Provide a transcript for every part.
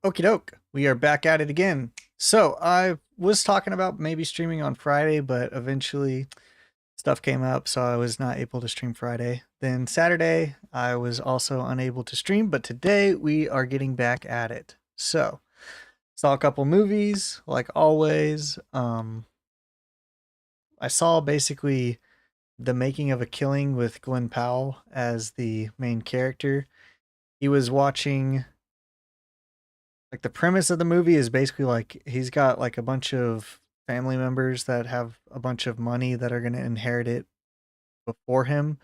Okie doke. We are back at it again. So I was talking about maybe streaming on Friday, but eventually stuff came up, so I was not able to stream Friday. Then Saturday, I was also unable to stream, but today we are getting back at it. So saw a couple movies, like always. I saw basically The Making of a Killing with Glenn Powell as the main character. He was watching like the premise of the movie is basically like he's got like a bunch of family members that have a bunch of money that are going to inherit it before him,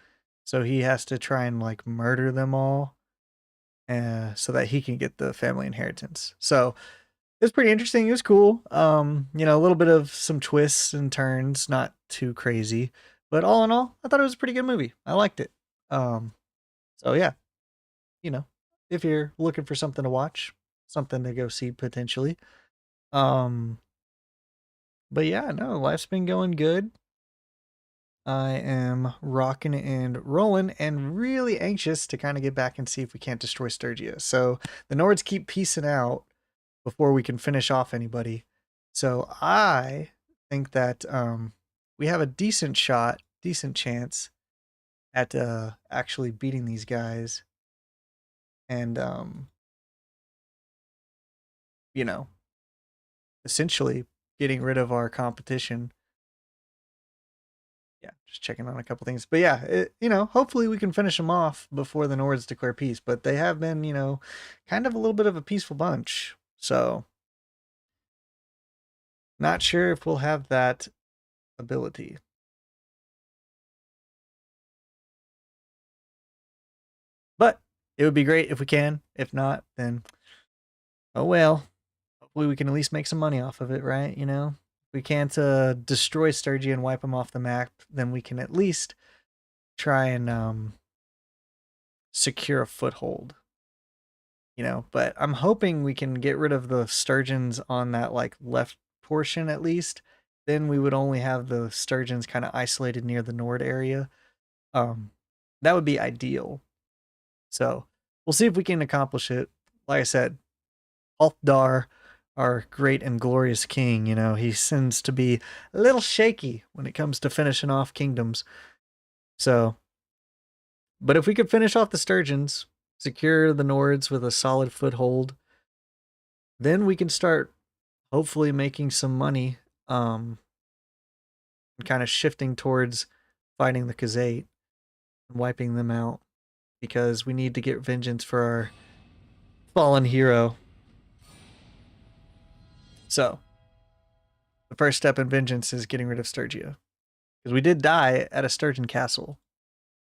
so he has to try and like murder them all so that he can get the family inheritance. So it was pretty interesting. It was cool. A little bit of some twists and turns, not too crazy, but all in all, I thought it was a pretty good movie. I liked it. So yeah, you know, if you're looking for something to watch, something to go see potentially. Um, but yeah, no, life's been going good. I am rocking and rolling and really anxious to kind of get back and see if we can't destroy Sturgia. So the Nords keep piecing out before we can finish off anybody. So I think that we have a decent shot, decent chance at actually beating these guys and, you know, essentially getting rid of our competition. Yeah, just checking on a couple things. But yeah, hopefully we can finish them off before the Nords declare peace. But they have been, kind of a little bit of a peaceful bunch. So, not sure if we'll have that ability. But it would be great if we can. If not, then oh well. Hopefully we can at least make some money off of it, right? If we can't destroy Sturgia and wipe them off the map, then we can at least try and secure a foothold. But I'm hoping we can get rid of the sturgeons on that like left portion at least. Then we would only have the sturgeons kind of isolated near the Nord area. Um, that would be ideal. So we'll see if we can accomplish it. Like I said, Altdar, our great and glorious king, he tends to be a little shaky when it comes to finishing off kingdoms. So, but if we could finish off the sturgeons, secure the Nords with a solid foothold, then we can start hopefully making some money, and kind of shifting towards fighting the khuzait and wiping them out, because we need to get vengeance for our fallen hero. So the first step in vengeance is getting rid of Sturgia, because we did die at a Sturgian castle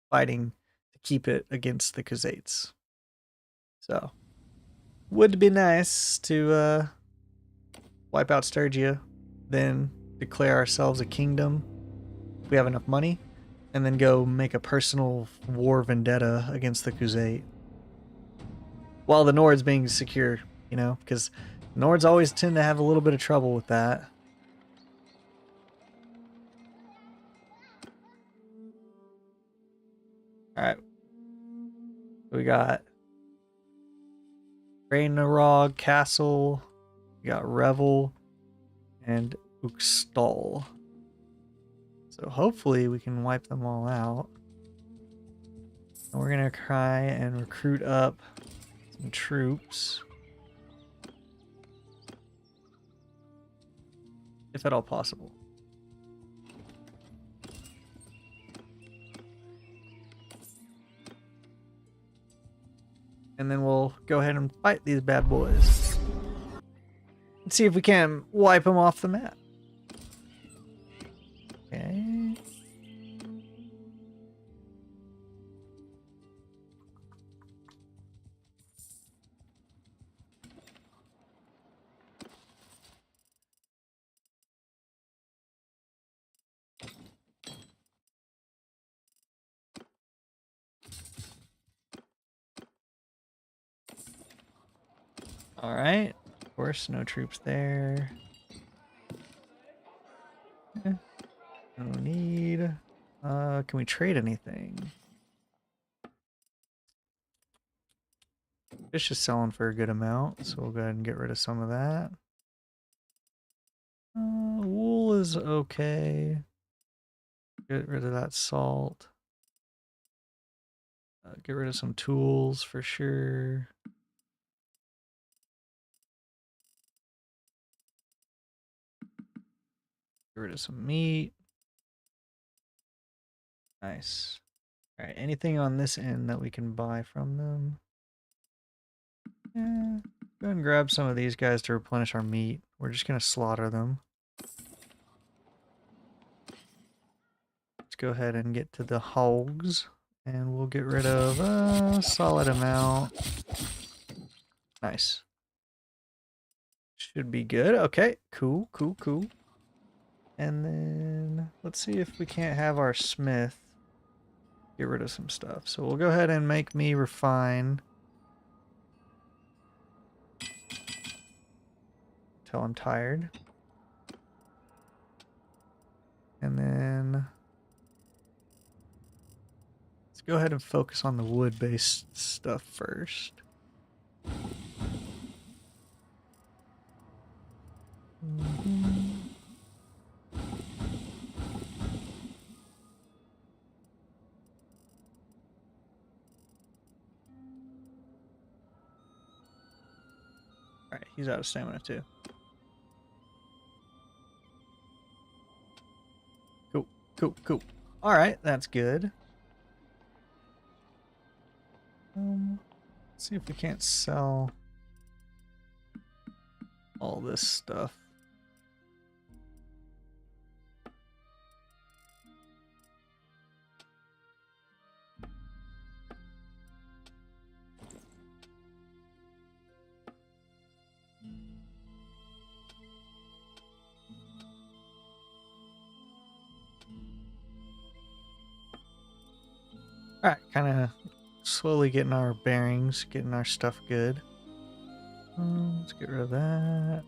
fighting to keep it against the khuzaits. So would be nice to wipe out Sturgia, then declare ourselves a kingdom if we have enough money, and then go make a personal war vendetta against the khuzait, while the Nords being secure, because Nords always tend to have a little bit of trouble with that. Alright. We got Ragnarok Castle, we got Revel, and Uxtal. So hopefully we can wipe them all out. And we're gonna try and recruit up some troops, if at all possible. And then we'll go ahead and fight these bad boys. Let's see if we can wipe them off the map. Okay. Alright. Of course, no troops there. No need. Can we trade anything? Fish is selling for a good amount, so we'll go ahead and get rid of some of that. Wool is okay. Get rid of that salt. Get rid of some tools for sure. Get rid of some meat. Nice. All right, anything on this end that we can buy from them? Yeah, go ahead and grab some of these guys to replenish our meat. We're just going to slaughter them. Let's go ahead and get to the hogs. And we'll get rid of a solid amount. Nice. Should be good. Okay, cool, cool, cool. And then let's see if we can't have our smith get rid of some stuff. So we'll go ahead and make me refine. Till I'm tired. And then let's go ahead and focus on the wood-based stuff first. Alright, he's out of stamina too. Cool, cool, cool. Alright, that's good. Let's see if we can't sell all this stuff. Alright, kind of slowly getting our bearings, getting our stuff good. Let's get rid of that.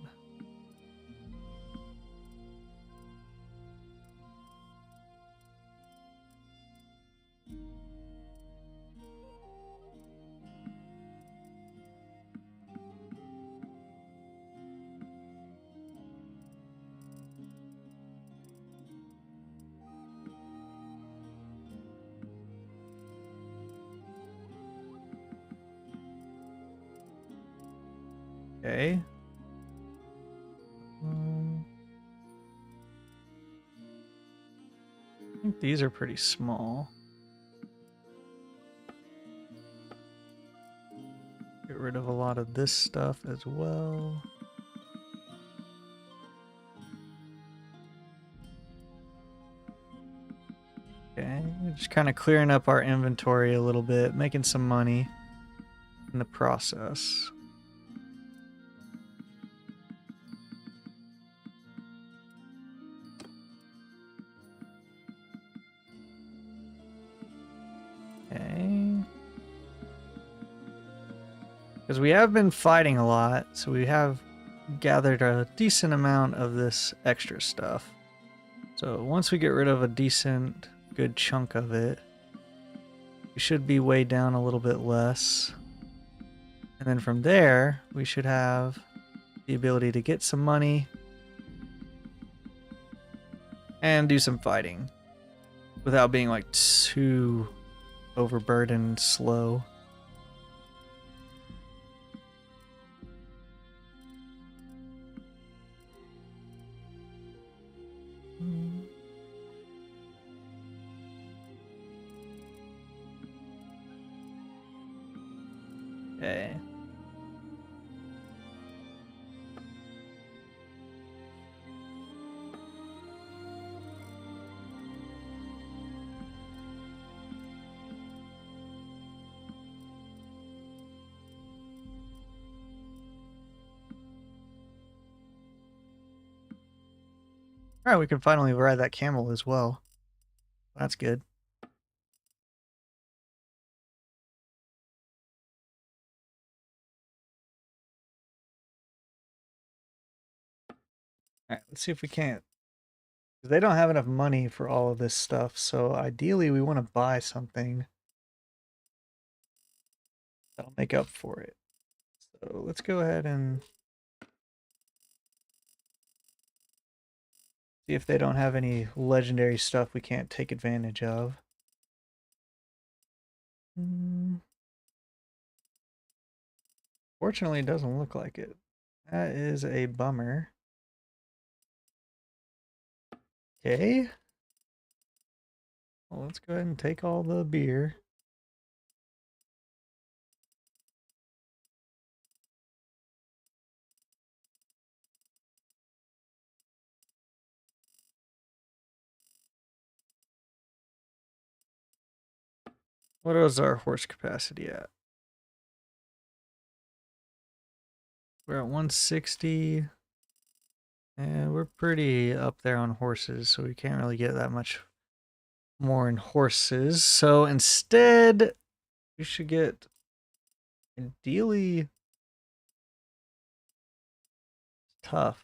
Okay. I think these are pretty small. Get rid of a lot of this stuff as well. Okay, just kind of clearing up our inventory a little bit, making some money in the process. Okay. Because we have been fighting a lot, so we have gathered a decent amount of this extra stuff. So once we get rid of a decent, good chunk of it, we should be weighed down a little bit less. And then from there, we should have the ability to get some money and do some fighting without being like too overburdened slow. Okay. Alright, we can finally ride that camel as well. That's good. Alright, let's see if we can't. They don't have enough money for all of this stuff, so ideally we want to buy something that'll make up for it. So let's go ahead and see if they don't have any legendary stuff we can't take advantage of. Fortunately, it doesn't look like it. That is a bummer. Okay. Well, let's go ahead and take all the beer. What is our horse capacity at? We're at 160. And we're pretty up there on horses, so we can't really get that much more in horses. So instead, we should get ideally tough.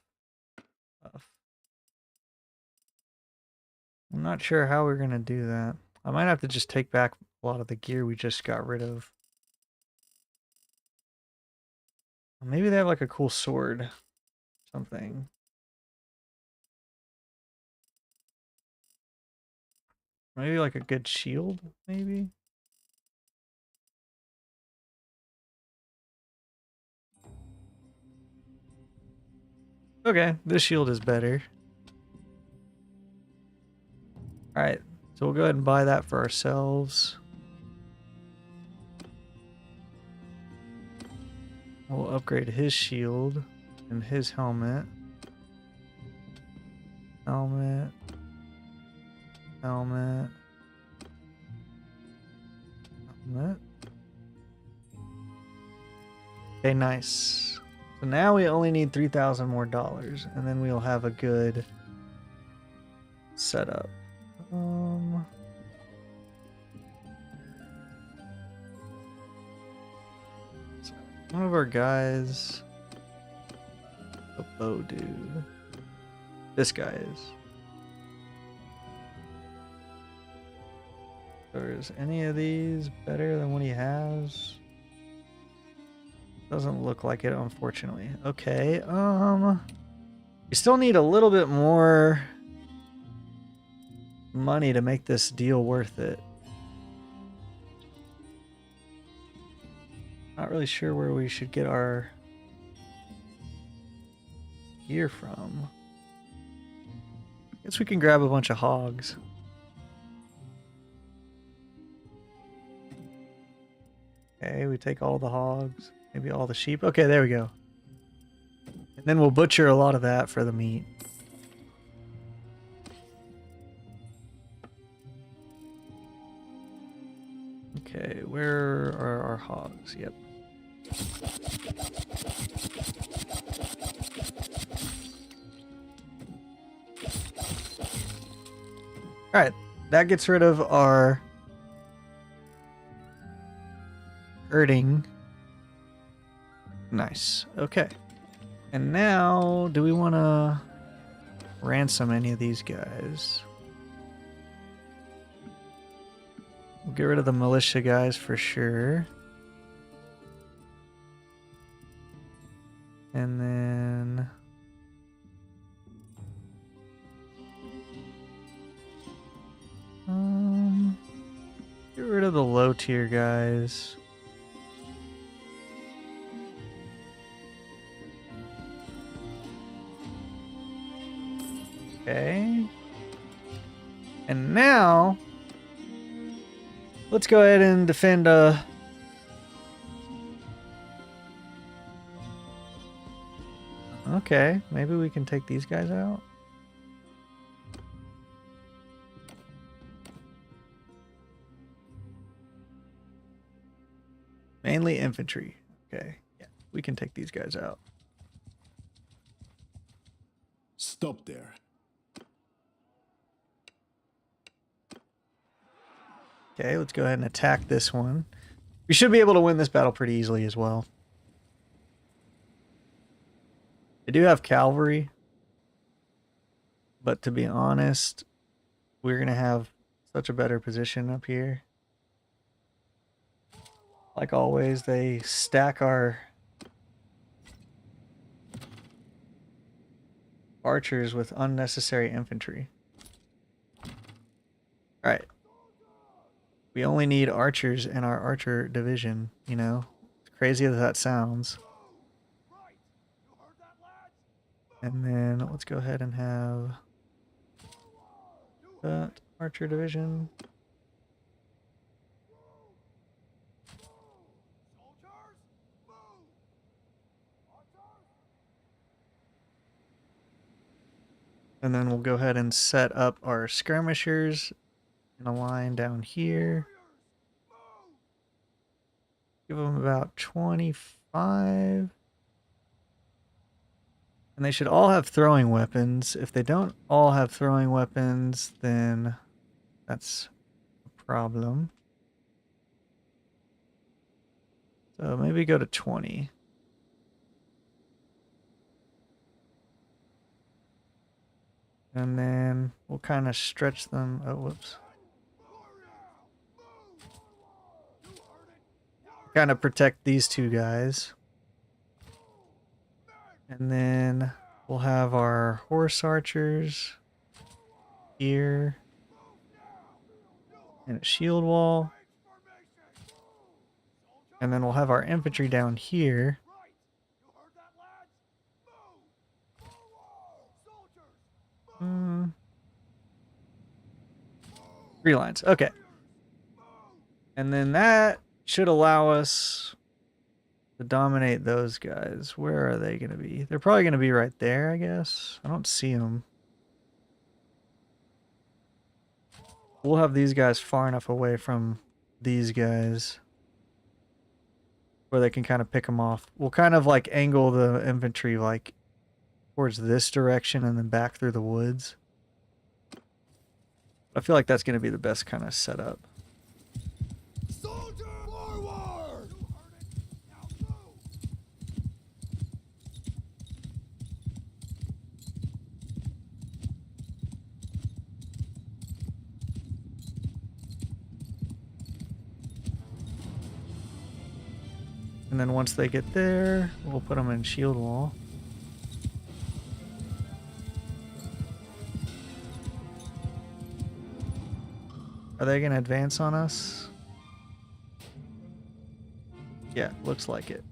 I'm not sure how we're going to do that. I might have to just take back a lot of the gear we just got rid of. Maybe they have like a cool sword. Something. Maybe like a good shield, maybe? Okay, this shield is better. Alright, so we'll go ahead and buy that for ourselves. We'll upgrade his shield and his helmet. Helmet. Helmet. Helmet. Okay, nice. So now we only need 3,000 more dollars, and then we'll have a good setup. So one of our guys, a bow dude. This guy is. So is any of these better than what he has? Doesn't look like it, unfortunately. Okay, we still need a little bit more money to make this deal worth it. Not really sure where we should get our gear from. Guess we can grab a bunch of hogs. Okay, we take all the hogs. Maybe all the sheep. Okay, there we go. And then we'll butcher a lot of that for the meat. Okay, where are our hogs? Yep. Alright, that gets rid of our herding. Nice. Okay. And now, do we want to ransom any of these guys? We'll get rid of the militia guys for sure. And then... get rid of the low tier guys. Okay. And now, let's go ahead and defend okay, maybe we can take these guys out. Mainly infantry. Okay, yeah, we can take these guys out. Stop there. Okay, let's go ahead and attack this one. We should be able to win this battle pretty easily as well. They do have cavalry, but to be honest, we're going to have such a better position up here. Like always, they stack our archers with unnecessary infantry. Alright. We only need archers in our archer division, you know? As crazy as that sounds. And then let's go ahead and have that archer division. And then we'll go ahead and set up our skirmishers in a line down here. Give them about 25. And they should all have throwing weapons. If they don't all have throwing weapons, then that's a problem. So maybe go to 20. And then we'll kind of stretch them. Oh, whoops. Kind of protect these two guys. And then we'll have our horse archers here. And a shield wall. And then we'll have our infantry down here. Three lines. Okay. And then that should allow us to dominate those guys. Where are they going to be? They're probably going to be right there, I guess. I don't see them. We'll have these guys far enough away from these guys where they can kind of pick them off. We'll kind of like angle the infantry like towards this direction and then back through the woods. I feel like that's going to be the best kind of setup. Soldier forward! And then once they get there, we'll put them in shield wall. Are they going to advance on us? Yeah, looks like it.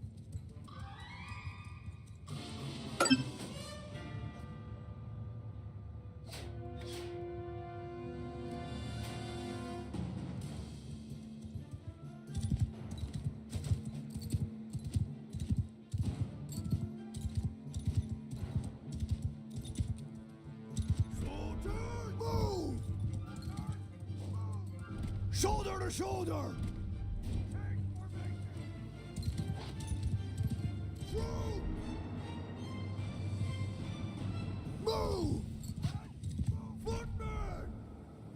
Soldier, move! Shoulder to shoulder! Move! Footmen!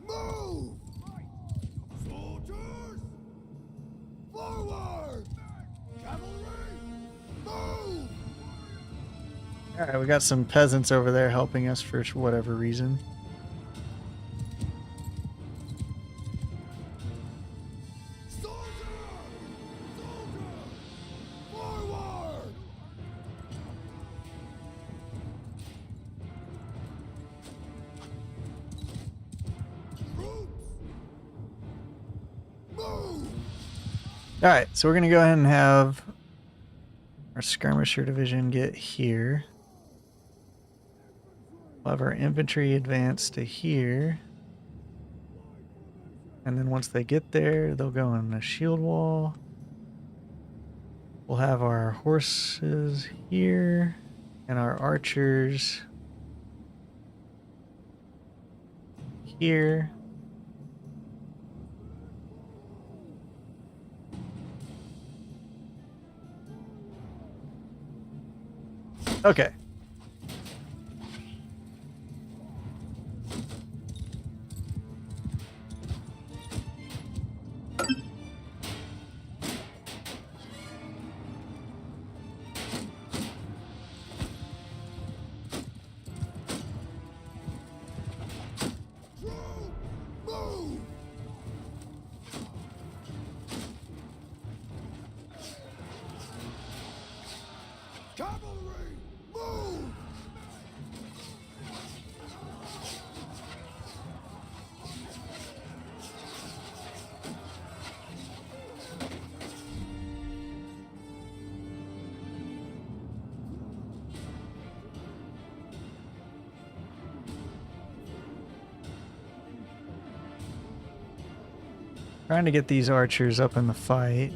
Move! Soldiers! Forward! Cavalry! Move! Alright, we got some peasants over there helping us for whatever reason. Alright, so we're going to go ahead and have our skirmisher division get here. We'll have our infantry advance to here. And then once they get there, they'll go in a shield wall. We'll have our horses here and our archers here. Okay. Trying to get these archers up in the fight.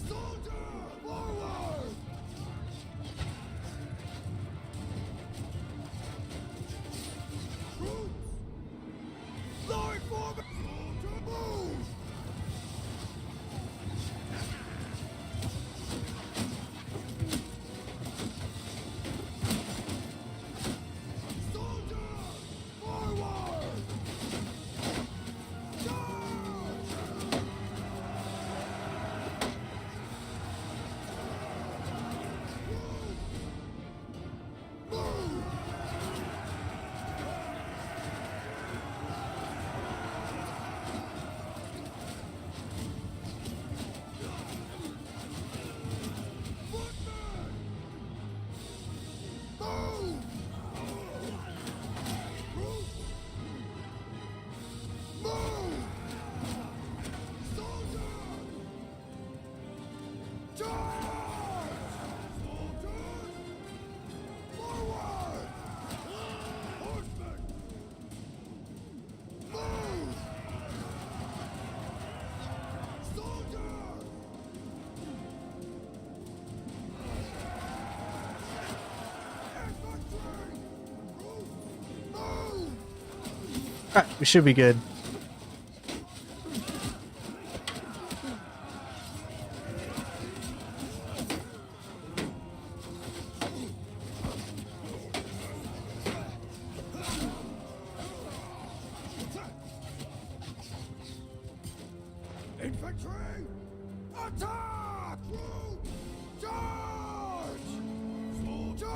Soldier, forward! Troops! Line forward! Soldier, move! Soldier, forward! Charge! Move! Footman! Move! Troops! Move! Soldier! Charge! Soldiers! Forward! Horsemen! Move! Soldiers! Infantry! Troops! Move! Alright, we should be good. Infantry! Attack! Troops! Charge! Charge!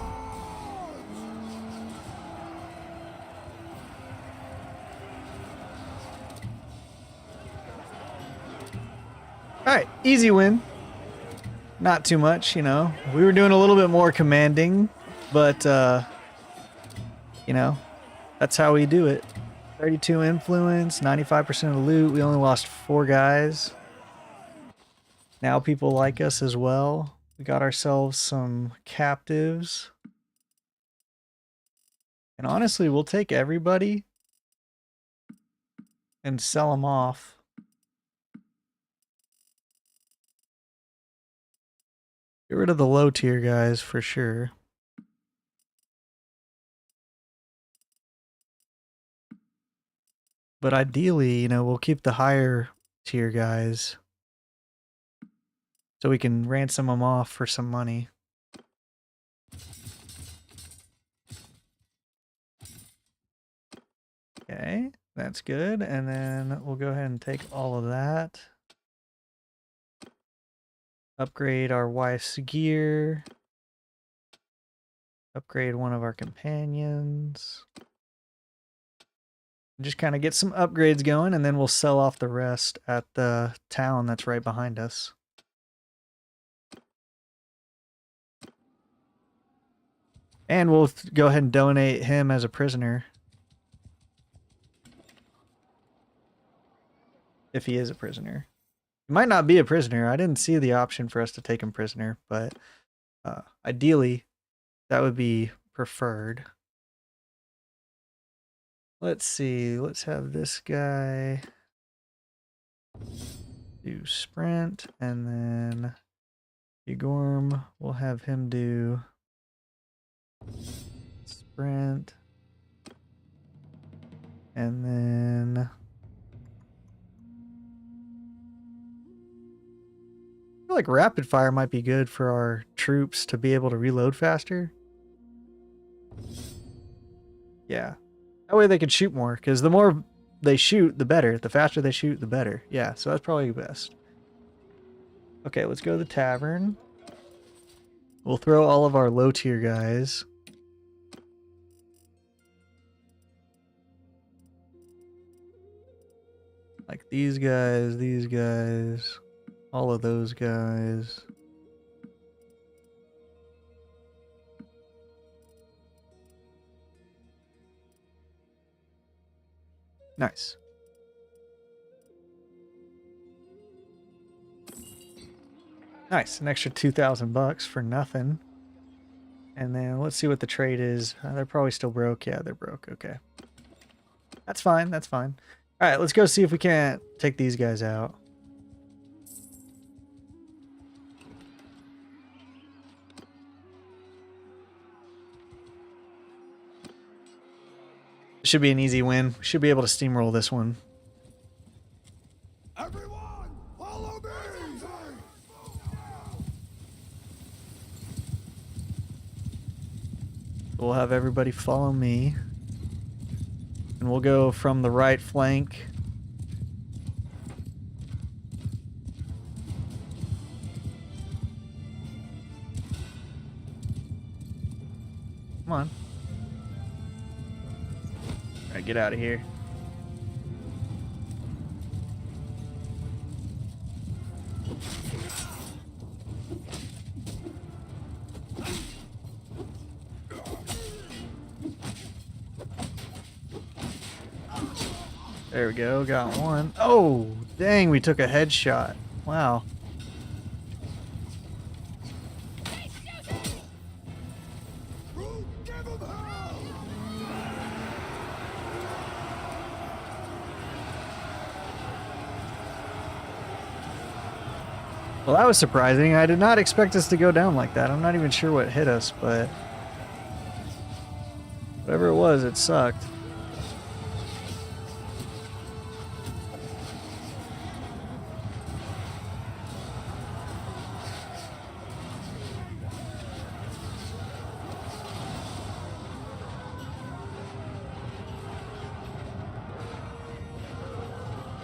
Alright, easy win. Not too much, you know. We were doing a little bit more commanding, but, you know, that's how we do it. 32 influence, 95% of the loot. We only lost 4 guys. Now people like us as well. We got ourselves some captives. And honestly, we'll take everybody and sell them off. Get rid of the low tier guys for sure. But ideally, you know, we'll keep the higher tier guys so we can ransom them off for some money. Okay, that's good. And then we'll go ahead and take all of that. Upgrade our wife's gear. Upgrade one of our companions. Just kind of get some upgrades going, and then we'll sell off the rest at the town that's right behind us. And we'll go ahead and donate him as a prisoner. If he is a prisoner. He might not be a prisoner. I didn't see the option for us to take him prisoner, but ideally, that would be preferred. Let's see. Let's have this guy do sprint, and then Igorm, we'll have him do sprint, and then I feel like rapid fire might be good for our troops to be able to reload faster. Yeah. That way they can shoot more, because the more they shoot, the better. The faster they shoot, the better. Yeah, so that's probably best. Okay, let's go to the tavern. We'll throw all of our low tier guys. Like these guys, all of those guys. Nice. Nice, an extra $2,000 for nothing. And then let's see what the trade is. They're probably still broke. Yeah, they're broke. Okay. That's fine. That's fine. All right, let's go see if we can't take these guys out. Should be an easy win. We should be able to steamroll this one. Everyone, follow me! We'll have everybody follow me. And we'll go from the right flank. Come on. All right, get out of here. There we go, got one. Oh, dang, we took a headshot. Wow. Give him hell! Well, that was surprising. I did not expect us to go down like that. I'm not even sure what hit us, but whatever it was, it sucked.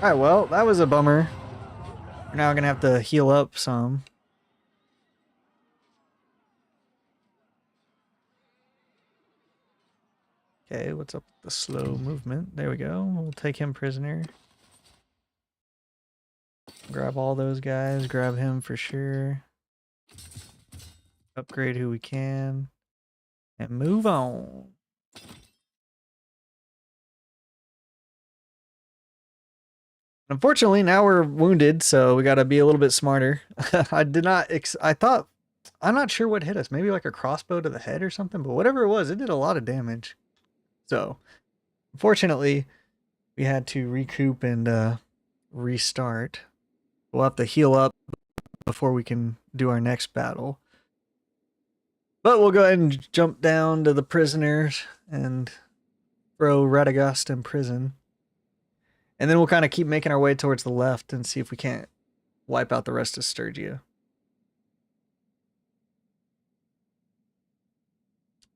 Alright, well, that was a bummer. We're now gonna have to heal up some. Okay, what's up with the slow movement? There we go. We'll take him prisoner. Grab all those guys. Grab him for sure. Upgrade who we can. And move on. Unfortunately, now we're wounded, so we gotta be a little bit smarter. I did not I thought, I'm not sure what hit us. Maybe like a crossbow to the head or something, but whatever it was, it did a lot of damage. So, unfortunately, we had to recoup and restart. We'll have to heal up before we can do our next battle. But we'll go ahead and jump down to the prisoners and throw Radagast in prison. And then we'll kind of keep making our way towards the left and see if we can't wipe out the rest of Sturgia.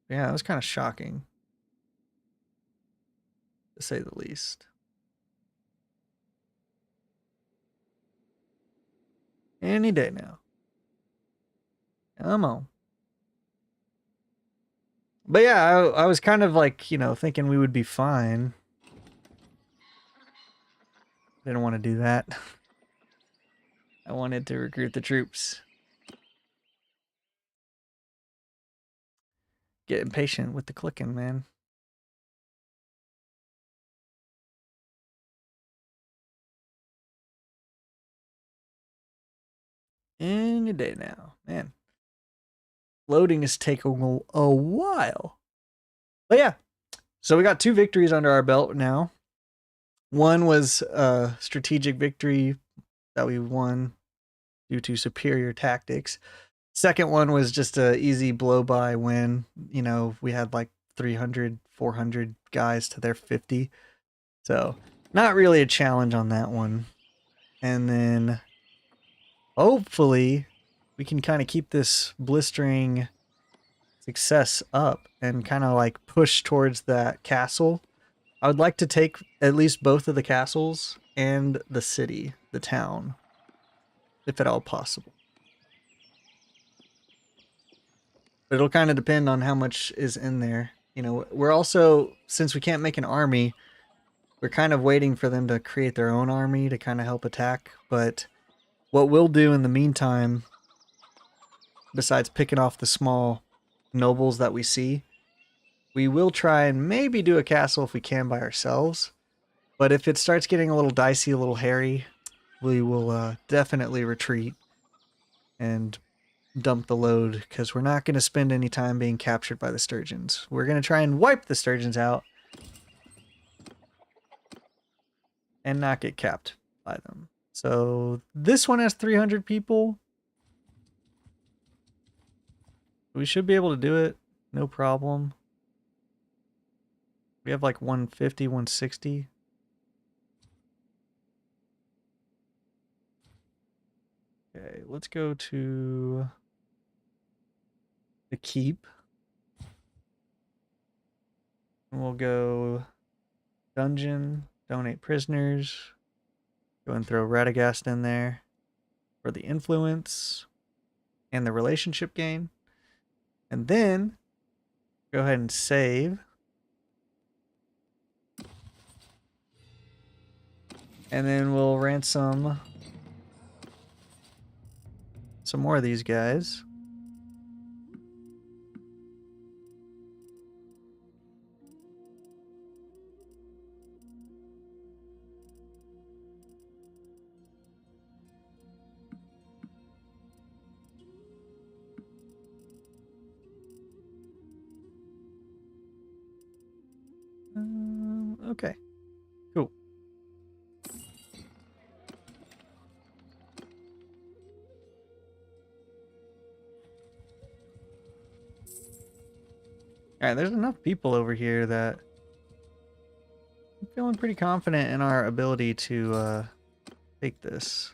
Yeah, it was kind of shocking, to say the least. Any day now. Come on. But yeah, I was kind of like, you know, thinking we would be fine. Didn't want to do that. I wanted to recruit the troops. Get impatient with the clicking, man. Any day now, man. Loading is taking a while. But yeah, so we got 2 victories under our belt now. One was a strategic victory that we won due to superior tactics. Second one was just a easy blow-by win. You know, we had like 300, 400 guys to their 50. So, not really a challenge on that one. And then, hopefully, we can kind of keep this blistering success up and kind of like push towards that castle. I would like to take at least both of the castles and the city, the town, if at all possible. But it'll kind of depend on how much is in there. You know, we're also, since we can't make an army, we're kind of waiting for them to create their own army to kind of help attack. But what we'll do in the meantime, besides picking off the small nobles that we see, we will try and maybe do a castle if we can by ourselves. But if it starts getting a little dicey, a little hairy, we will definitely retreat and dump the load, because we're not going to spend any time being captured by the Sturgians. We're going to try and wipe the Sturgians out and not get capped by them. So this one has 300 people. We should be able to do it. No problem. We have like 150, 160. Okay, let's go to the keep. And we'll go dungeon, donate prisoners. Go and throw Radagast in there for the influence and the relationship gain. And then go ahead and save. And then we'll ransom some more of these guys. Okay, cool. All right, there's enough people over here that I'm feeling pretty confident in our ability to take this.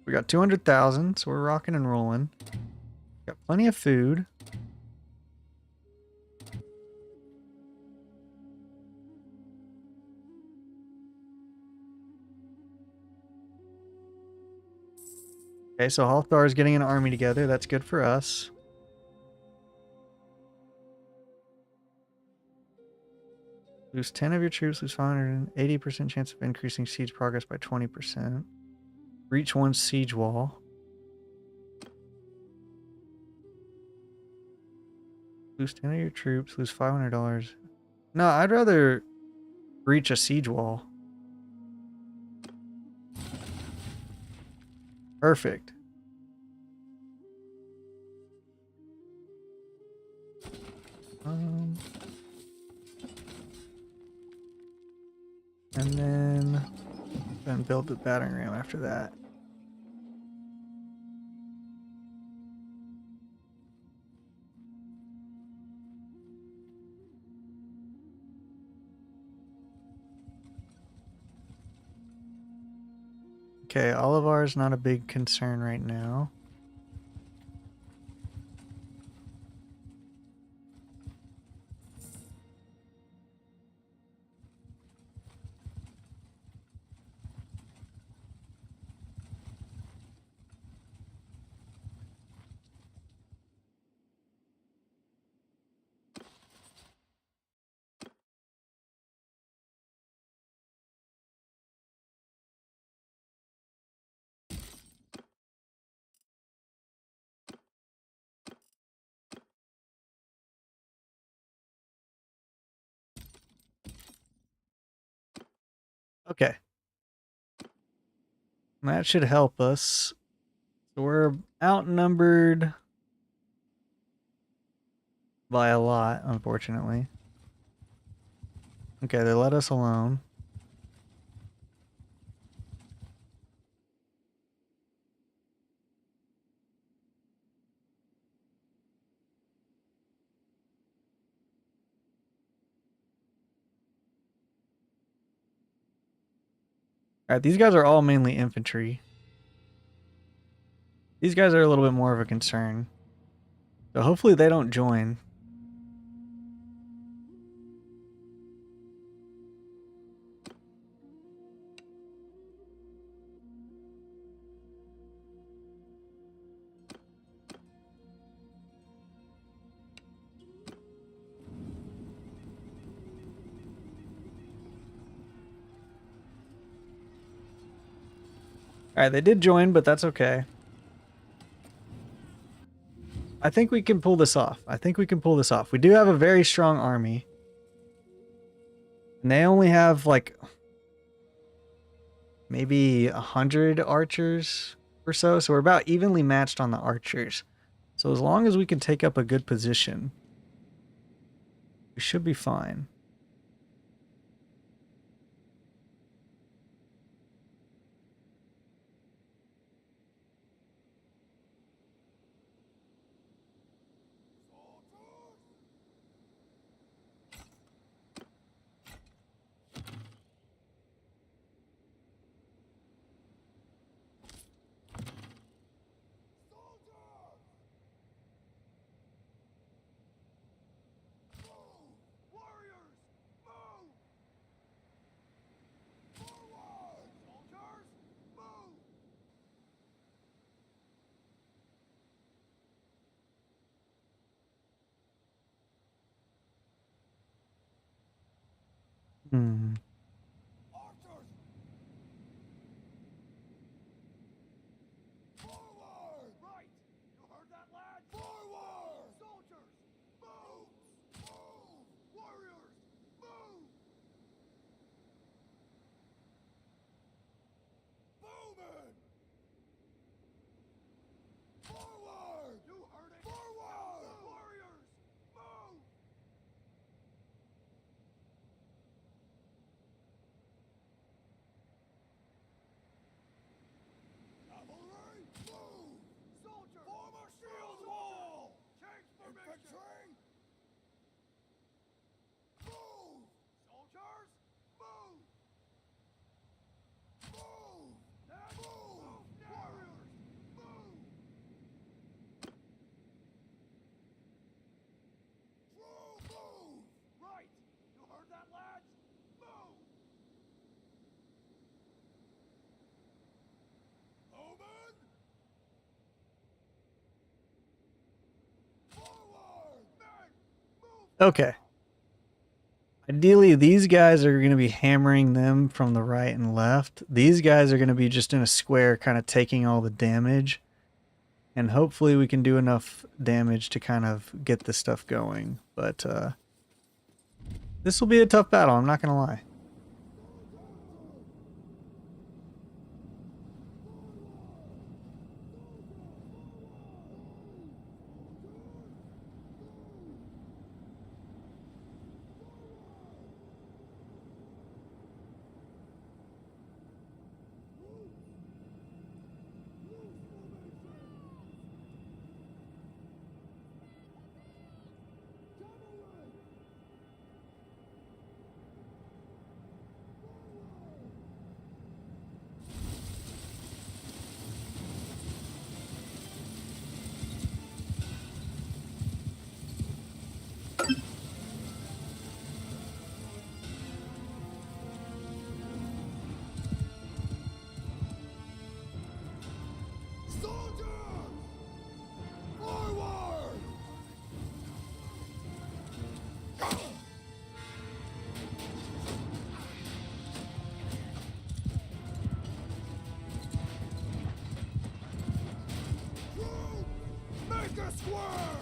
We got 200,000, so we're rocking and rolling. Got plenty of food. Okay, so Halthar is getting an army together. That's good for us. Lose 10 of your troops, lose 580% chance of increasing siege progress by 20%. Reach one siege wall. Lose 10 of your troops, lose $500. No, I'd rather breach a siege wall. Perfect. And then build the battering ram after that. Okay, Olivar is not a big concern right now. Okay. That should help us. So we're outnumbered by a lot, unfortunately. Okay, they let us alone. Alright, these guys are all mainly infantry. These guys are a little bit more of a concern. So hopefully they don't join. Alright, they did join, but that's okay. I think we can pull this off. I think we can pull this off. We do have a very strong army. And they only have like maybe 100 archers or so. So we're about evenly matched on the archers. So as long as we can take up a good position, we should be fine. Warriors, move! Forward! Soldiers, move! Hmm. Archers! Forward! Right! You heard that, lad? Forward! Soldiers, move! Move! Warriors, move! Moving! Forward! You heard it! Forward! Warriors, move! Cavalry, move! Soldiers, form a shield wall! Change formation! Infantry, move! Soldiers, move! Move! Then move! Warriors, move! True, move! Right! You heard that, lads? Move! Omen! Forward! Men! Move! Okay. Ideally, these guys are going to be hammering them from the right and left. These guys are going to be just in a square, kind of taking all the damage. And hopefully we can do enough damage to kind of get this stuff going. But this will be a tough battle, I'm not going to lie. Soldiers! Forward! Troops, make a square!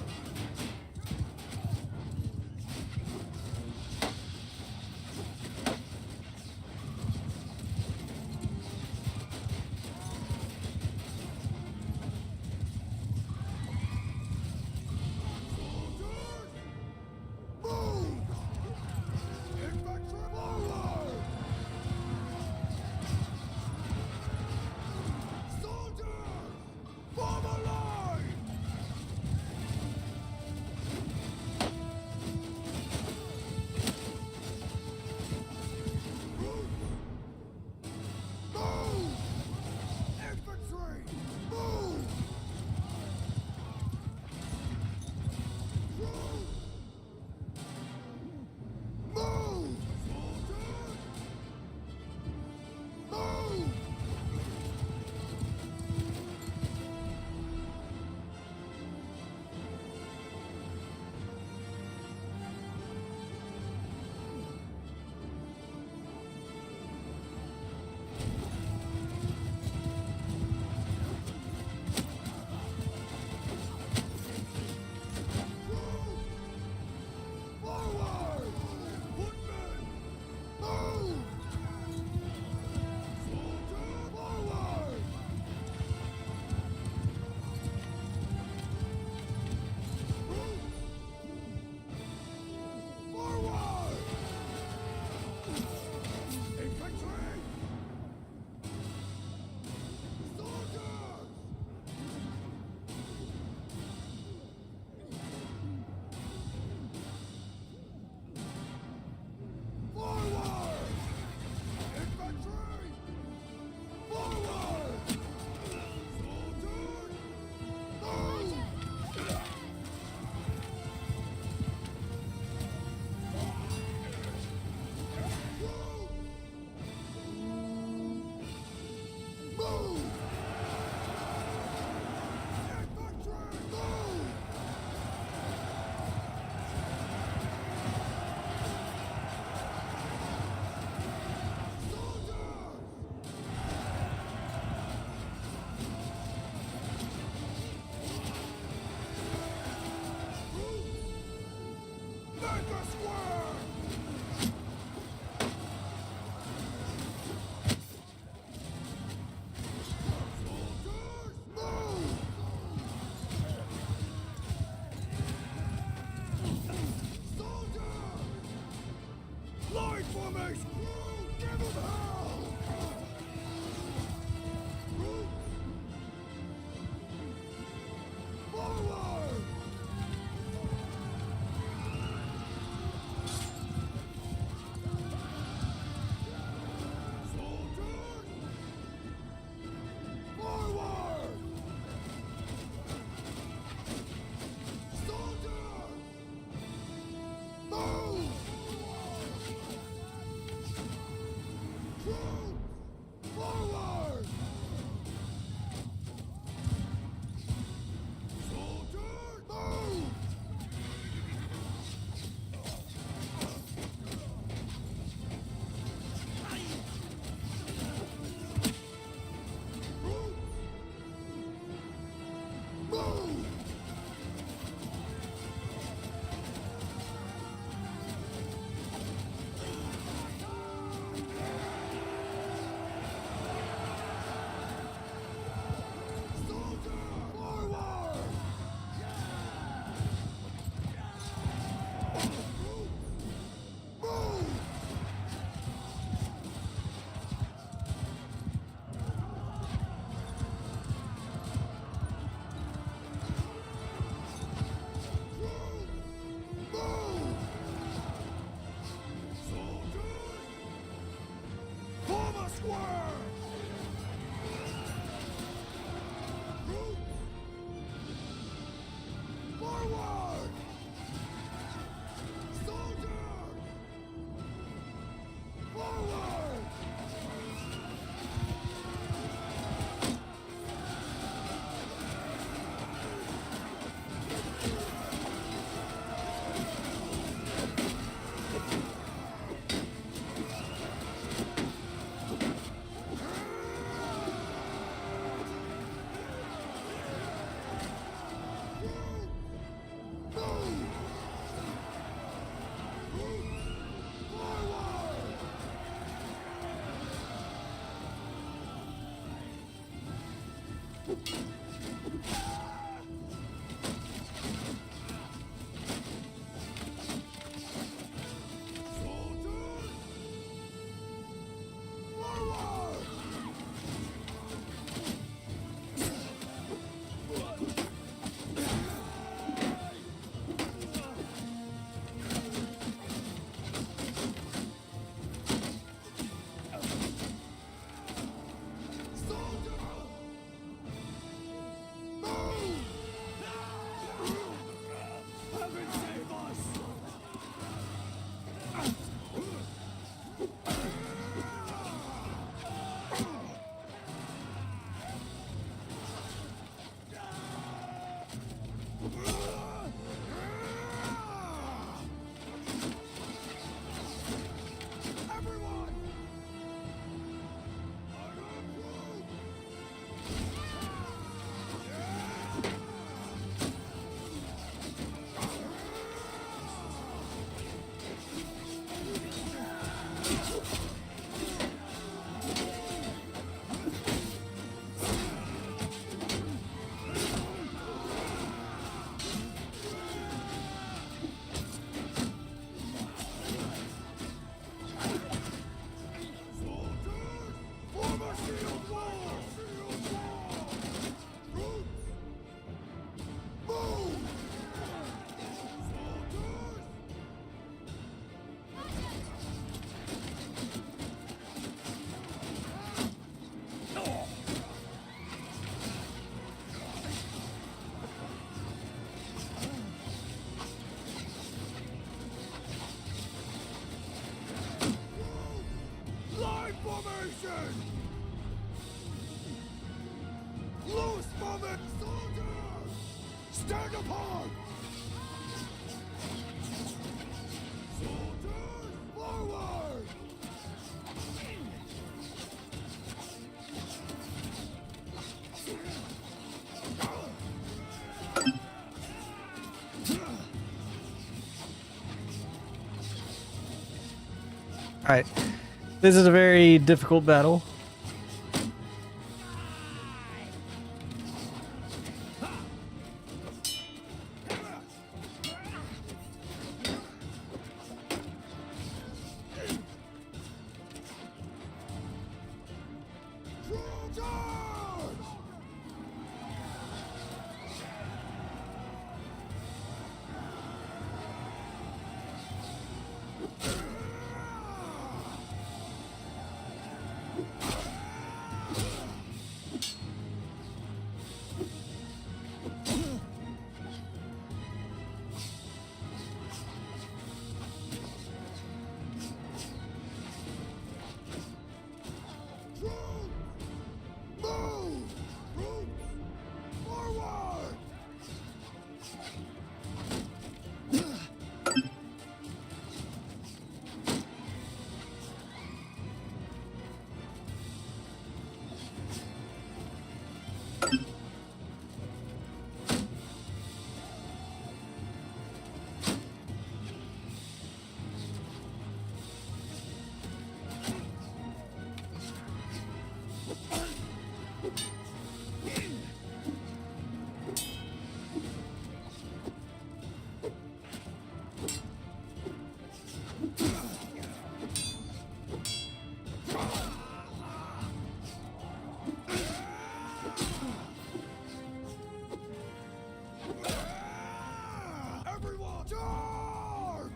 Soldiers, move! Infantry forward! Soldiers, form a line! Forward! Soldiers! Forward! Soldiers! Move! Troops! Forward! Soldiers! Move! Troops! Move! Soldier! Forward! Move! Move! Soldiers! Form a square! Troops! Forward! Soldiers! Forward! Move! Troops! Forward! Soldiers! Forward! Soldier! Move! Heaven save us! Everyone! Soldiers! Form a shield wall! Shield wall! Troops! Move! Soldiers! Line formation! Loose movement! Soldiers! Stand apart! Soldiers! Forward! All right. This is a very difficult battle. True charge! Everyone, charge!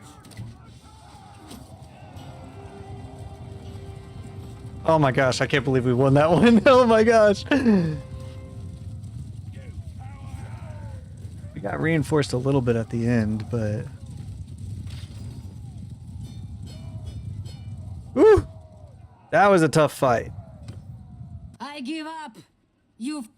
Oh my gosh, I can't believe we won that one. Oh my gosh. We got reinforced a little bit at the end, but... Woo! That was a tough fight. I give up. You've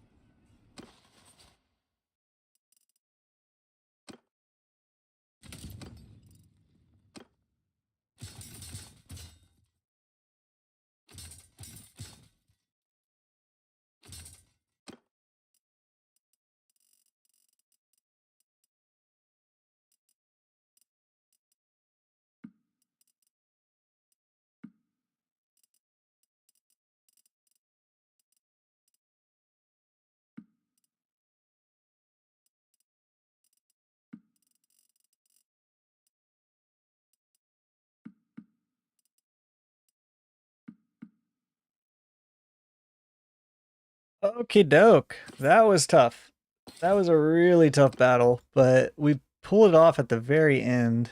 Okie doke. That was tough. That was a really tough battle, but we pulled it off at the very end.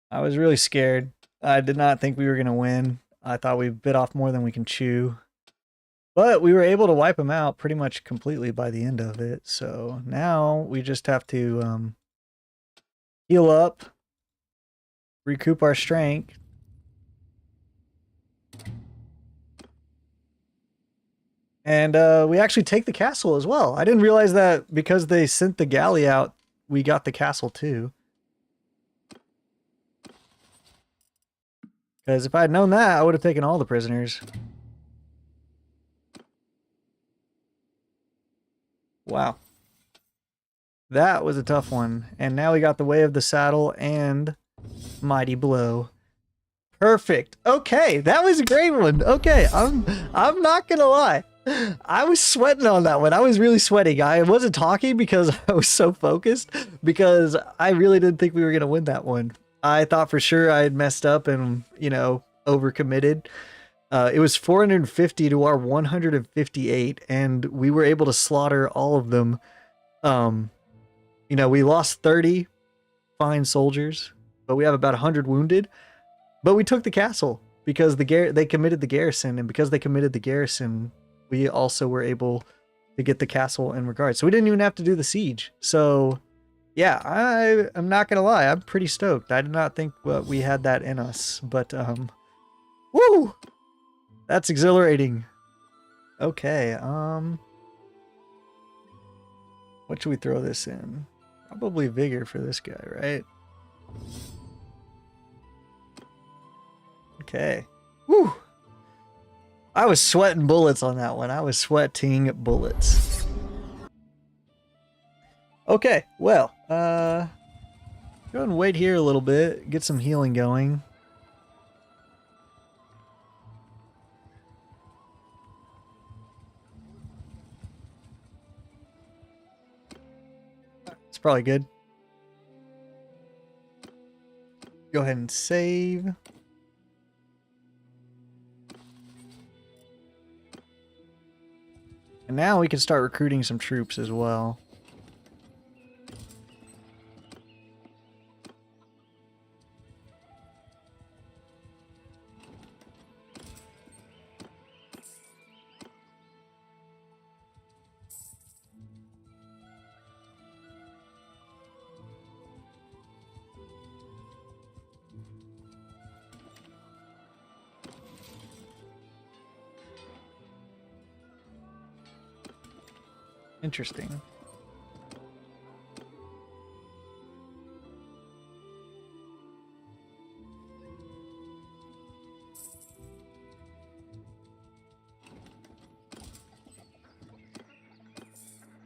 I was really scared. I did not think we were going to win. I thought we bit off more than we can chew. But we were able to wipe them out pretty much completely by the end of it. So now we just have to heal up, recoup our strength. And we actually take the castle as well. I didn't realize that because they sent the galley out, we got the castle too. Because if I had known that, I would have taken all the prisoners. Wow. That was a tough one. And now we got the Way of the Saddle and Mighty Blow. Perfect. Okay, that was a great one. Okay, I'm not gonna lie. I was sweating on that one. I was really sweating. I wasn't talking because I was so focused because I really didn't think we were gonna win that one. I thought for sure I had messed up and, you know, overcommitted. It was 450 to our 158, and we were able to slaughter all of them. You know, we lost 30 fine soldiers, but we have about 100 wounded. But we took the castle because they committed the garrison, and because they committed the garrison, we also were able to get the castle in regard. So we didn't even have to do the siege. So yeah, I'm not gonna lie, I'm pretty stoked. I did not think we had that in us, but woo! That's exhilarating. Okay, what should we throw this in? Probably vigor for this guy, right? Okay. Woo! I was sweating bullets on that one. I was sweating bullets. Okay, well, go and wait here a little bit, get some healing going. It's probably good. Go ahead and save. And now we can start recruiting some troops as well. Interesting.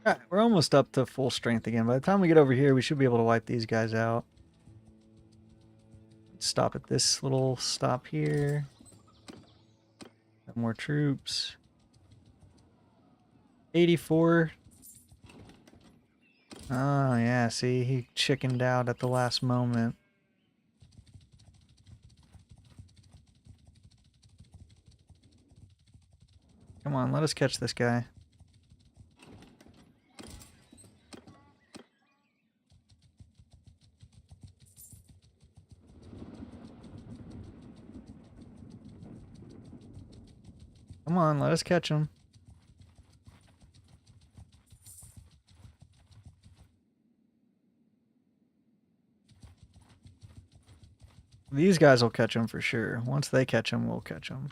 All right, we're almost up to full strength again. By the time we get over here, we should be able to wipe these guys out. Let's stop at this little stop here. Have more troops. 84. Oh, yeah, see, he chickened out at the last moment. Come on, let us catch this guy. Come on, let us catch them. These guys will catch them for sure. Once they catch them, we'll catch them.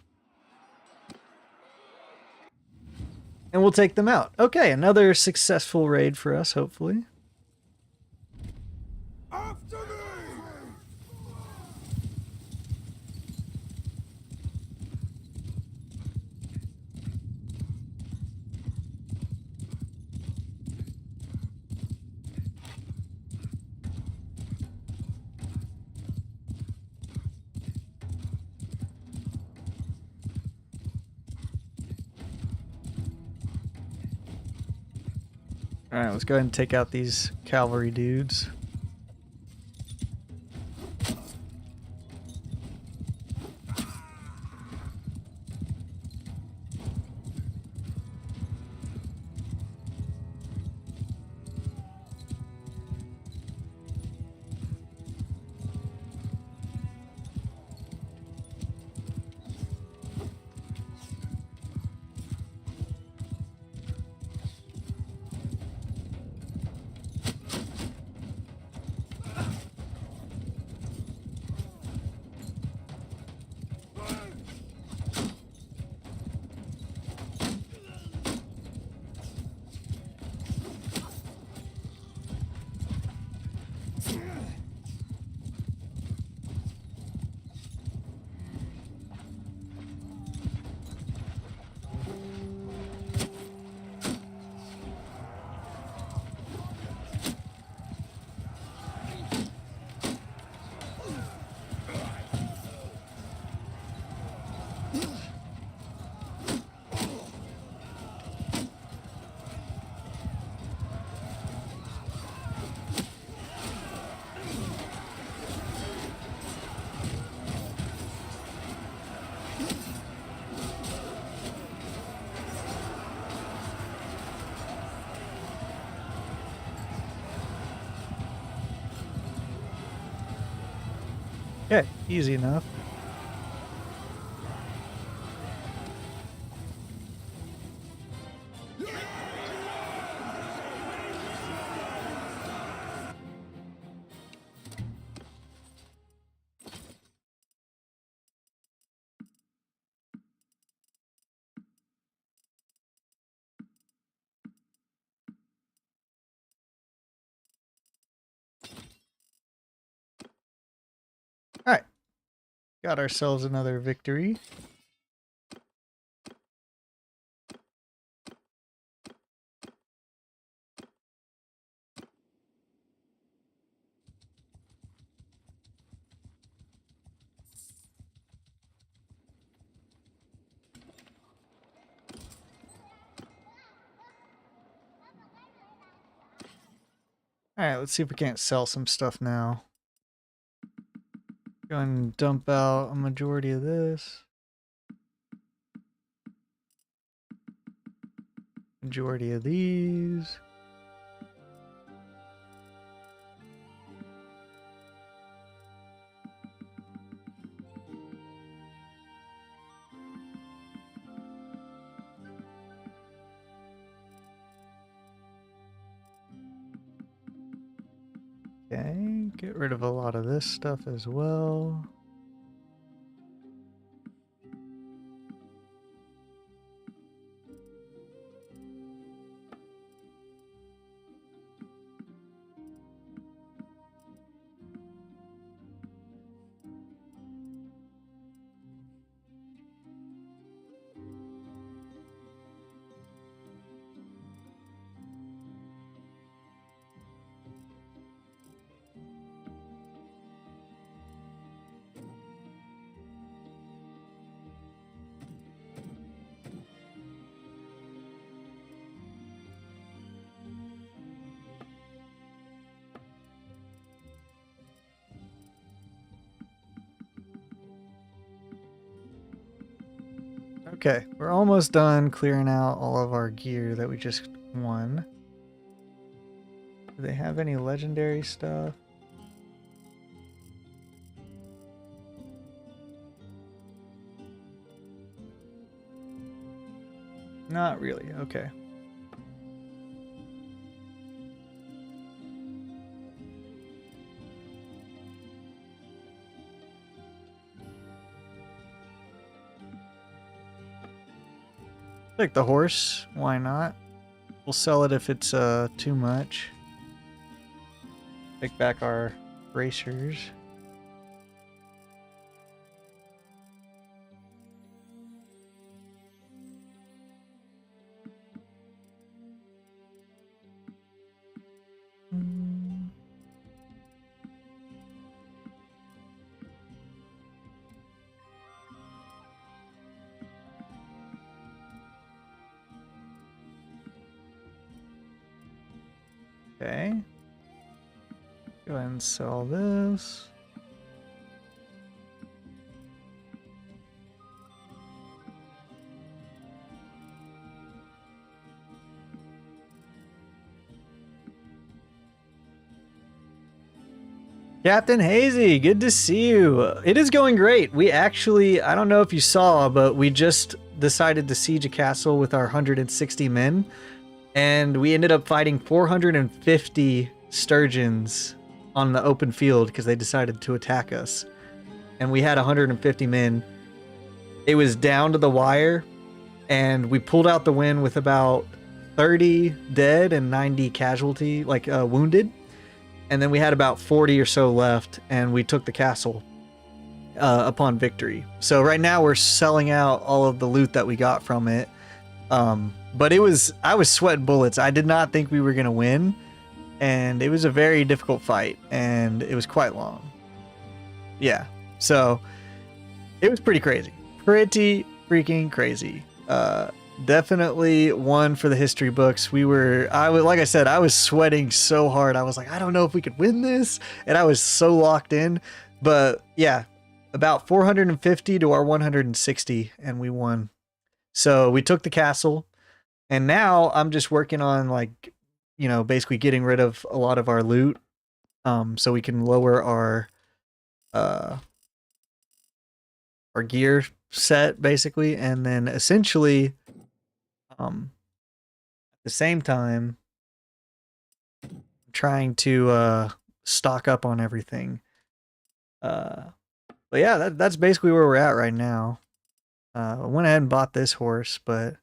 And we'll take them out. Okay, another successful raid for us, hopefully. After me! Alright, let's go ahead and take out these cavalry dudes. Okay, easy enough. Alright. Got ourselves another victory. Alright, let's see if we can't sell some stuff now. Go and dump out a majority of this. Majority of these. Okay, get rid of a lot of this stuff as well. Okay, we're almost done clearing out all of our gear that we just won. Do they have any legendary stuff? Not really. Okay. Take the horse. Why not? We'll sell it if it's too much. Take back our racers. Okay. Go ahead and sell this. Captain Hazy, good to see you. It is going great. We actually, I don't know if you saw, but we just decided to siege a castle with our 160 men. And we ended up fighting 450 Sturgians on the open field because they decided to attack us. And we had 150 men. It was down to the wire. And we pulled out the win with about 30 dead and 90 casualty, like wounded. And then we had about 40 or so left, and we took the castle upon victory. So right now we're selling out all of the loot that we got from it. But I was sweating bullets. I did not think we were going to win, and it was a very difficult fight, and it was quite long. Yeah, so it was pretty crazy. Pretty freaking crazy. Definitely one for the history books. Like I said, I was sweating so hard. I was like, I don't know if we could win this. And I was so locked in. But yeah, about 450 to our 160, and we won. So we took the castle. And now I'm just working on, like, you know, basically getting rid of a lot of our loot. So we can lower our gear set, basically. And then essentially, at the same time, trying to stock up on everything. But yeah, that's basically where we're at right now. I went ahead and bought this horse, but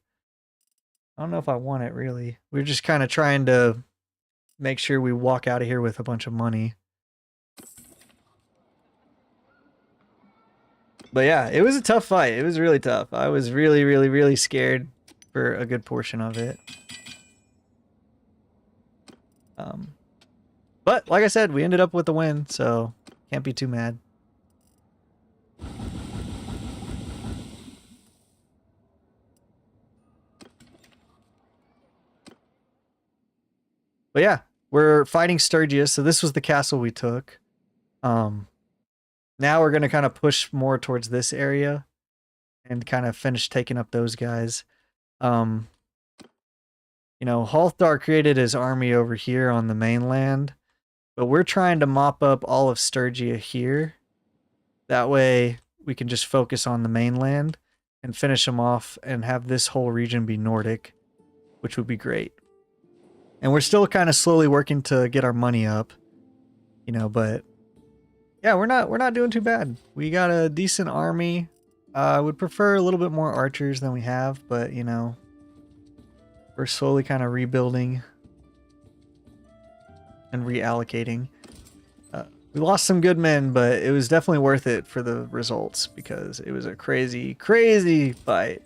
I don't know if I want it really. We're just kind of trying to make sure we walk out of here with a bunch of money. But yeah, it was a tough fight. It was really tough. I was really, really, really scared for a good portion of it. But like I said, we ended up with a win, so can't be too mad. But yeah, we're fighting Sturgia, so this was the castle we took. Now we're going to kind of push more towards this area and kind of finish taking up those guys. You know, Halfdar created his army over here on the mainland, but we're trying to mop up all of Sturgia here. That way we can just focus on the mainland and finish them off and have this whole region be Nordic, which would be great. And we're still kind of slowly working to get our money up, you know, but yeah, we're not doing too bad. We got a decent army. I would prefer a little bit more archers than we have, but you know, we're slowly kind of rebuilding and reallocating. We lost some good men, but it was definitely worth it for the results because it was a crazy, crazy fight.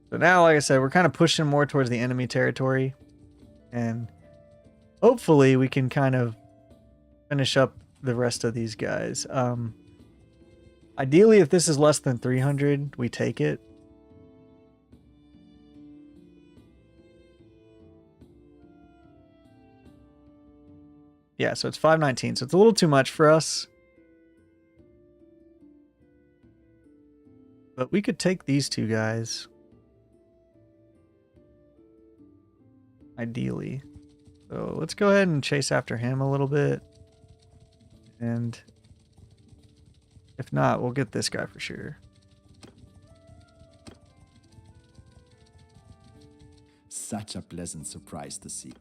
So now, like I said, we're kind of pushing more towards the enemy territory, and hopefully we can kind of finish up the rest of these guys. Ideally, if this is less than 300, we take it. Yeah, so it's 519, so it's a little too much for us. But we could take these two guys. Ideally. So let's go ahead and chase after him a little bit. And if not, we'll get this guy for sure. such a pleasant surprise to see.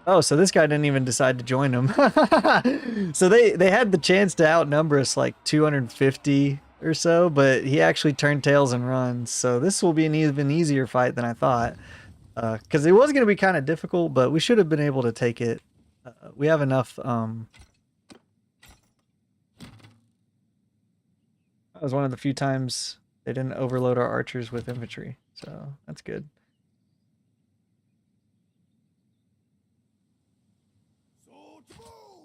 Oh, so this guy didn't even decide to join them. So they had the chance to outnumber us like 250 or so, but he actually turned tails and runs. So this will be an even easier fight than I thought. Because it was going to be kind of difficult, but we should have been able to take it. We have enough. That was one of the few times they didn't overload our archers with infantry, so that's good.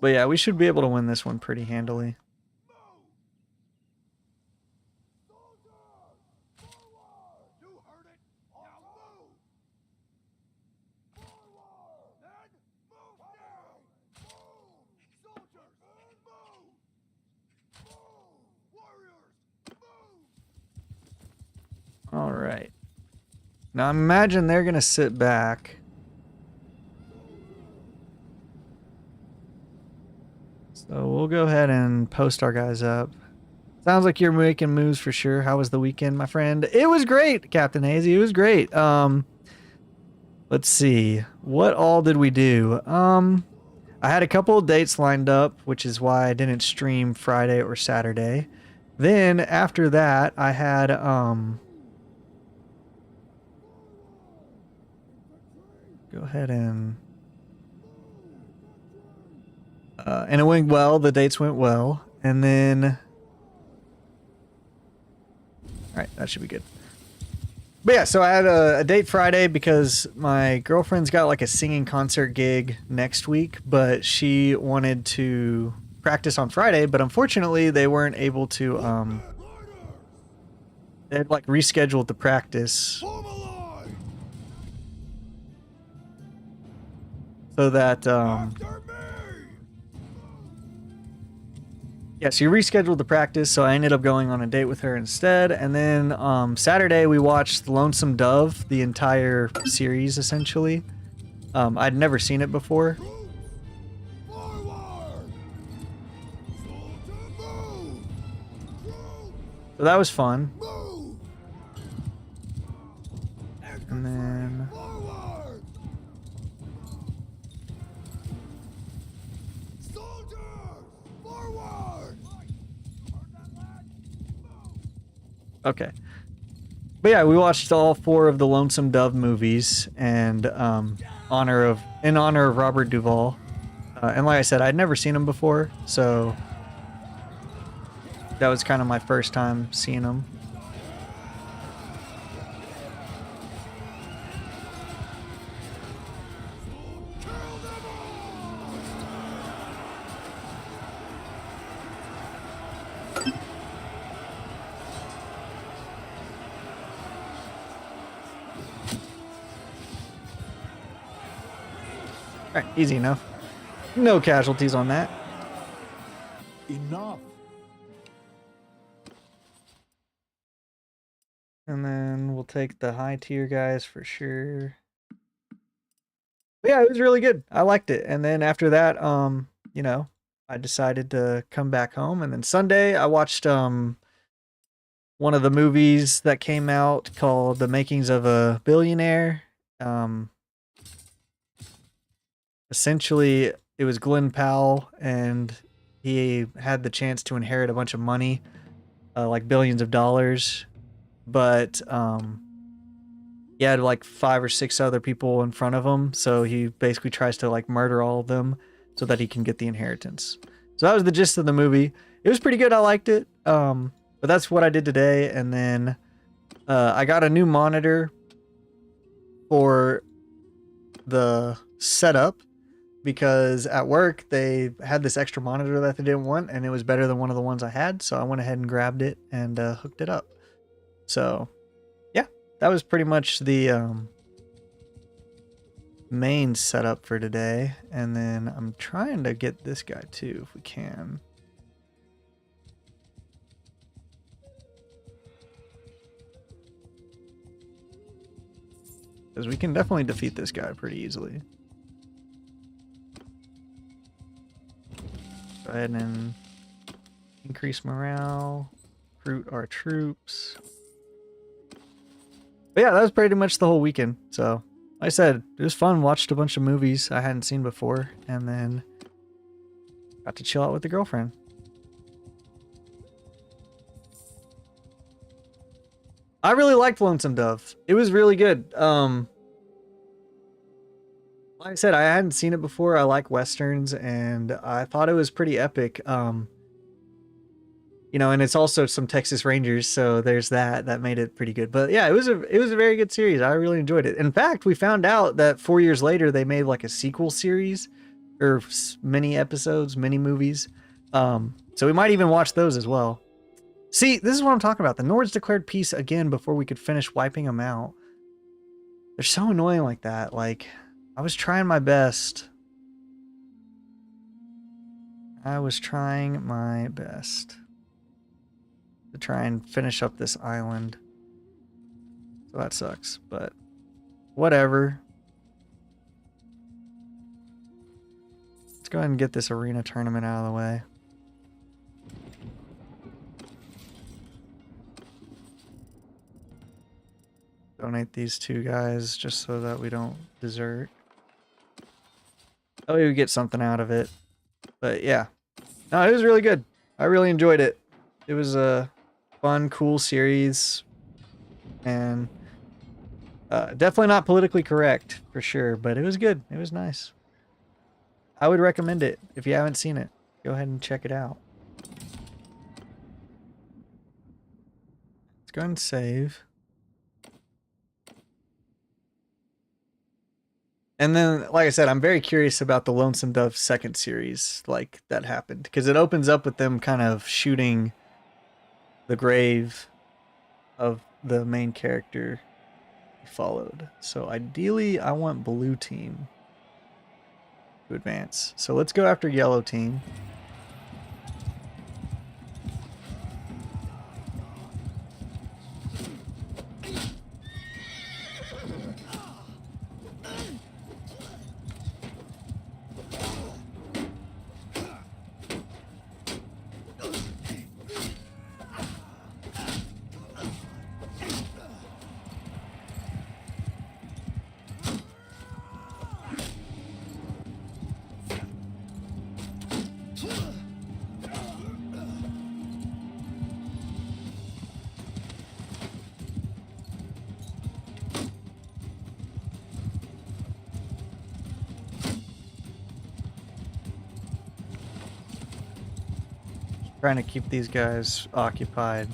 But yeah, we should be able to win this one pretty handily. All right. Now imagine they're gonna sit back. So we'll go ahead and post our guys up. Sounds like you're making moves for sure. How was the weekend, my friend? It was great, Captain Hazy. It was great. Let's see. What all did we do? I had a couple of dates lined up, which is why I didn't stream Friday or Saturday. Then after that, I had go ahead and it went well. The dates went well, and then all right, that should be good. But yeah, so I had a date Friday because my girlfriend's got like a singing concert gig next week, but she wanted to practice on Friday, but unfortunately they weren't able to they had like rescheduled the practice so that yeah, so you rescheduled the practice, so I ended up going on a date with her instead. And then Saturday we watched Lonesome Dove, the entire series essentially. I'd never seen it before. So that was fun. And then okay. But yeah, we watched all 4 of the Lonesome Dove movies and in honor of Robert Duvall. And like I said, I'd never seen him before, so that was kind of my first time seeing him. Alright, easy enough. No casualties on that. Enough! And then we'll take the high tier guys for sure. But yeah, it was really good. I liked it. And then after that, you know, I decided to come back home. And then Sunday, I watched one of the movies that came out called The Makings of a Billionaire. Essentially, it was Glenn Powell, and he had the chance to inherit a bunch of money, like billions of dollars, but he had like 5 or 6 other people in front of him, so he basically tries to like murder all of them so that he can get the inheritance. So that was the gist of the movie. It was pretty good. I liked it. But that's what I did today, and then I got a new monitor for the setup because at work they had this extra monitor that they didn't want, and it was better than one of the ones I had, so I went ahead and grabbed it and hooked it up. So yeah, that was pretty much the main setup for today. And then I'm trying to get this guy too if we can. Because we can definitely defeat this guy pretty easily. Go ahead and increase morale, recruit our troops. But yeah, that was pretty much the whole weekend. So, like I said, it was fun. Watched a bunch of movies I hadn't seen before, and then got to chill out with the girlfriend. I really liked Lonesome Dove. It was really good. Like I said, I hadn't seen it before. I like westerns, and I thought it was pretty epic. You know, and it's also some Texas Rangers, so there's that made it pretty good. But yeah, it was a very good series. I really enjoyed it. In fact, we found out that 4 years later they made like a sequel series or mini episodes, mini movies. So we might even watch those as well. See, this is what I'm talking about. The Nords declared peace again before we could finish wiping them out. They're so annoying like that. Like, I was trying my best. I was trying my best to try and finish up this island. So that sucks, but whatever. Let's go ahead and get this arena tournament out of the way. Donate these two guys just so that we don't desert. Oh, we get something out of it. But yeah. No, it was really good. I really enjoyed it. It was a fun, cool series. And definitely not politically correct, for sure. But it was good. It was nice. I would recommend it. If you haven't seen it, go ahead and check it out. Let's go ahead and save. And then, like I said, I'm very curious about the Lonesome Dove second series, like, that happened. Because it opens up with them kind of shooting the grave of the main character followed. So ideally, I want blue team to advance. So let's go after yellow team. Trying to keep these guys occupied.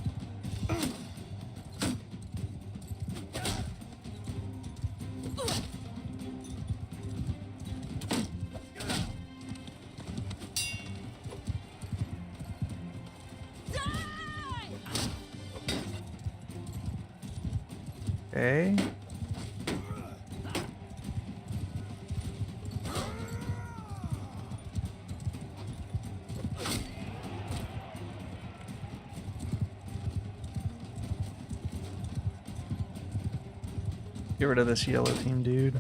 Okay. Get rid of this yellow team, dude.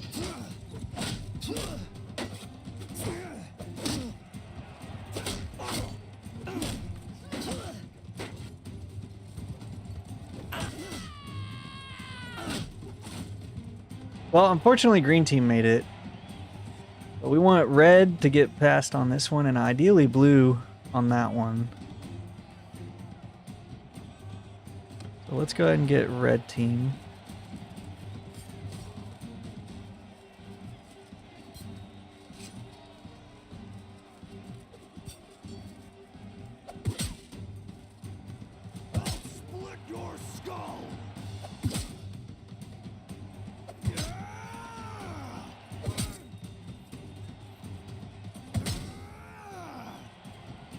Well, unfortunately, green team made it. But we want red to get past on this one, and ideally blue on that one. So let's go ahead and get red team. Split your skull.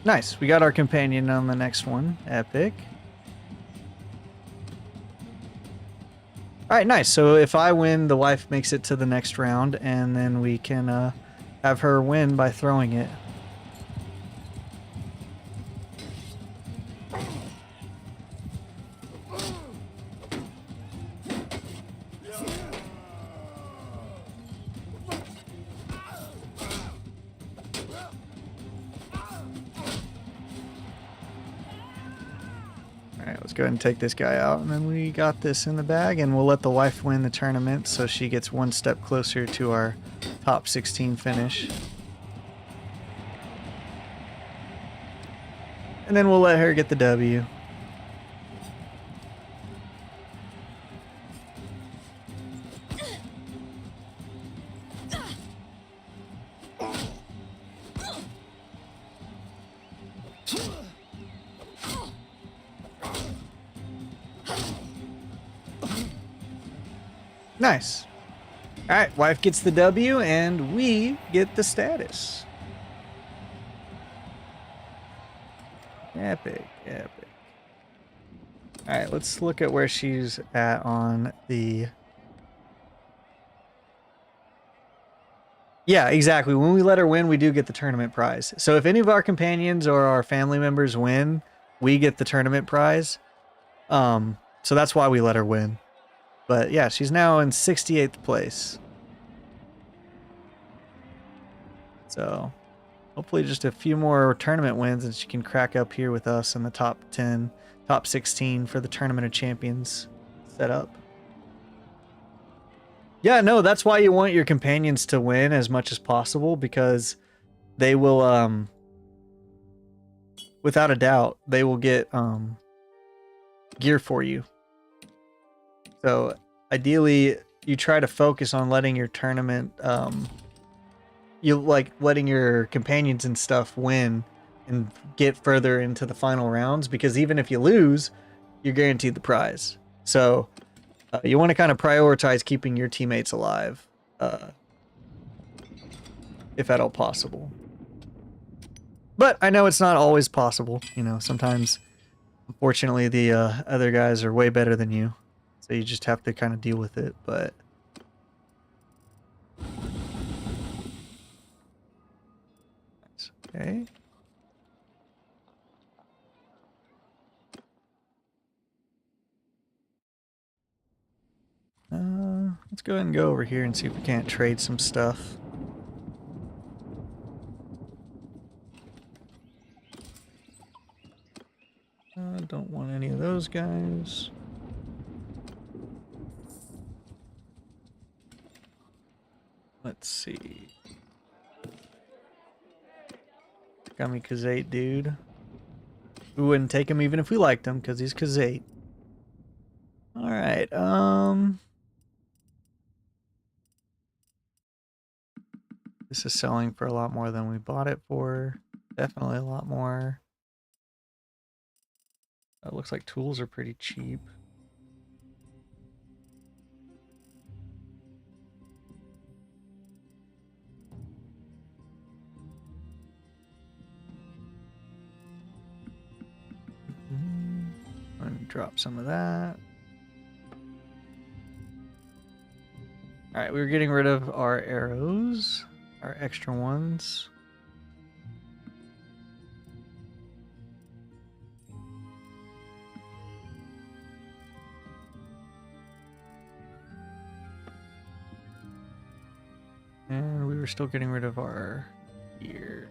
Nice. We got our companion on the next one. Epic. Alright, nice. So if I win, the wife makes it to the next round, and then we can have her win by throwing it. Alright, let's go ahead and take this guy out, and then we got this in the bag, and we'll let the wife win the tournament so she gets one step closer to our top 16 finish. And then we'll let her get the W. Nice. Alright, wife gets the W, and we get the status. Epic, epic. Alright, let's look at where she's at on the... Yeah, exactly. When we let her win, we do get the tournament prize. So if any of our companions or our family members win, we get the tournament prize. So that's why we let her win. But yeah, she's now in 68th place. So hopefully just a few more tournament wins and she can crack up here with us in the top 10, top 16 for the Tournament of Champions setup. Yeah, no, that's why you want your companions to win as much as possible, because they will, without a doubt, they will get gear for you. So ideally, you try to focus on letting your tournament, you like letting your companions and stuff win and get further into the final rounds, because even if you lose, you're guaranteed the prize. So you want to kind of prioritize keeping your teammates alive, if at all possible. But I know it's not always possible. You know, sometimes, unfortunately, the other guys are way better than you. So you just have to kind of deal with it, but... Okay. Let's go ahead and go over here and see if we can't trade some stuff. Don't want any of those guys. Let's see. Got me khuzait, dude. We wouldn't take him even if we liked him, because he's khuzait. Alright, this is selling for a lot more than we bought it for. Definitely a lot more. It looks like tools are pretty cheap. And drop some of that. Alright, we were getting rid of our arrows, our extra ones. And we were still getting rid of our gear.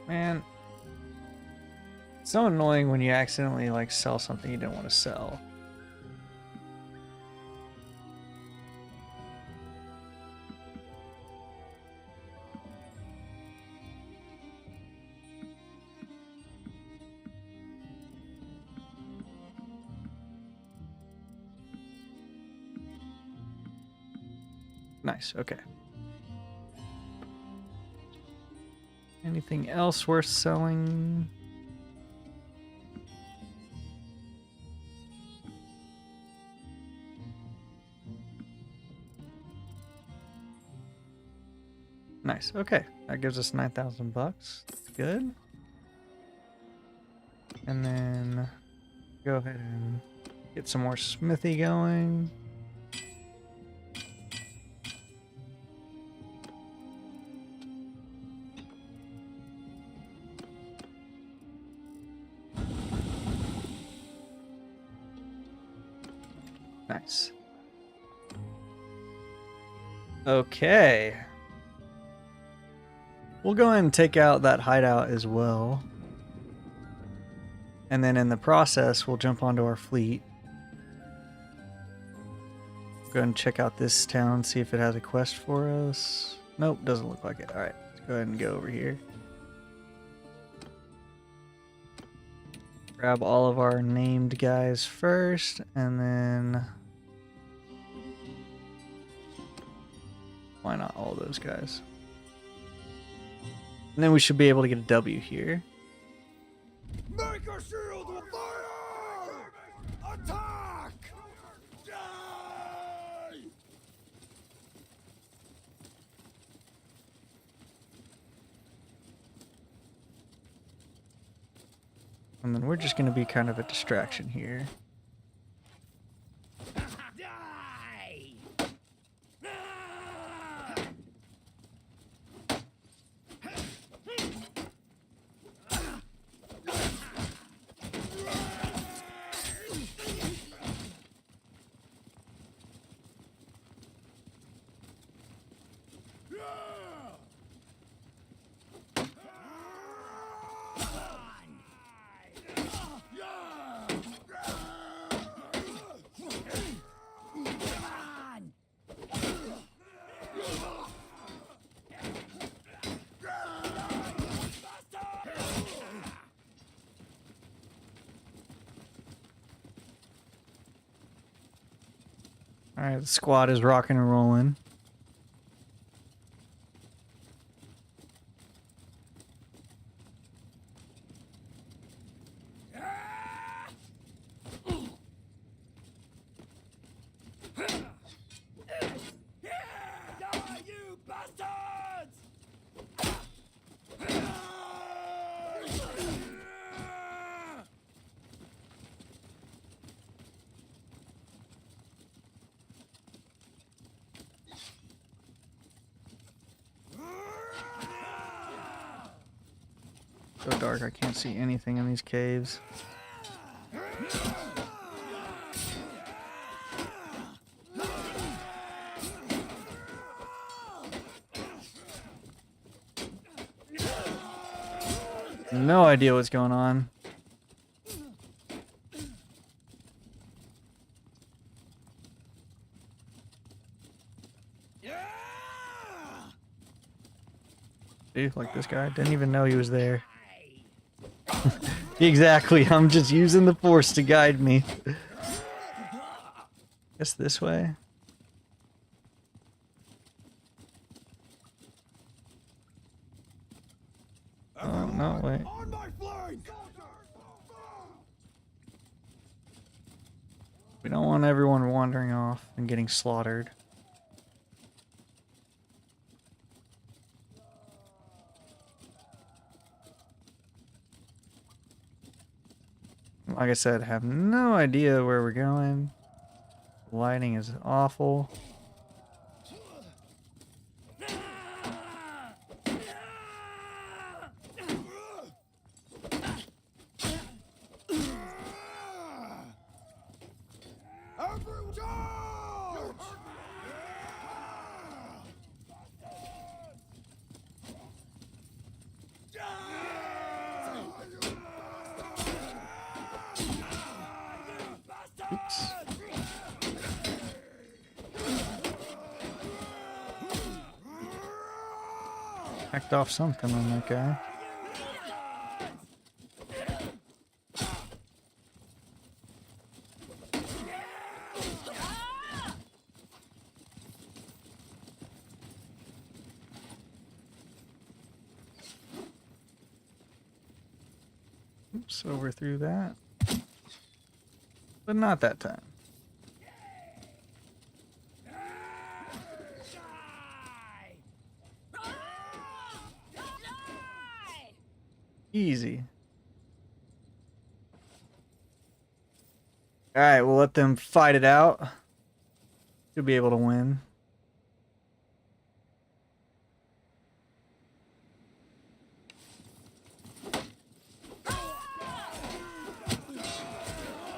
Man, it's so annoying when you accidentally like sell something you don't want to sell. Nice, okay. Anything else worth selling? Nice, okay. That gives us 9,000 bucks. That's good. And then go ahead and get some more smithy going. Nice. Okay. We'll go ahead and take out that hideout as well. And then in the process, we'll jump onto our fleet. Go ahead and check out this town, see if it has a quest for us. Nope, doesn't look like it. Alright, let's go ahead and go over here. Grab all of our named guys first, and then... why not all those guys? And then we should be able to get a W here. Make a shield with fire! Attack! Die! And then we're just going to be kind of a distraction here. Alright, the squad is rocking and rolling. So dark, I can't see anything in these caves. No idea what's going on. See, like this guy didn't even know he was there. Exactly, I'm just using the force to guide me. Guess this way. Oh, no, wait. On my flank! We don't want everyone wandering off and getting slaughtered. Like I said, have no idea where we're going. The lighting is awful. Everyone charge! Oops. Hacked off something on that guy. Oops, overthrew that. But not that time. Easy. Alright, we'll let them fight it out. Should be able to win.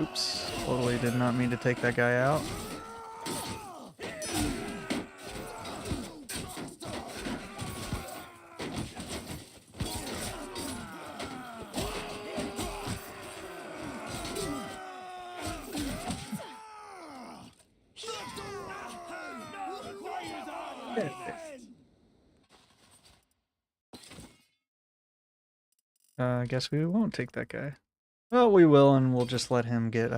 Oops, totally did not mean to take that guy out. I guess we won't take that guy. Well, we will, and we'll just let him get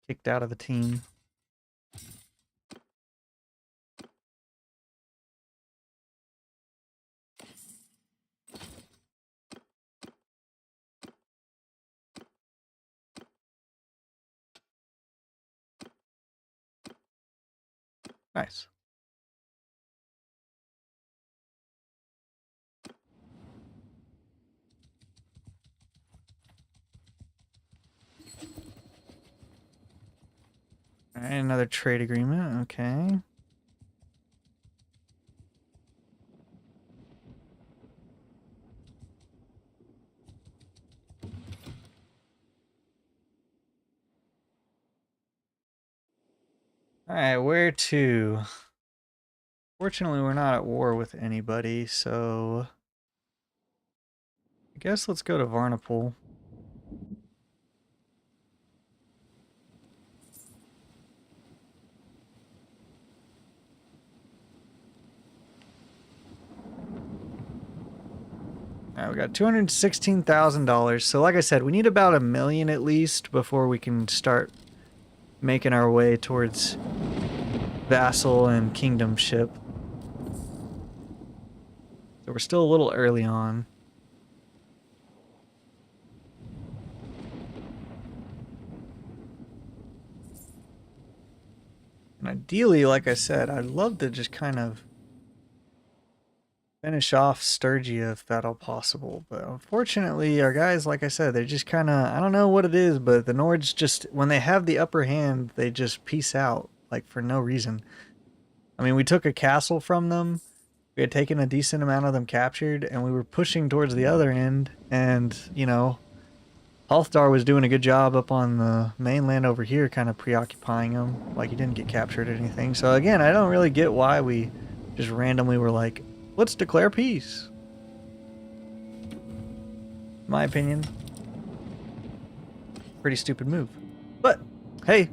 kicked out of the team. Nice. All right, another trade agreement. Okay. All right, where to? Fortunately, we're not at war with anybody, so I guess let's go to Varnapol. All right, we got $216,000. So like I said, we need about $1 million at least before we can start making our way towards vassal and kingdomship. So we're still a little early on. And ideally, like I said, I'd love to just kind of finish off Sturgia if at all possible. But unfortunately, our guys, like I said, they're just kind of, I don't know what it is, but the Nords just, when they have the upper hand, they just peace out, like for no reason. I mean, we took a castle from them. We had taken a decent amount of them captured, and we were pushing towards the other end. And, you know, Halfdar was doing a good job up on the mainland over here, kind of preoccupying them. Like, he didn't get captured or anything. So, again, I don't really get why we just randomly were like, let's declare peace. My opinion. Pretty stupid move. But, hey,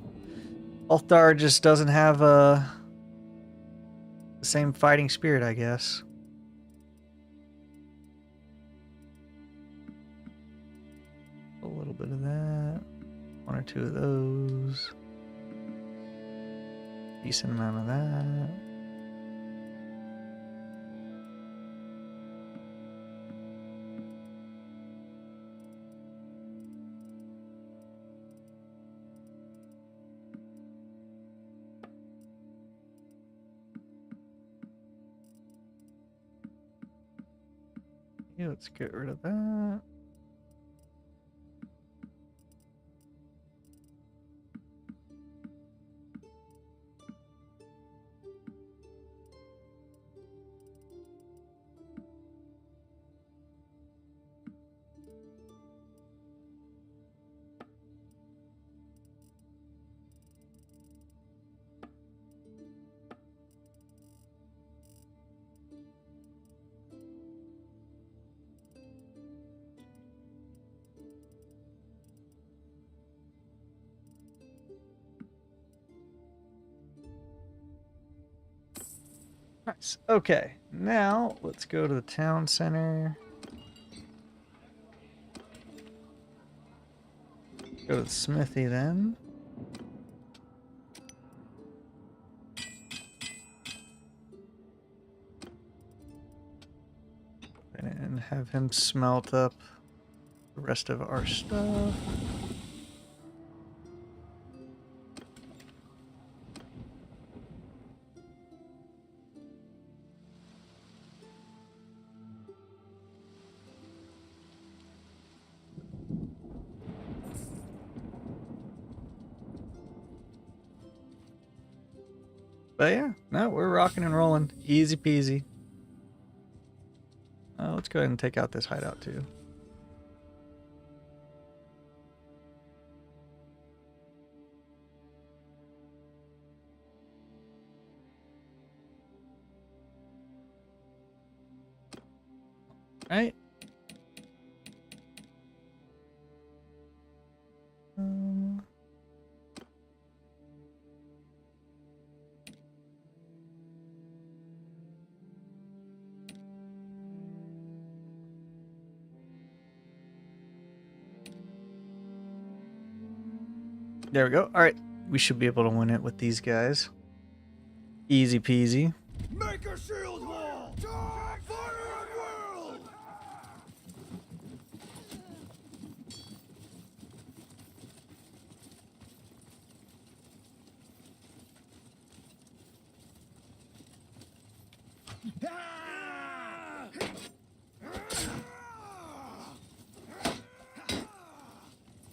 Halfdar just doesn't have the same fighting spirit, I guess. A little bit of that. One or two of those. Decent amount of that. Yeah, let's get rid of that. Nice. Okay, now let's go to the town center. Go to the smithy then. And have him smelt up the rest of our stuff. But yeah, no, we're rocking and rolling. Easy peasy. Let's go ahead and take out this hideout too. Right? There we go. All right, we should be able to win it with these guys. Easy peasy. Make a shield wall! Fire at will!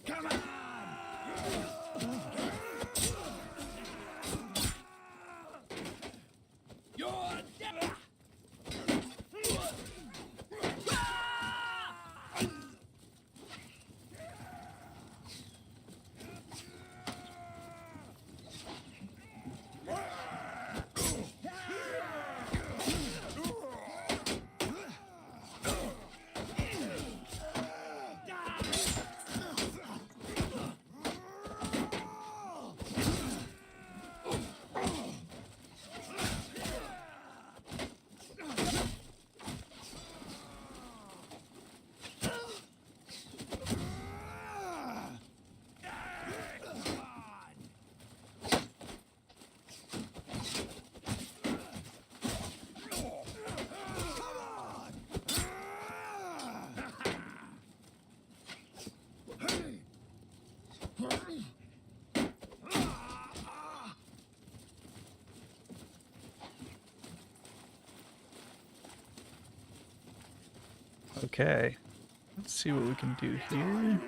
Come on! You're dead! Okay. Let's see what we can do here.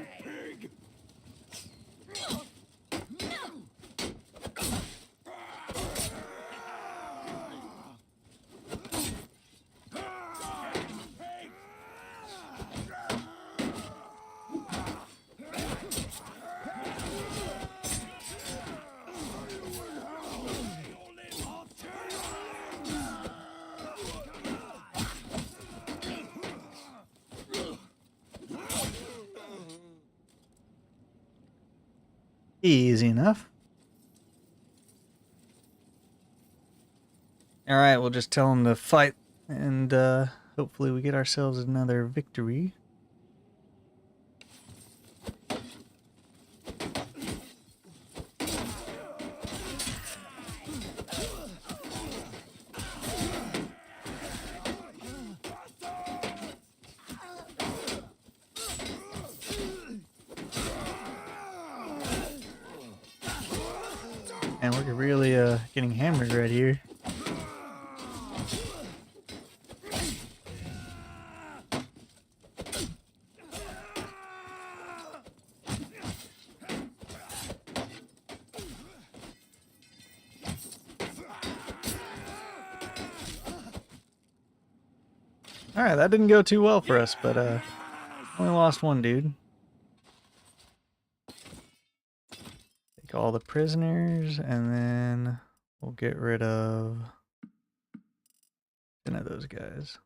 Easy enough. All right, we'll just tell them to fight, and hopefully we get ourselves another victory. And we're really getting hammered right here. Alright, that didn't go too well for us, but only lost one dude. Take all the prisoners, and then we'll get rid of 10 of those guys.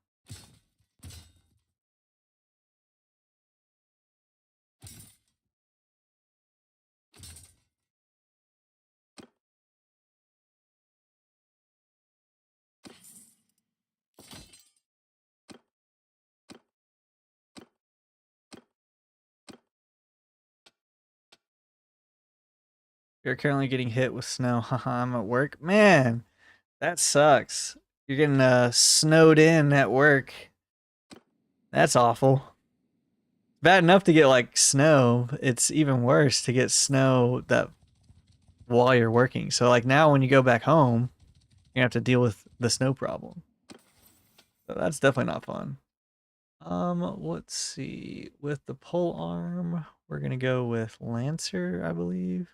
You're currently getting hit with snow. Haha, I'm at work. Man, that sucks. You're getting snowed in at work. That's awful. Bad enough to get like snow. It's even worse to get snow that while you're working. So like now when you go back home, you have to deal with the snow problem. So that's definitely not fun. Let's see. With the pole arm, we're gonna go with Lancer, I believe.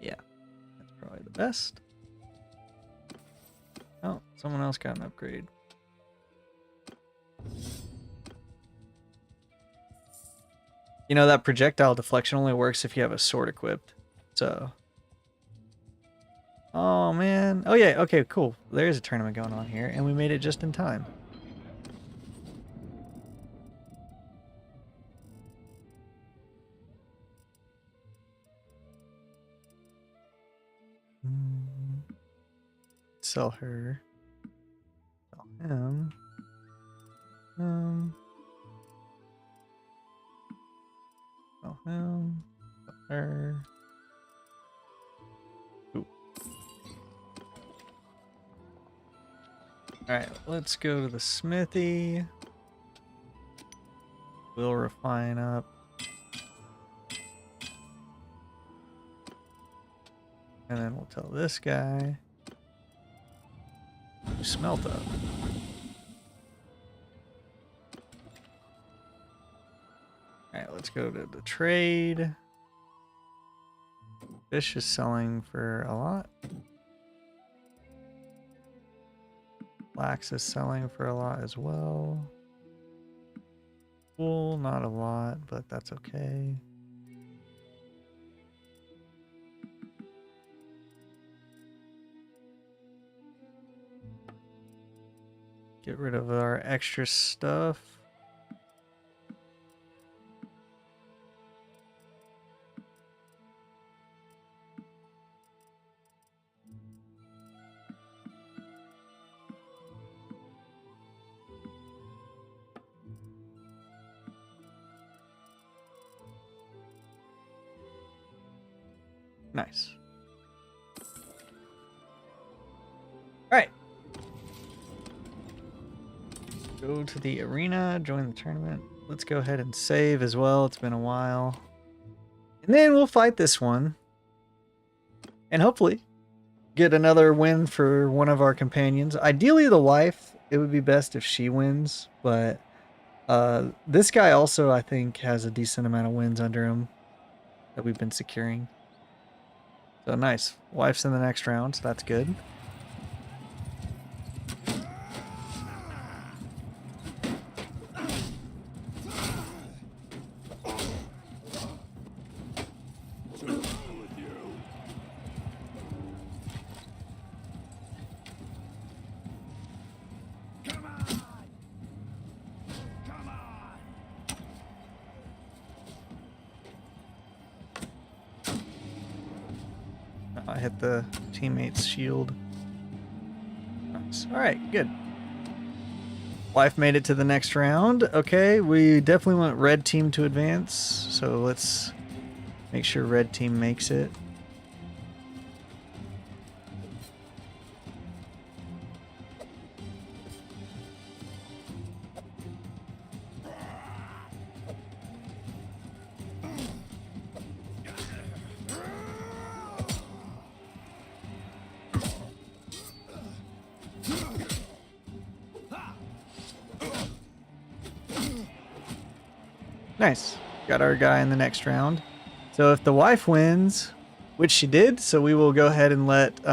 Yeah, that's probably the best. Oh, someone else got an upgrade. You know, that projectile deflection only works if you have a sword equipped. So. Oh, man. Oh, yeah. Okay, cool. There's a tournament going on here, and we made it just in time. sell her. Sell him. Sell him. Sell her. Ooh. Alright, let's go to the smithy. We'll refine up. And then we'll tell this guy to smelt up. Alright, let's go to the trade. Fish is selling for a lot. Flax is selling for a lot as well. Wool, not a lot, but that's okay. Get rid of our extra stuff. Nice. All right. Go to the arena, join the tournament. Let's go ahead and save as well. It's been a while. And then we'll fight this one. And hopefully get another win for one of our companions. Ideally the wife, it would be best if she wins, but this guy also I think has a decent amount of wins under him that we've been securing. So nice. Wife's in the next round, so that's good. I hit the teammate's shield. Nice. Alright, good. Wife made it to the next round. Okay, we definitely want red team to advance, so let's make sure red team makes it. Nice. Got our guy in the next round. So if the wife wins, which she did, so we will go ahead and let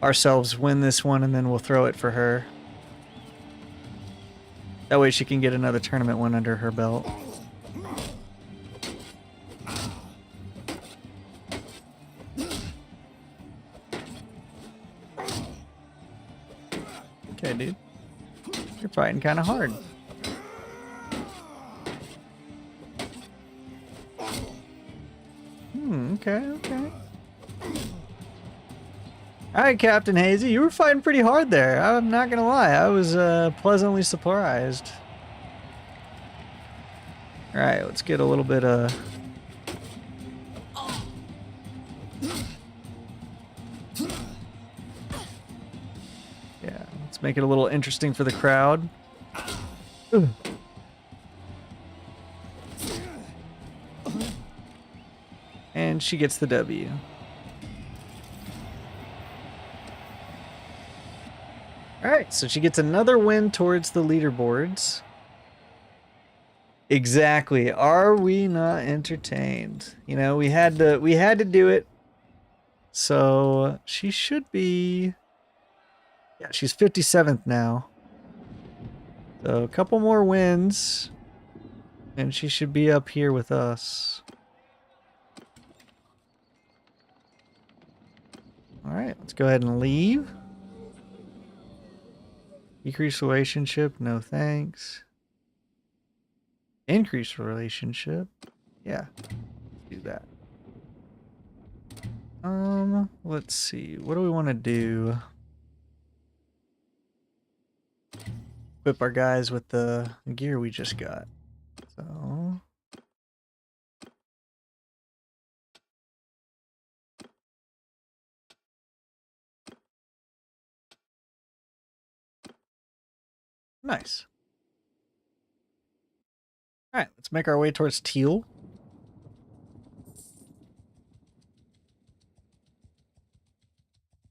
ourselves win this one, and then we'll throw it for her. That way she can get another tournament win under her belt. Okay, dude. You're fighting kind of hard. Okay. Alright, Captain Hazy, you were fighting pretty hard there. I'm not gonna lie, I was pleasantly surprised. Alright, let's get a little bit of... Yeah, let's make it a little interesting for the crowd. Ugh. And she gets the W. Alright, so she gets another win towards the leaderboards. Exactly. Are we not entertained? You know, we had to do it. So she should be... Yeah, she's 57th now. So a couple more wins. And she should be up here with us. Alright, let's go ahead and leave. Decrease relationship, no thanks. Increase relationship. Yeah, let's do that. Let's see. What do we want to do? Equip our guys with the gear we just got. So nice. All right, let's make our way towards Teal.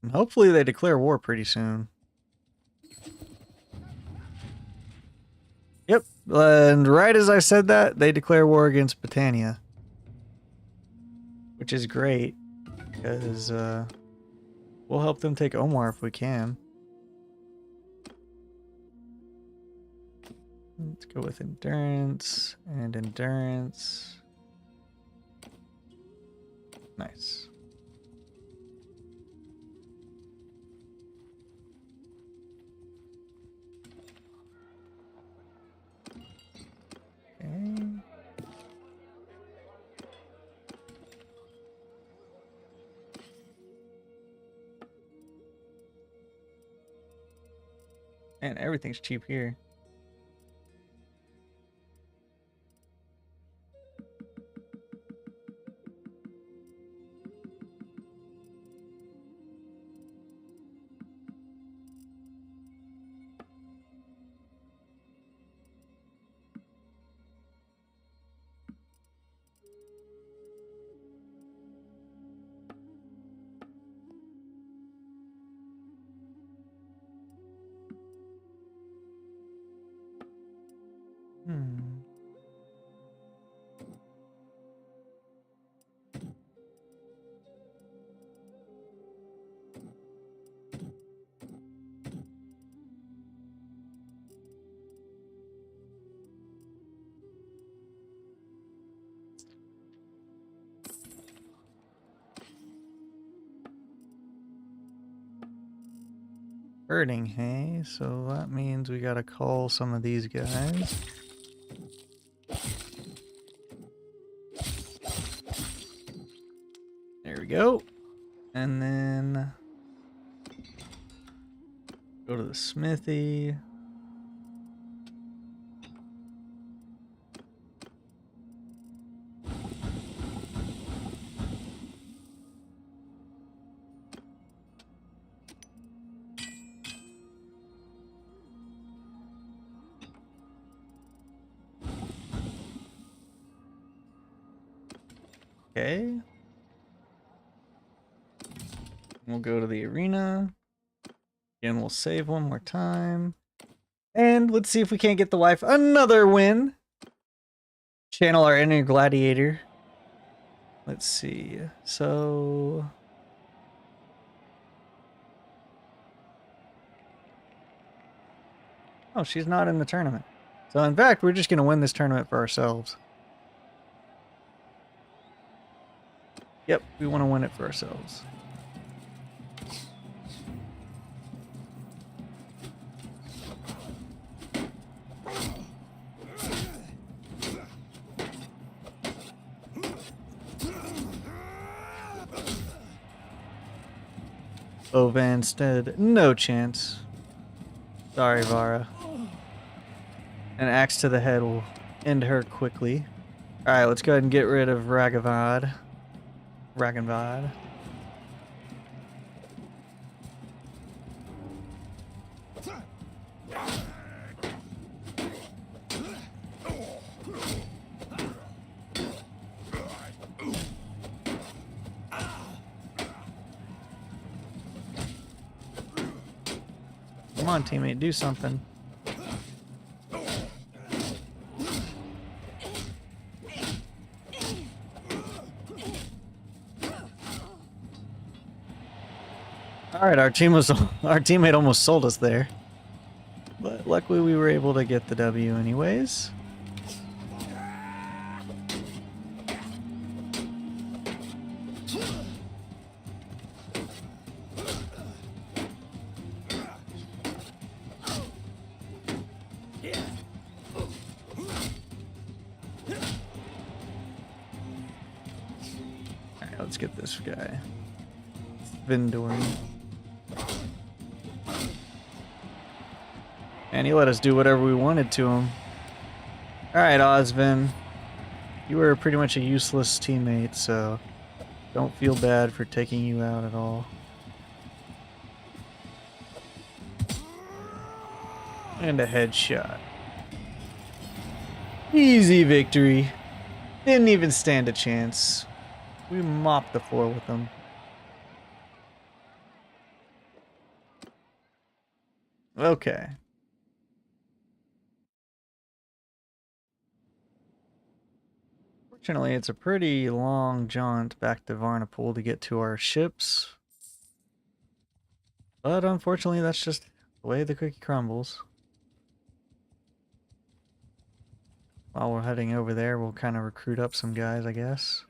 And hopefully they declare war pretty soon. Yep, and right as I said that, they declare war against Britannia. Which is great, because we'll help them take Omar if we can. Let's go with endurance and endurance. Nice. Okay. Man, everything's cheap here. Hurting, hey? So that means we gotta call some of these guys. There we go. And then go to the smithy. Okay. We'll go to the arena. Again, we'll save one more time. And let's see if we can't get the wife another win. Channel our inner gladiator. Let's see. So... oh, she's not in the tournament. So in fact, we're just going to win this tournament for ourselves. Yep, we want to win it for ourselves. Oh, Vanstead, no chance. Sorry, Vara. An axe to the head will end her quickly. Alright, let's go ahead and get rid of Ragavad. Ragnvad. Come on, teammate, do something. Alright, our teammate almost sold us there. But luckily we were able to get the W anyways. Alright, let's get this guy. Vindorn. And he let us do whatever we wanted to him. Alright, Osvin. You were pretty much a useless teammate, so don't feel bad for taking you out at all. And a headshot. Easy victory. Didn't even stand a chance. We mopped the floor with them. Okay. Fortunately, it's a pretty long jaunt back to Varnapol to get to our ships. But unfortunately, that's just the way the cookie crumbles. While we're heading over there, we'll kind of recruit up some guys, I guess.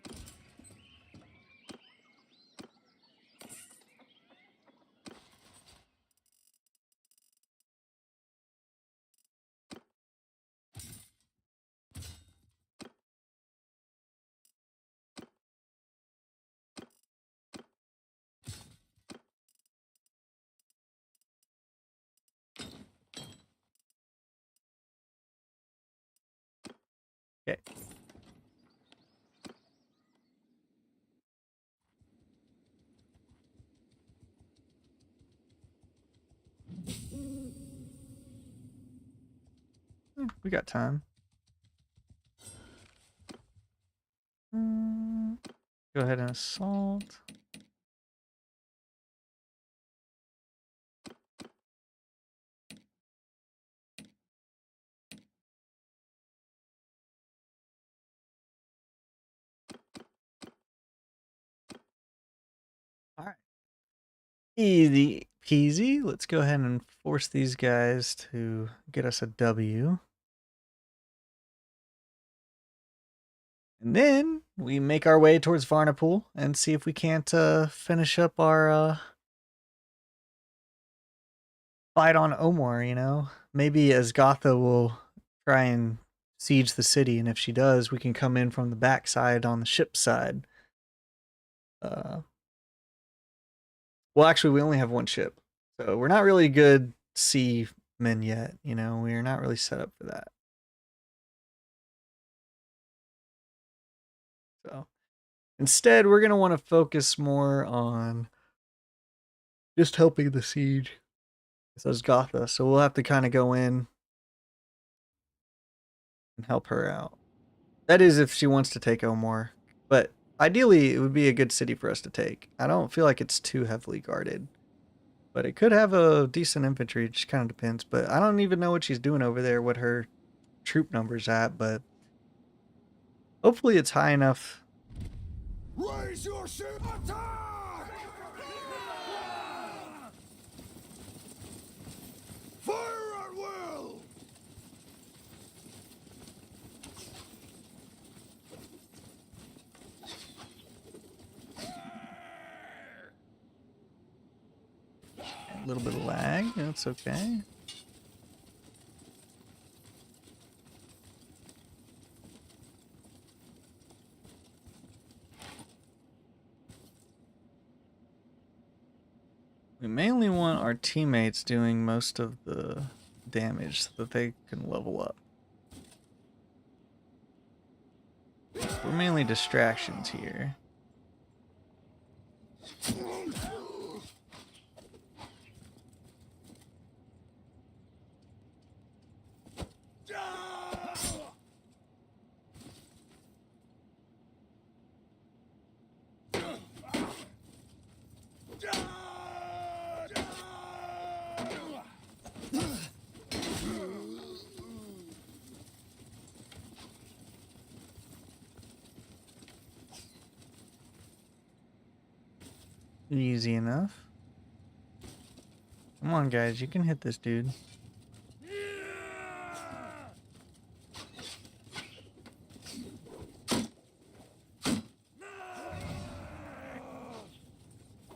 Okay. We got time. Go ahead and assault. All right. Easy peasy. Let's go ahead and force these guys to get us a W. And then we make our way towards Varnapol and see if we can't finish up our fight on Omar, you know? Maybe Azgatha will try and siege the city, and if she does, we can come in from the backside on the ship side. Well, actually, we only have one ship, so we're not really good seamen yet, you know? We're not really set up for that. So instead, we're going to want to focus more on just helping the siege with Azgatha, so we'll have to kind of go in and help her out. That is if she wants to take Omar. But ideally, it would be a good city for us to take. I don't feel like it's too heavily guarded. But it could have a decent infantry. It just kind of depends. But I don't even know what she's doing over there, what her troop number's at. But hopefully it's high enough. Raise your ship! Attack! Fire at will! A little bit of lag. That's okay. We mainly want our teammates doing most of the damage so that they can level up. We're mainly distractions here. Easy enough. Come on, guys. You can hit this dude.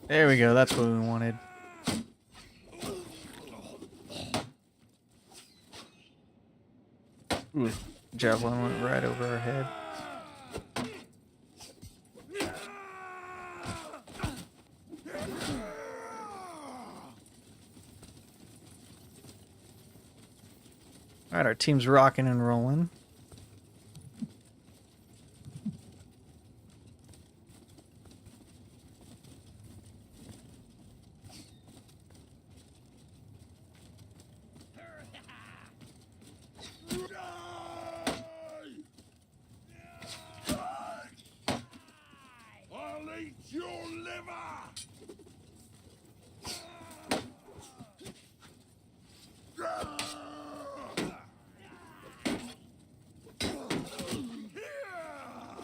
There we go. That's what we wanted. Ooh, javelin went right over our head. Alright, our team's rocking and rolling. I'll eat your liver!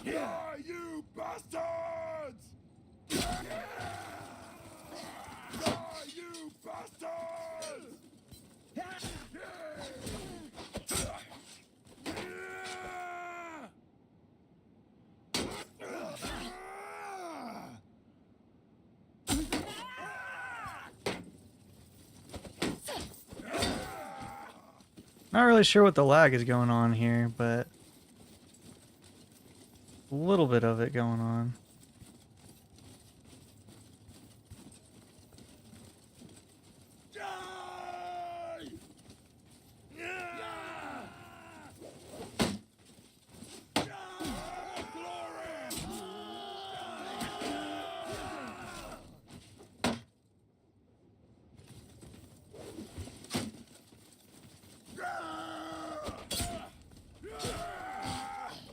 Here, you bastards! You bastards! Not really sure what the lag is going on here, but a little bit of it going on.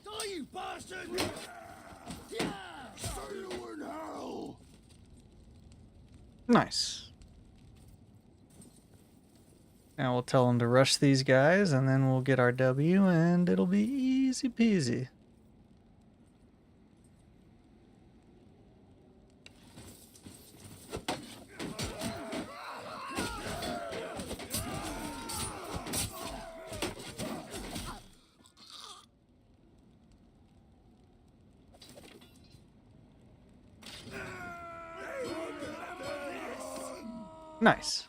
Die, you bastard! See you in hell! Nice. Now we'll tell them to rush these guys, and then we'll get our W, and it'll be easy peasy. Nice.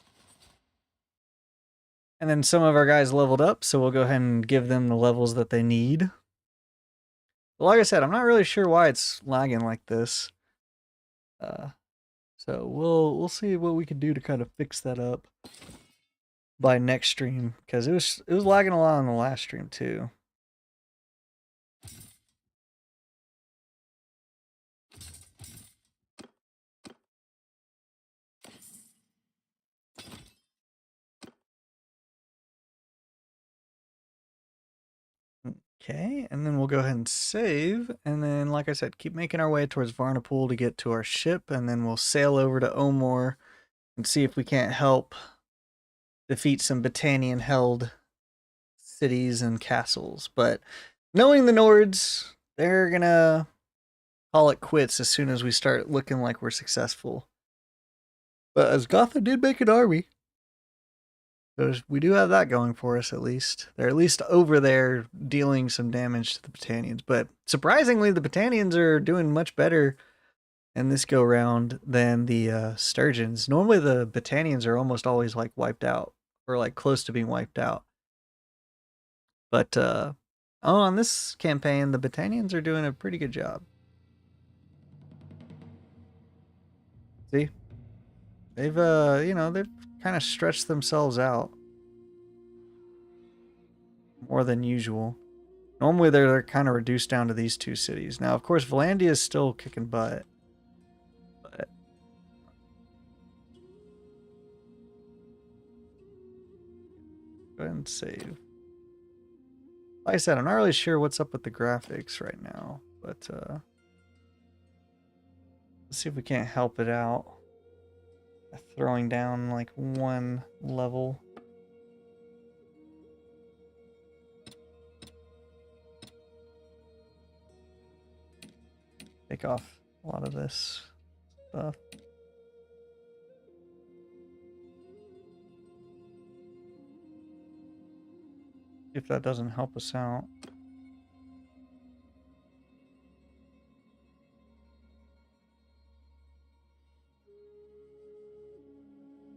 And then some of our guys leveled up, so we'll go ahead and give them the levels that they need. But like I said, I'm not really sure why it's lagging like this. So we'll see what we can do to kind of fix that up by next stream, because it was lagging a lot on the last stream too. Okay, and then we'll go ahead and save, and then, like I said, keep making our way towards Varnapool to get to our ship, and then we'll sail over to Omor and see if we can't help defeat some Battanian-held cities and castles. But knowing the Nords, they're gonna call it quits as soon as we start looking like we're successful. But as Gotha did make an army, so we do have that going for us at least. They're at least over there dealing some damage to the Battanians. But surprisingly, the Battanians are doing much better in this go round than the Sturgians. Normally the Battanians are almost always like wiped out, or like close to being wiped out. But on this campaign, the Battanians are doing a pretty good job. See? They've they've kind of stretched themselves out more than usual. Normally they're kind of reduced down to these two cities. Now, of course, Valandia is still kicking butt. But go ahead and save. Like I said, I'm not really sure what's up with the graphics right now, but let's see if we can't help it out by throwing down like one level. Take off a lot of this stuff. If that doesn't help us out.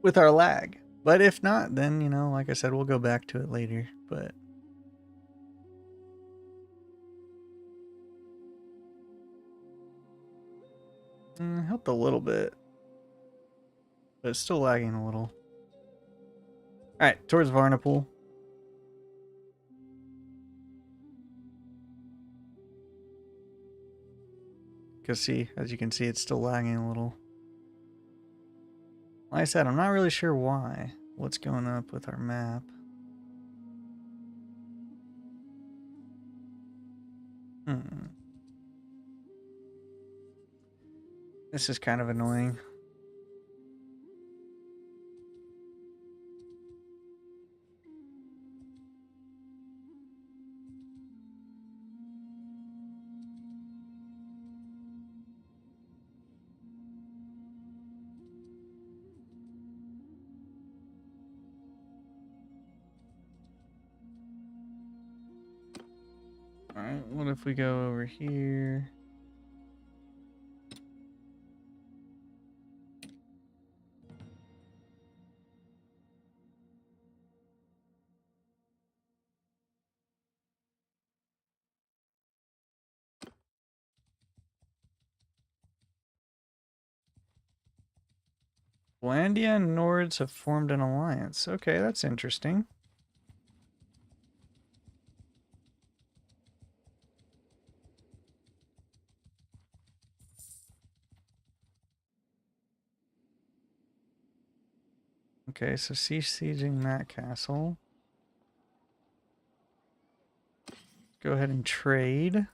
With our lag. But if not, then, you know, like I said, we'll go back to it later. But helped a little bit. But it's still lagging a little. Alright, towards Varnapool. Because see, as you can see, it's still lagging a little. Like I said, I'm not really sure why. What's going up with our map? This is kind of annoying. Alright, what if we go over here? Landia and Nords have formed an alliance. Okay, that's interesting. Okay, so sieging that castle. Go ahead and trade.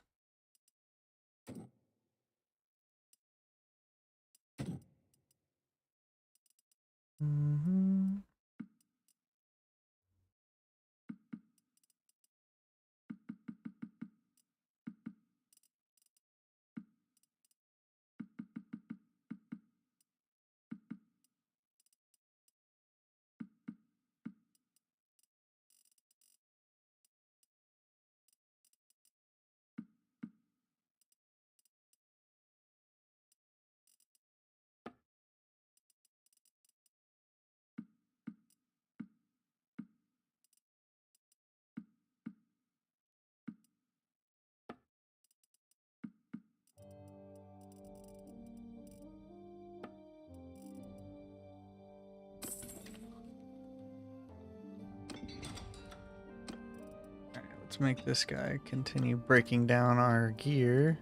Alright, let's make this guy continue breaking down our gear.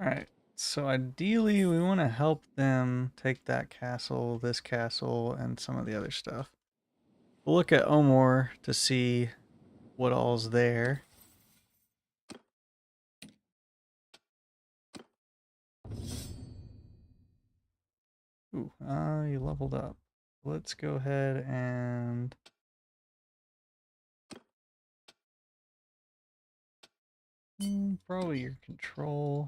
Alright, so ideally we want to help them take that castle, this castle, and some of the other stuff. We'll look at Omor to see what all's there. Ooh, you leveled up. Let's go ahead and... probably your control.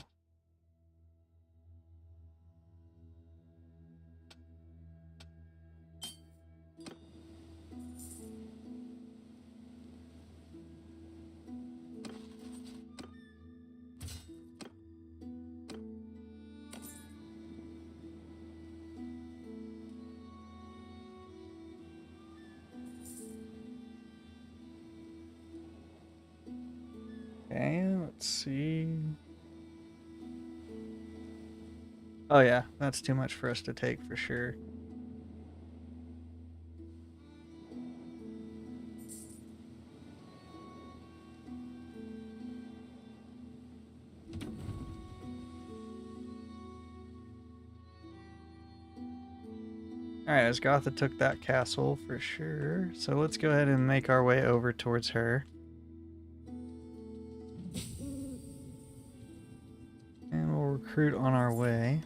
Okay, let's see. Oh yeah, that's too much for us to take for sure. Alright, Asgotha took that castle for sure. So let's go ahead and make our way over towards her. And we'll recruit on our way.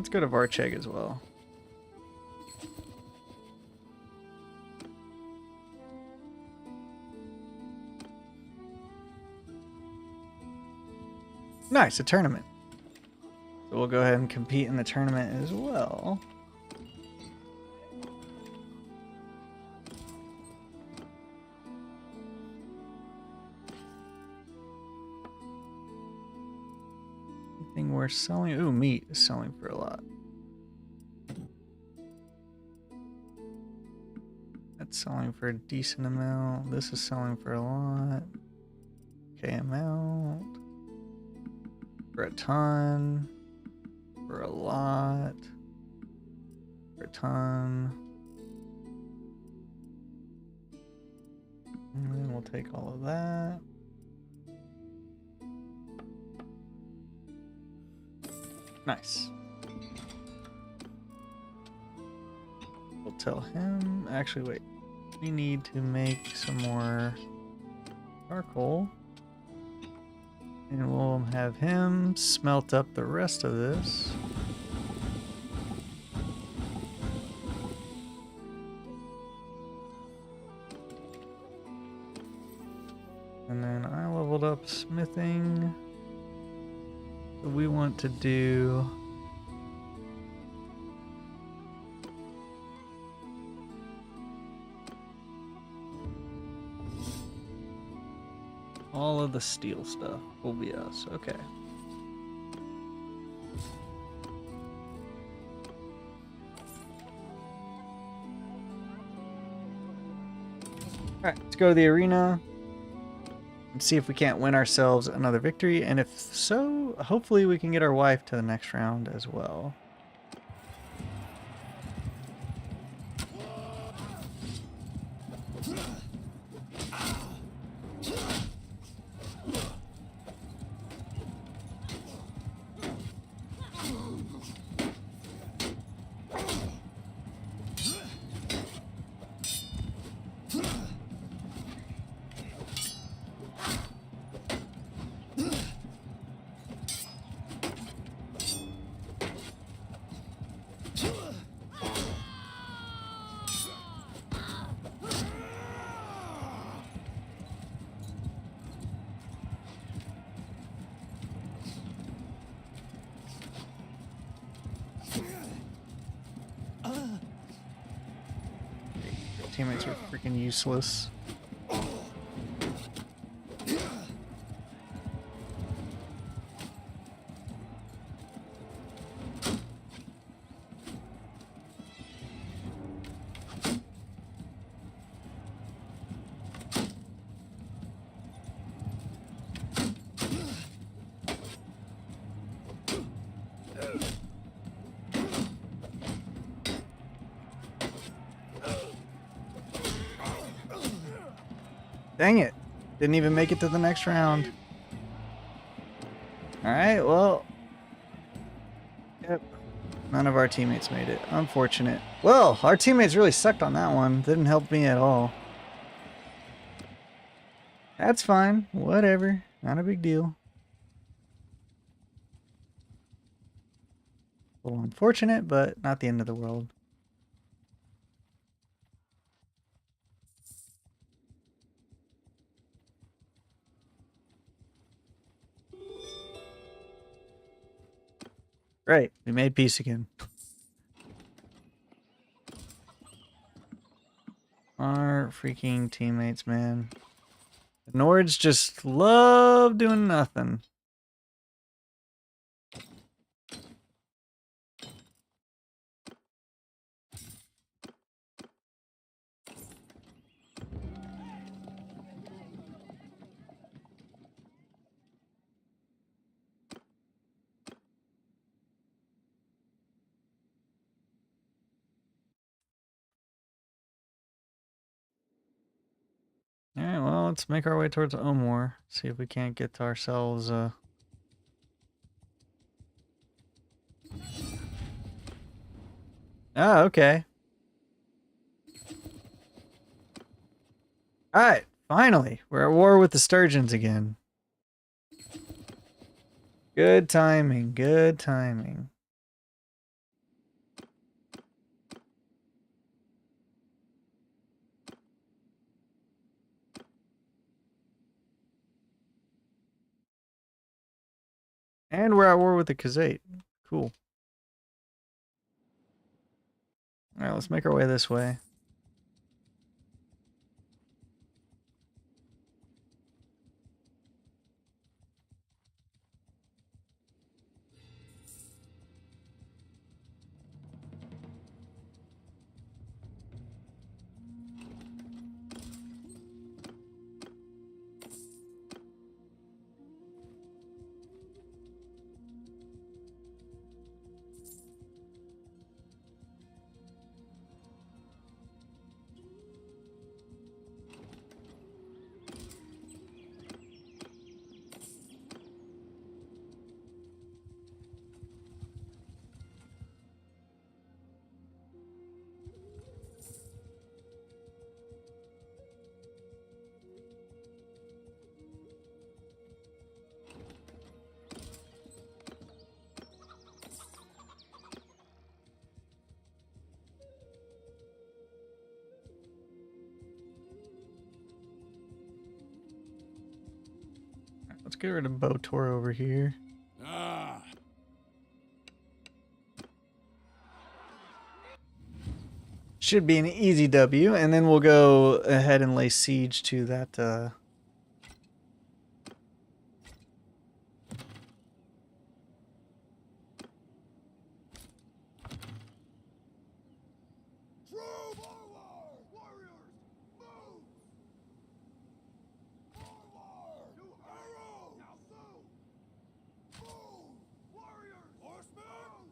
Let's go to Varcheg as well. Nice, a tournament. So we'll go ahead and compete in the tournament as well. Anything worth selling? Ooh, meat is selling for a lot. That's selling for a decent amount. This is selling for a lot. Okay, amount. For a ton. For a lot. For a ton. And then we'll take all of that. Nice. We'll tell him. Actually, wait. We need to make some more charcoal. And we'll have him smelt up the rest of this. And then I leveled up smithing. So we want to do all of the steel stuff will be us. Okay. Alright, let's go to the arena and see if we can't win ourselves another victory. And if so, hopefully we can get our wife to the next round as well. Teammates are freaking useless. Dang it. Didn't even make it to the next round. Alright, well. Yep. None of our teammates made it. Unfortunate. Well, our teammates really sucked on that one. Didn't help me at all. That's fine. Whatever. Not a big deal. A little unfortunate, but not the end of the world. Great. We made peace again. Our freaking teammates, man. The Nords just love doing nothing. Alright, well, let's make our way towards Omor. See if we can't get to ourselves, Oh, okay. Alright, finally. We're at war with the Sturgians again. Good timing, good timing. And we're at war with the khuzait. Cool. All right, let's make our way this way. Let's get rid of Botor over here. Ah. Should be an easy W, and then we'll go ahead and lay siege to that True forward! Warriors, move! Forward! To arrow! Now move! Move! Warriors! Horsemen!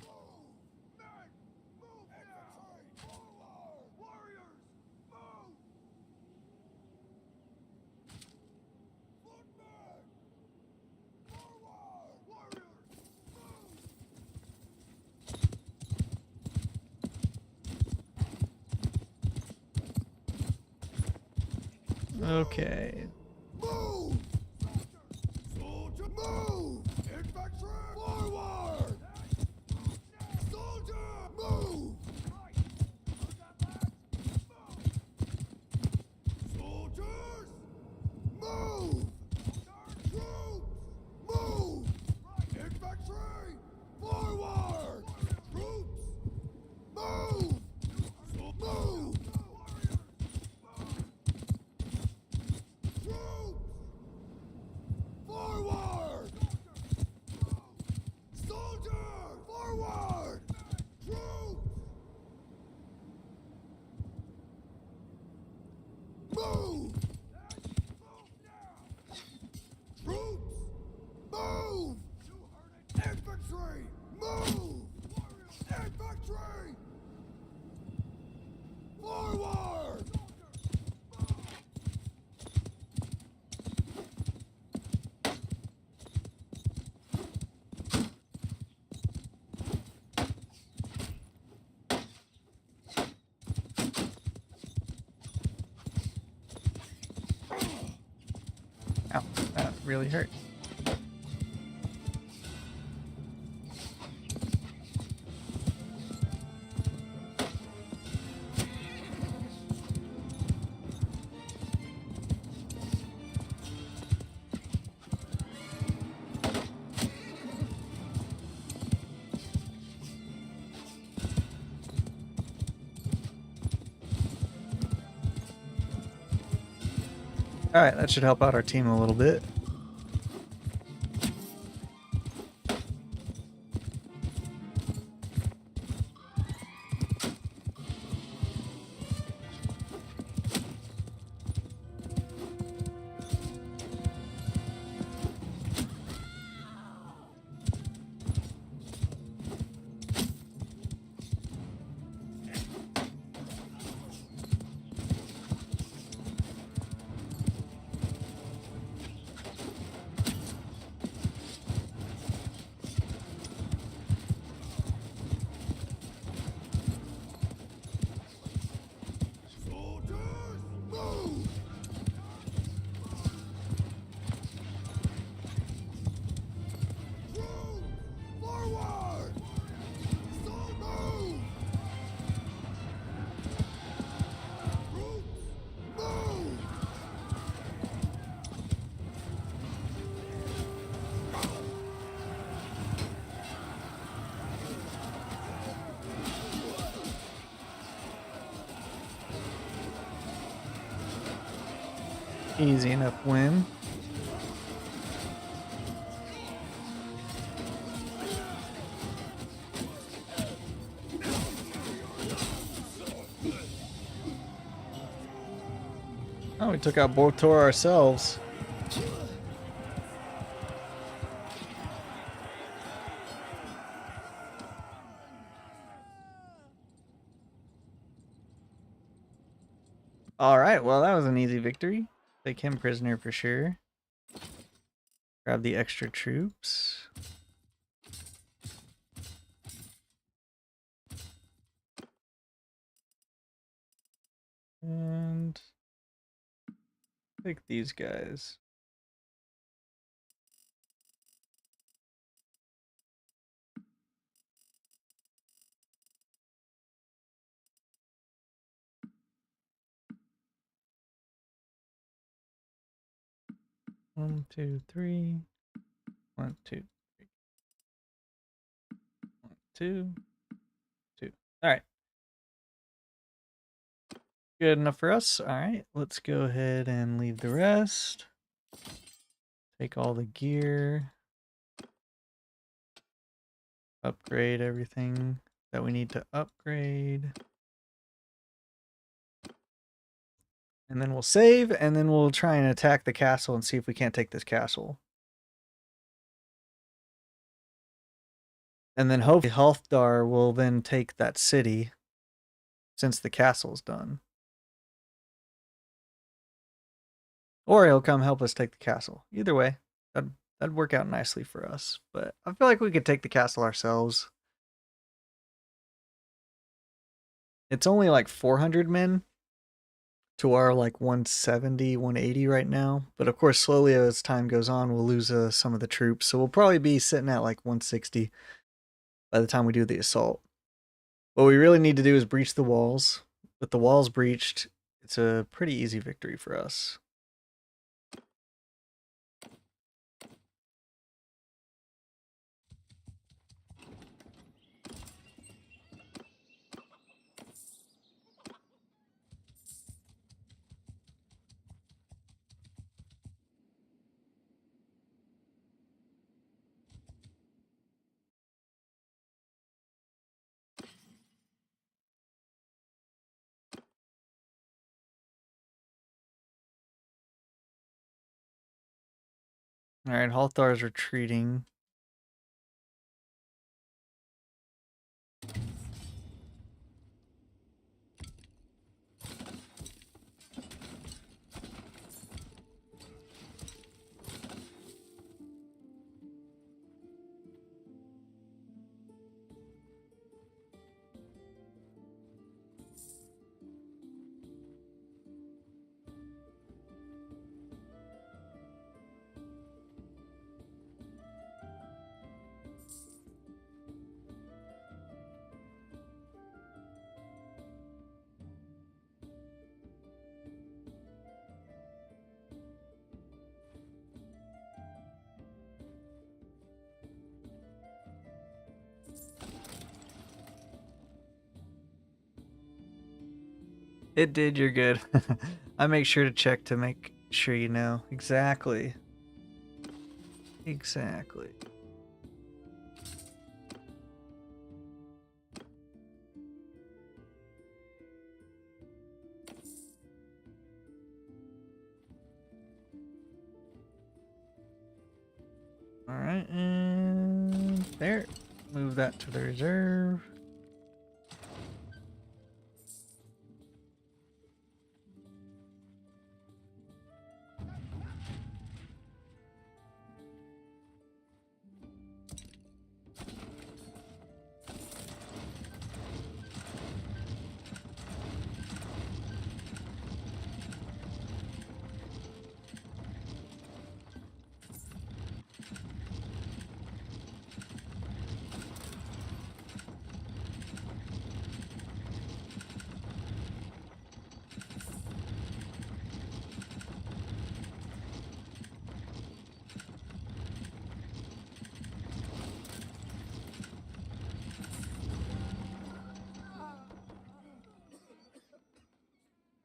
Move! Men! Move now! Forward! Warriors! Move! Footmen! Forward! Warriors! Move! Okay. Move! Soldier, move! Infantry, forward! Soldier, move! Soldiers, move! Troops, move! Infantry, forward! Troops, move! Move! Troops! Forward! Soldier! Forward! Troops! Move! Troops! Move! Infantry! Move! Infantry! Forward! Ow, that really hurt. All right, that should help out our team a little bit. Easy enough win. Oh, we took out both Tor ourselves. Alright, well that was an easy victory. Take him prisoner for sure. Grab the extra troops. And take these guys. One, two, three. 1, 2, 3. 1, 2, 2. Alright. Good enough for us. Alright, let's go ahead and leave the rest. Take all the gear. Upgrade everything that we need to upgrade. And then we'll save, and then we'll try and attack the castle and see if we can't take this castle. And then hopefully Halfdar will then take that city since the castle's done. Or he'll come help us take the castle. Either way, that'd work out nicely for us. But I feel like we could take the castle ourselves. It's only like 400 men to our like 170, 180 right now. But of course, slowly as time goes on, we'll lose some of the troops. So we'll probably be sitting at like 160 by the time we do the assault. What we really need to do is breach the walls. With the walls breached, it's a pretty easy victory for us. Alright, Halthar is retreating. It did, you're good. I make sure to check to make sure you know. Exactly. Exactly. Alright, and there. Move that to the reserve.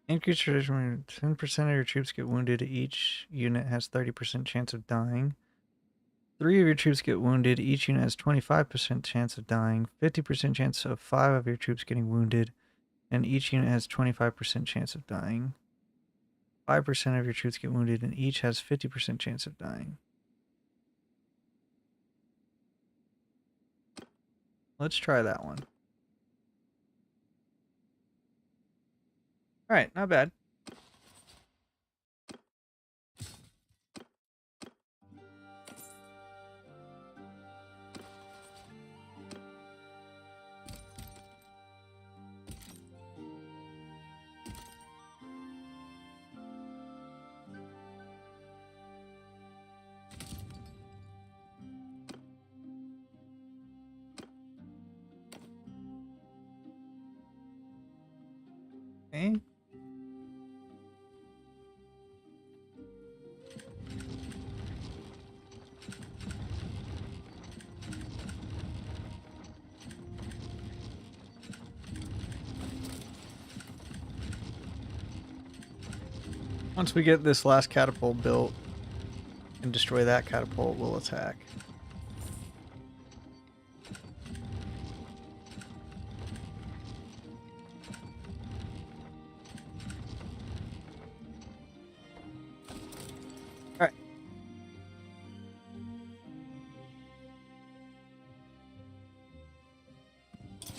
Increase tradition. 10% of your troops get wounded. Each unit has 30% chance of dying. 3 of your troops get wounded. Each unit has 25% chance of dying. 50% chance of 5 of your troops getting wounded. And each unit has 25% chance of dying. 5% of your troops get wounded, and each has 50% chance of dying. Let's try that one. Alright, not bad. Okay. Once we get this last catapult built and destroy that catapult, we'll attack. Alright.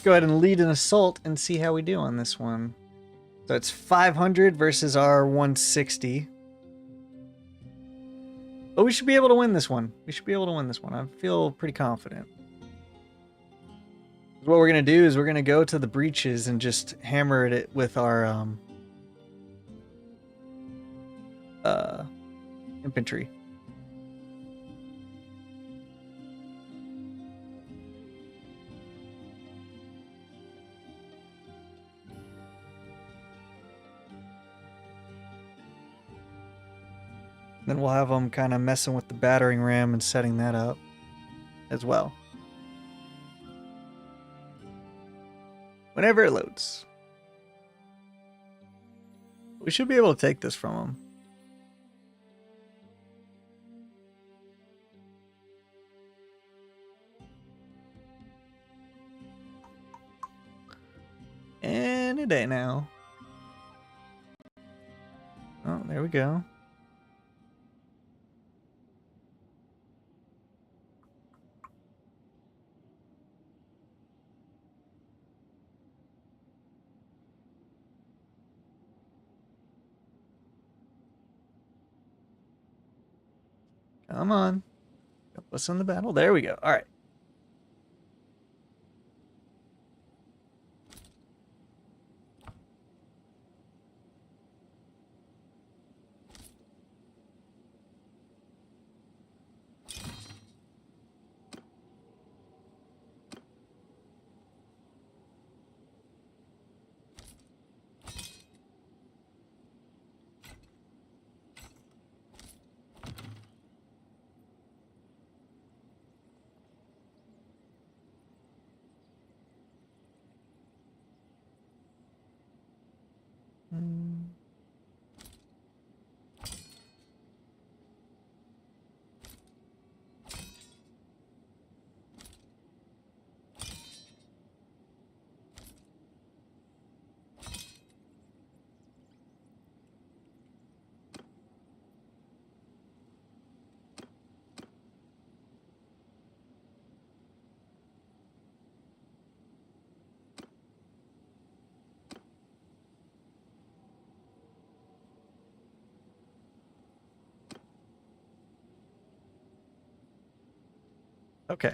Go ahead and lead an assault and see how we do on this one. So it's 500 versus our 160. But we should be able to win this one. We should be able to win this one. I feel pretty confident. What we're going to do is we're going to go to the breaches and just hammer at it with our infantry. Then we'll have them kind of messing with the battering ram and setting that up as well. Whenever it loads. We should be able to take this from them. Any day now. Oh, there we go. Come on. Help us in the battle. There we go. All right. Okay.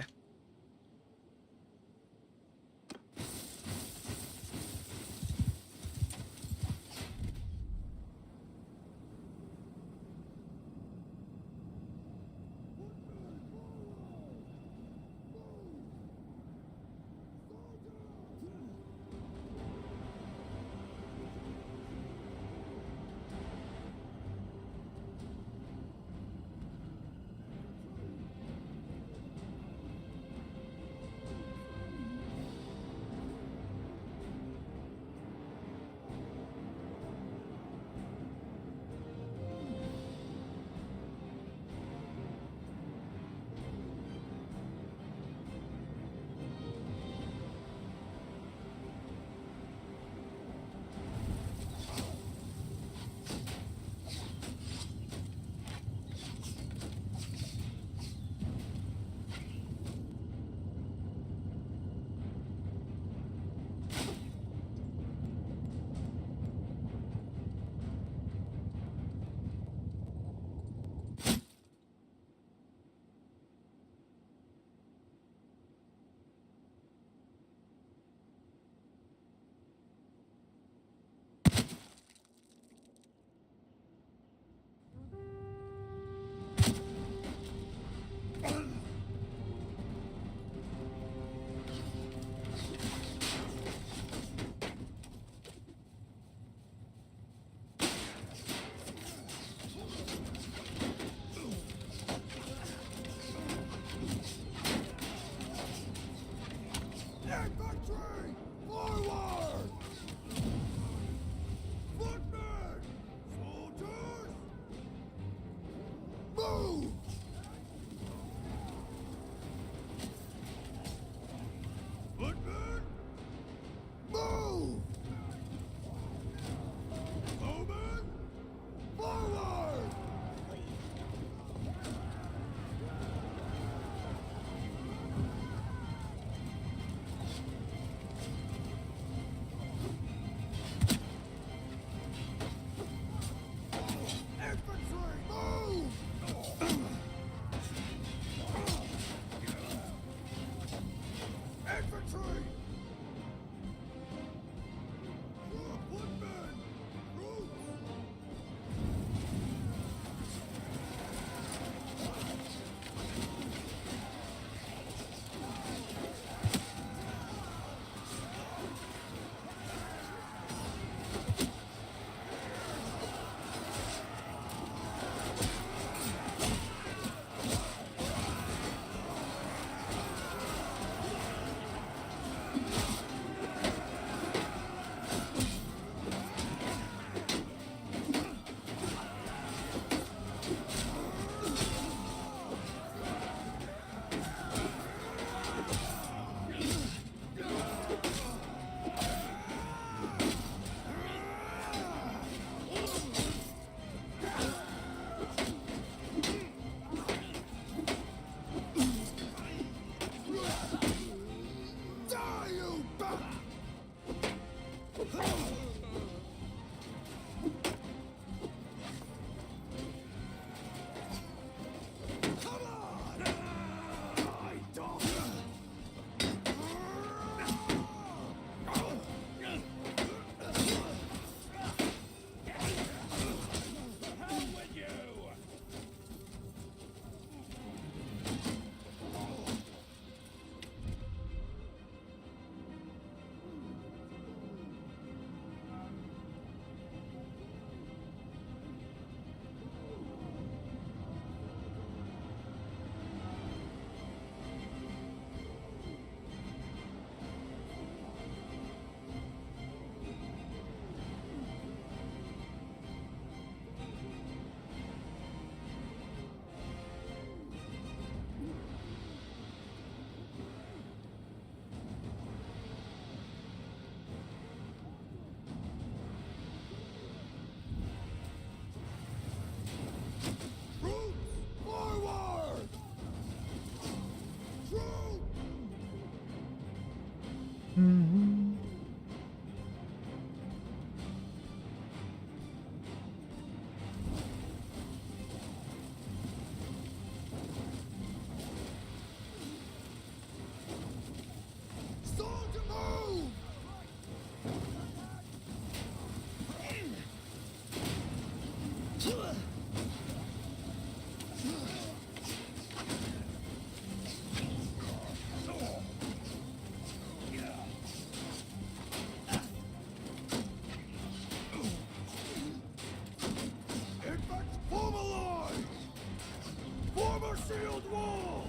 shield wall!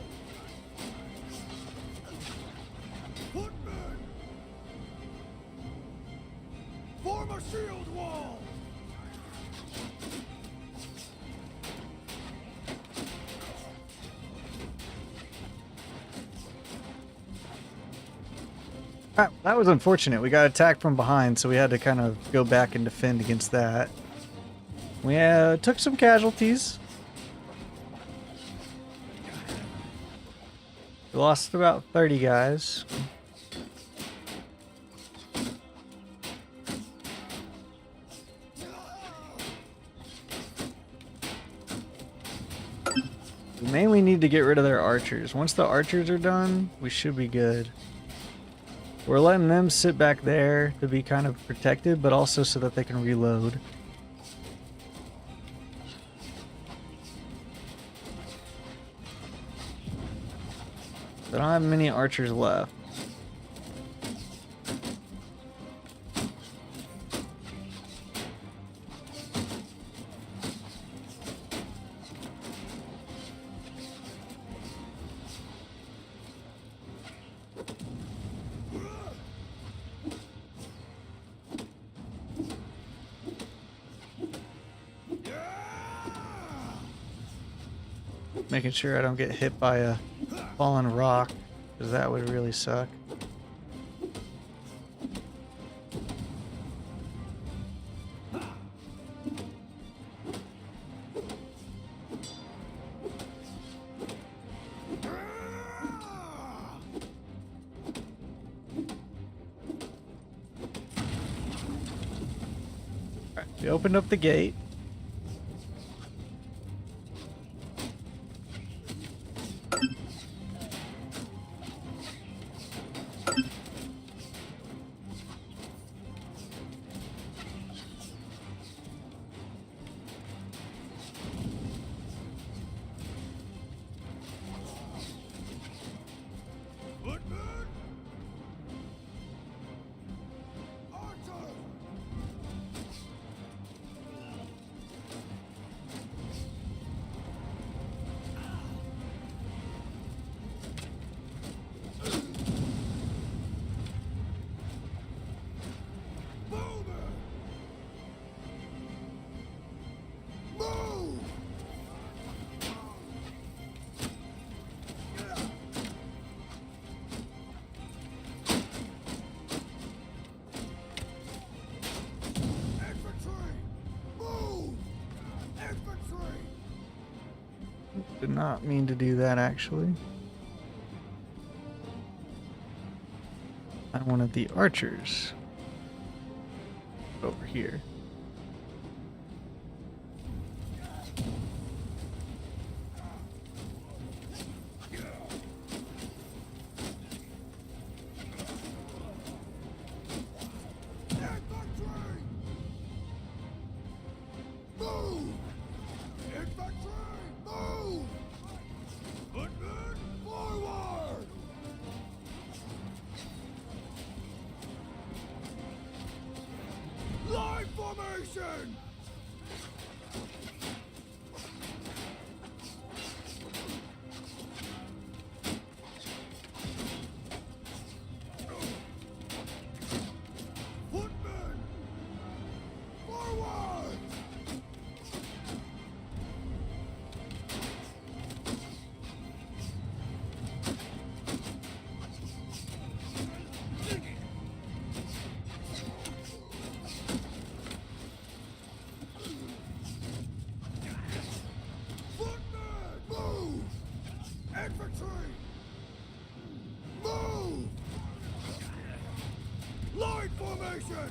Footmen! Form a shield wall! That was unfortunate. We got attacked from behind, so we had to kind of go back and defend against that. We took some casualties. We lost about 30 guys. We mainly need to get rid of their archers. Once the archers are done, we should be good. We're letting them sit back there to be kind of protected, but also so that they can reload. I don't have many archers left. Making sure I don't get hit by a fallen rock, because that would really suck. Alright, we opened up the gate. Footmen! Archers! Bowman! Move! Infantry! Move! Infantry! Did not mean to do that, actually. I wanted the archers over here. Infantry! Move! Infantry! Move! Footmen! Forward! Line formation! Footmen! Forward! Footmen! Move! Infantry! Move! Line formation!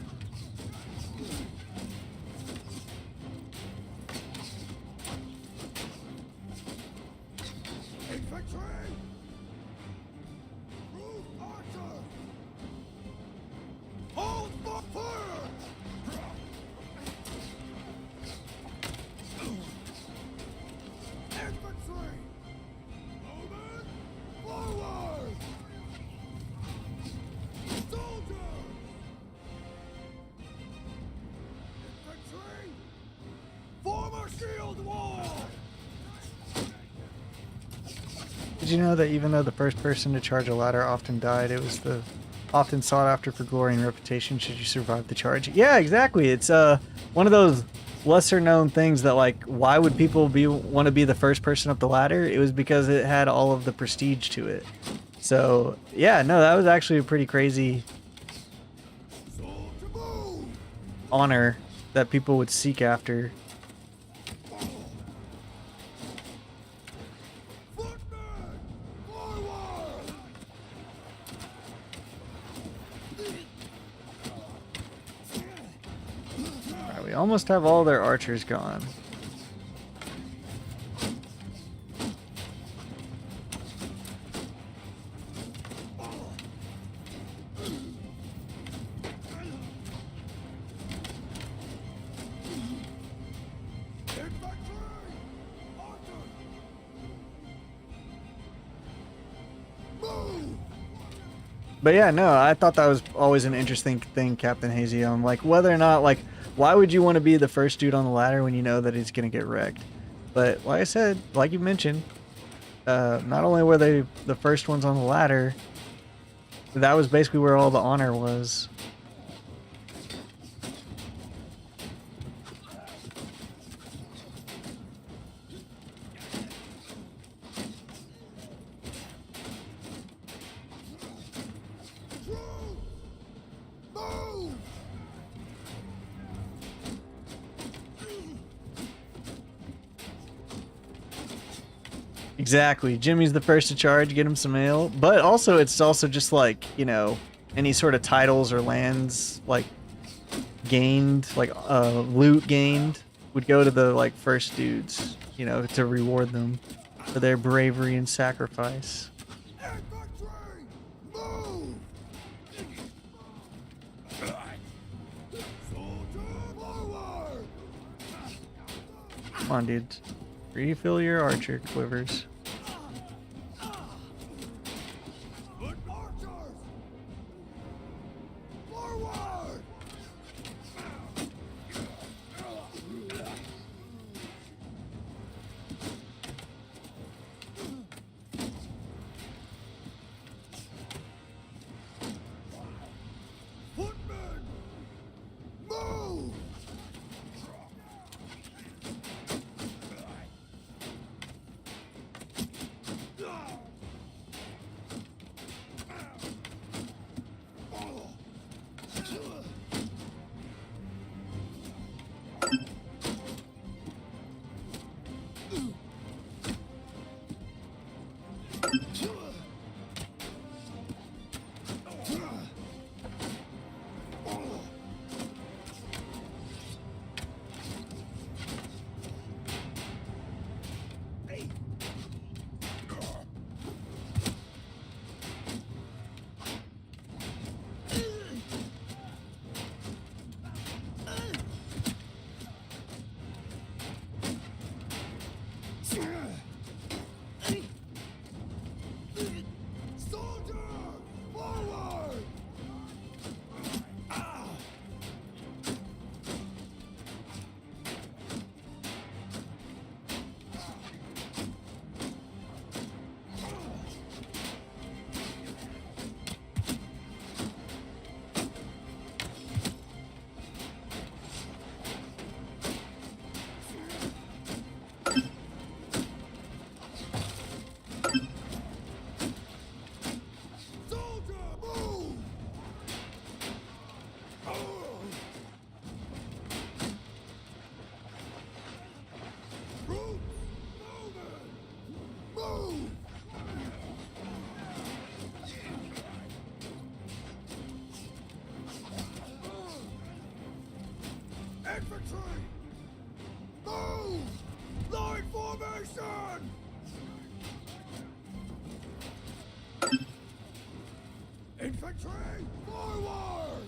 Infantry! Move archer! Hold for fire! Infantry! Movement! Forward! Soldiers! Infantry! Form a shield wall! Did you know that even though the first person to charge a ladder often died, it was the often sought after for glory and reputation should you survive the charge? Yeah, exactly. It's one of those lesser known things that, like, why would people want to be the first person up the ladder? It was because it had all of the prestige to it. So yeah, no, that was actually a pretty crazy Soldier move! honor that people would seek after. Footman! Forward! Alright, we almost have all their archers gone. Infantry! Archers! Move! But yeah, no, I thought that was always an interesting thing, Captain Hazy, on like whether or not, like, why would you want to be the first dude on the ladder when you know that he's gonna get wrecked? But like I said, like you mentioned, not only were they the first ones on the ladder, that was basically where all the honor was. Truce! Move! Exactly. Jimmy's the first to charge, get him some ale. But also, it's also just like, you know, any sort of titles or lands, like, gained, like, loot gained, would go to the, like, first dudes, you know, to reward them for their bravery and sacrifice. Infantry! Move! Soldier forward! Come on, dude. Refill your archer quivers. Good archers! Forward! Footmen! Move! Soldier! Forward! Soldier! Move! Troops! Moving! Move! Infantry! Move! Line formation! Infantry! Forward!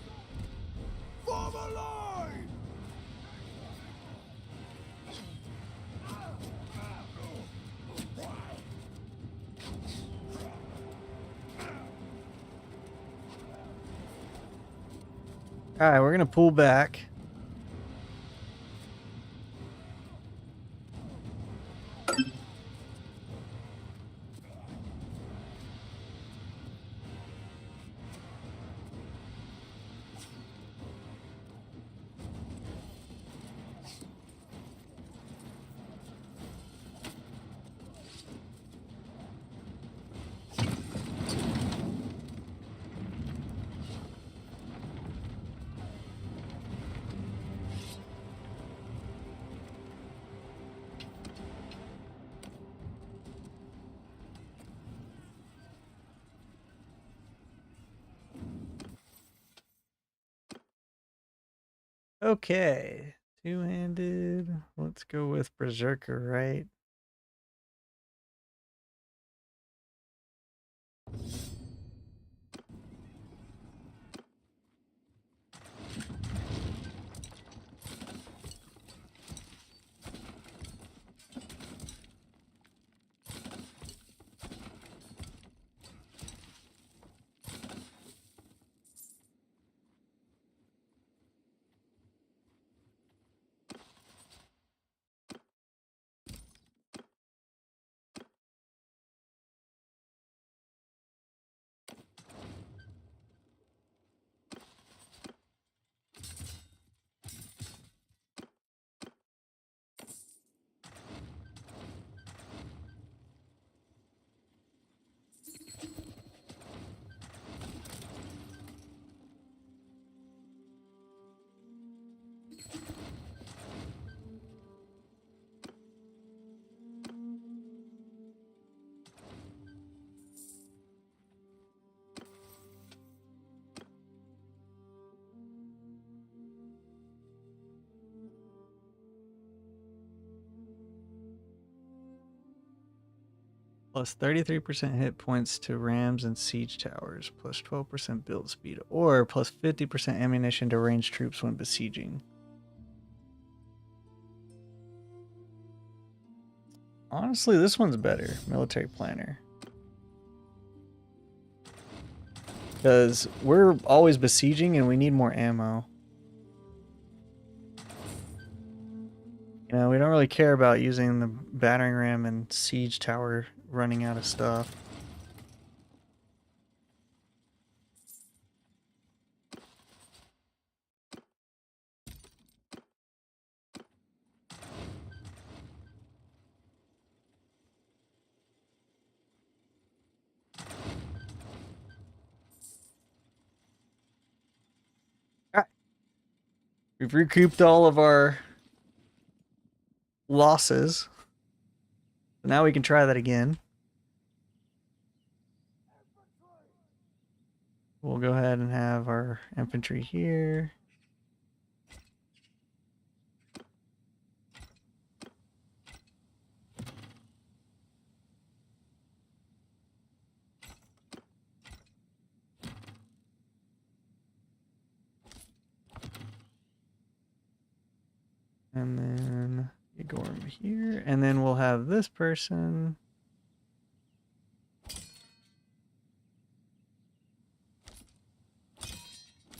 Form a line! Alright, we're gonna pull back. Okay. Two-handed. Let's go with Berserker, right? Plus 33% hit points to rams and siege towers, plus 12% build speed, or plus 50% ammunition to ranged troops when besieging. Honestly, this one's better, military planner. Because we're always besieging and we need more ammo. You know, we don't really care about using the battering ram and siege tower running out of stuff. We've recouped all of our losses. Now we can try that again. We'll go ahead and have our infantry here. And then you go over here, and then we'll have this person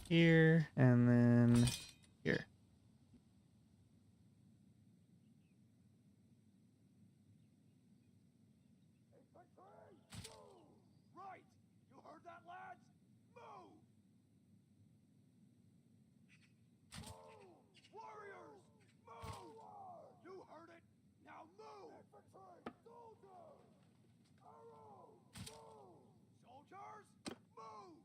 here, and then here. Right! You heard that, lads? Move! Move! Warriors! Move! You heard it! Now move! Infantry! Soldiers! Arrows! Move! Soldiers! Move!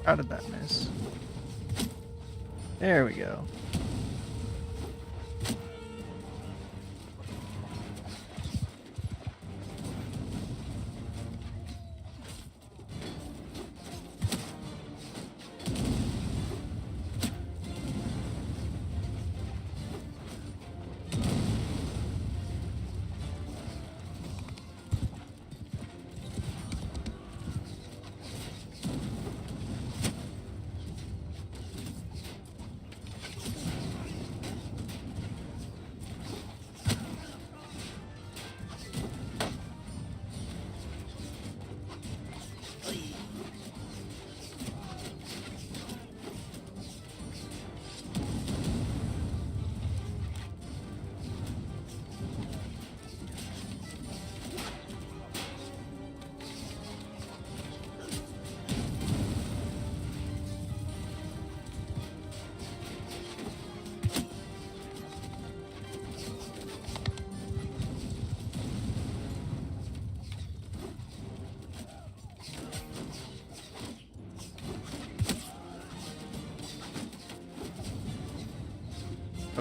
How did that miss? There we go.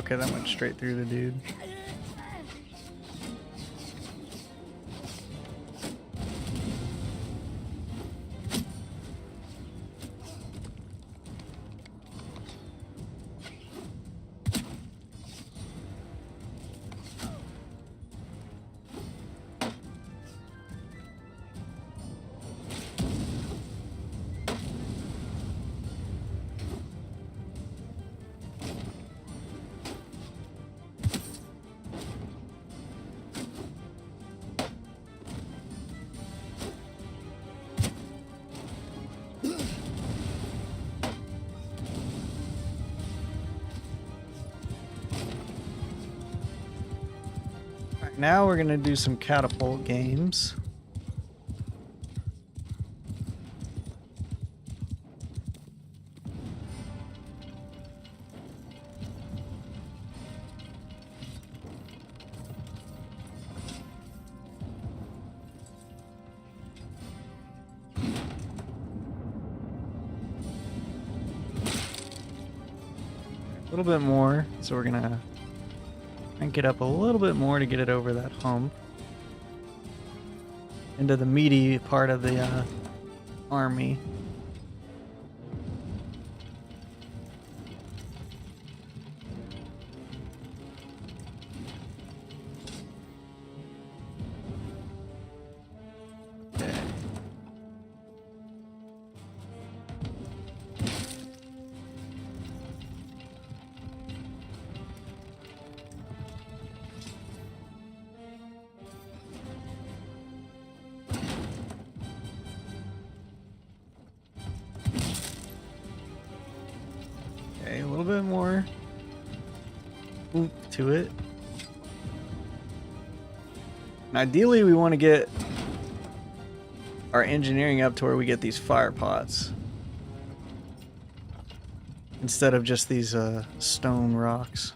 Okay, that went straight through the dude. Alright, now we're gonna do some catapult games. A little bit more, so we're gonna crank it up a little bit more to get it over that hump into the meaty part of the army. Okay. Okay, a little bit more oomph to it. And ideally, we want to get our engineering up to where we get these fire pots instead of just these stone rocks.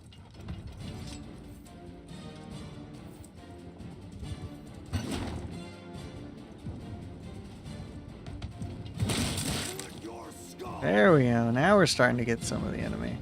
Your skull. There we go. Now we're starting to get some of the enemy.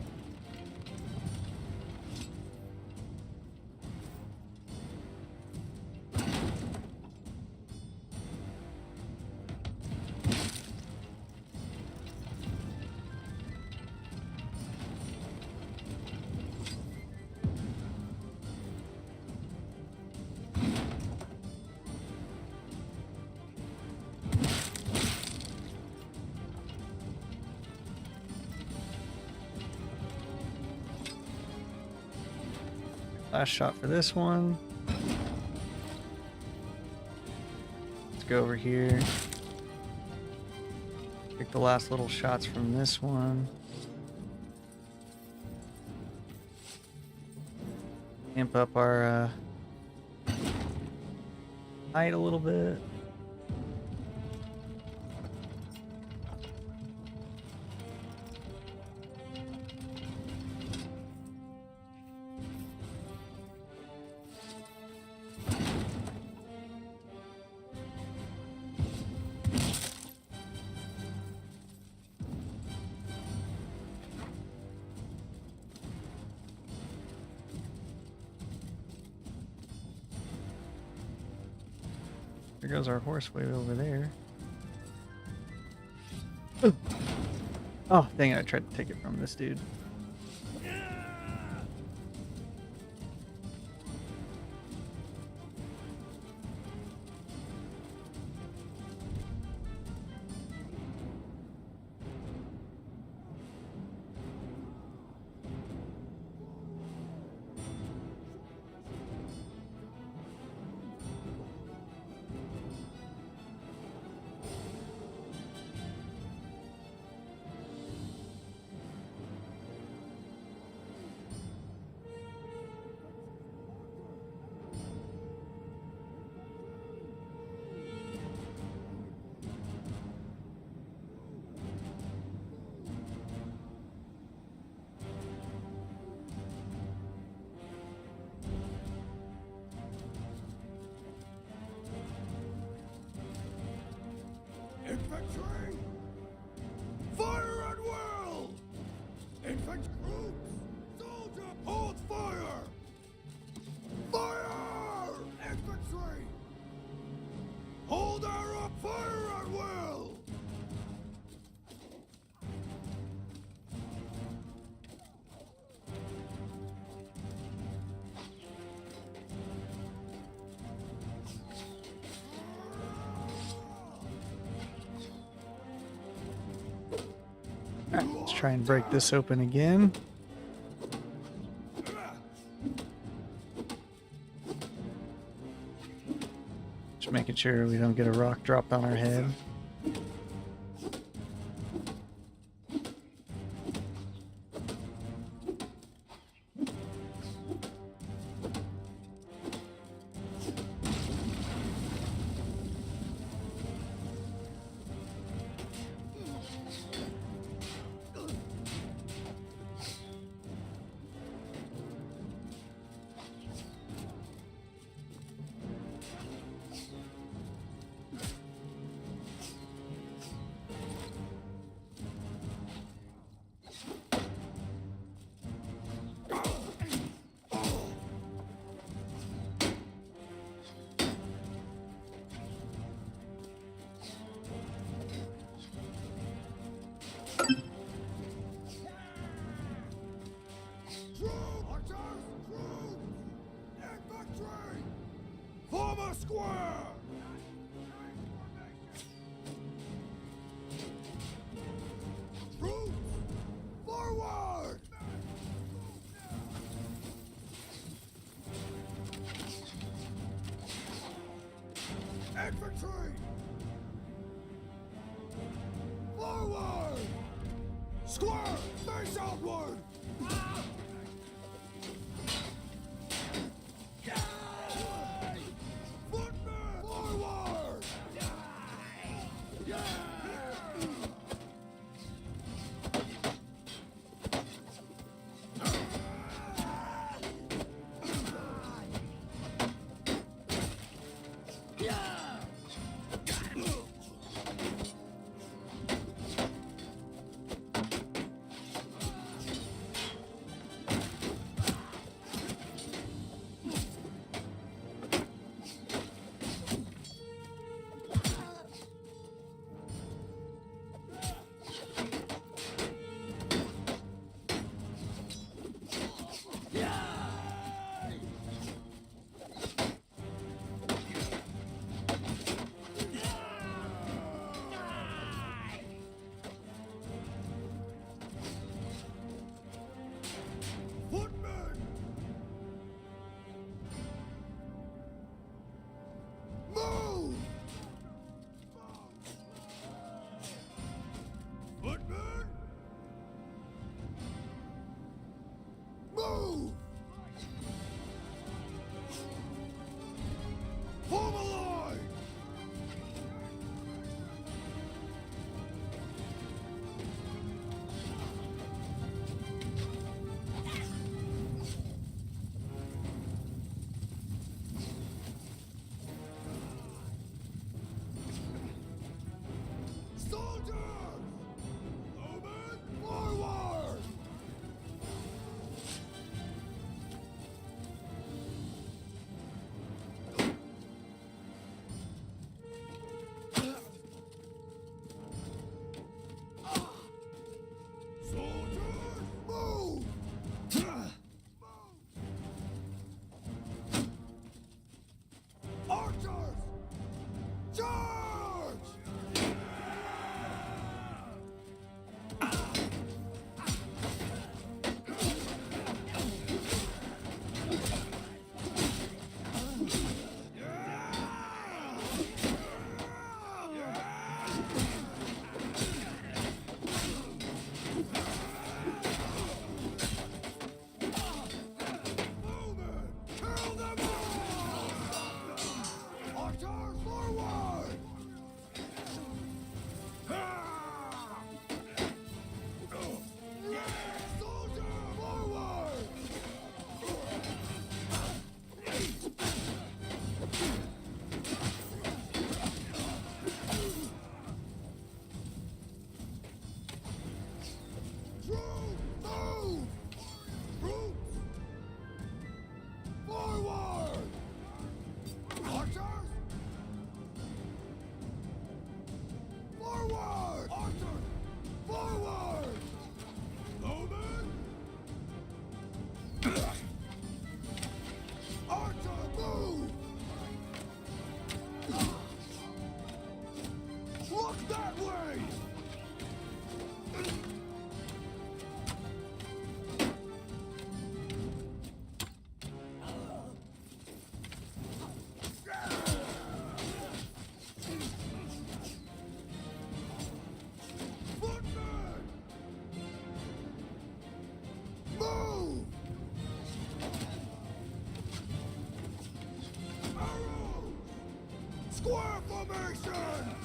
Last shot for this one. Let's go over here. Pick the last little shots from this one. Amp up our height a little bit. There goes our horse way over there. Ooh. Oh, dang it, I tried to take it from this dude. Fire at will! Alright, let's try and break this open again. Just making sure we don't get a rock dropped on our head. Infantry! Form a square! Troops! Forward! Infantry! Forward! Square! Face outward! Footmen! Forward! Square formation!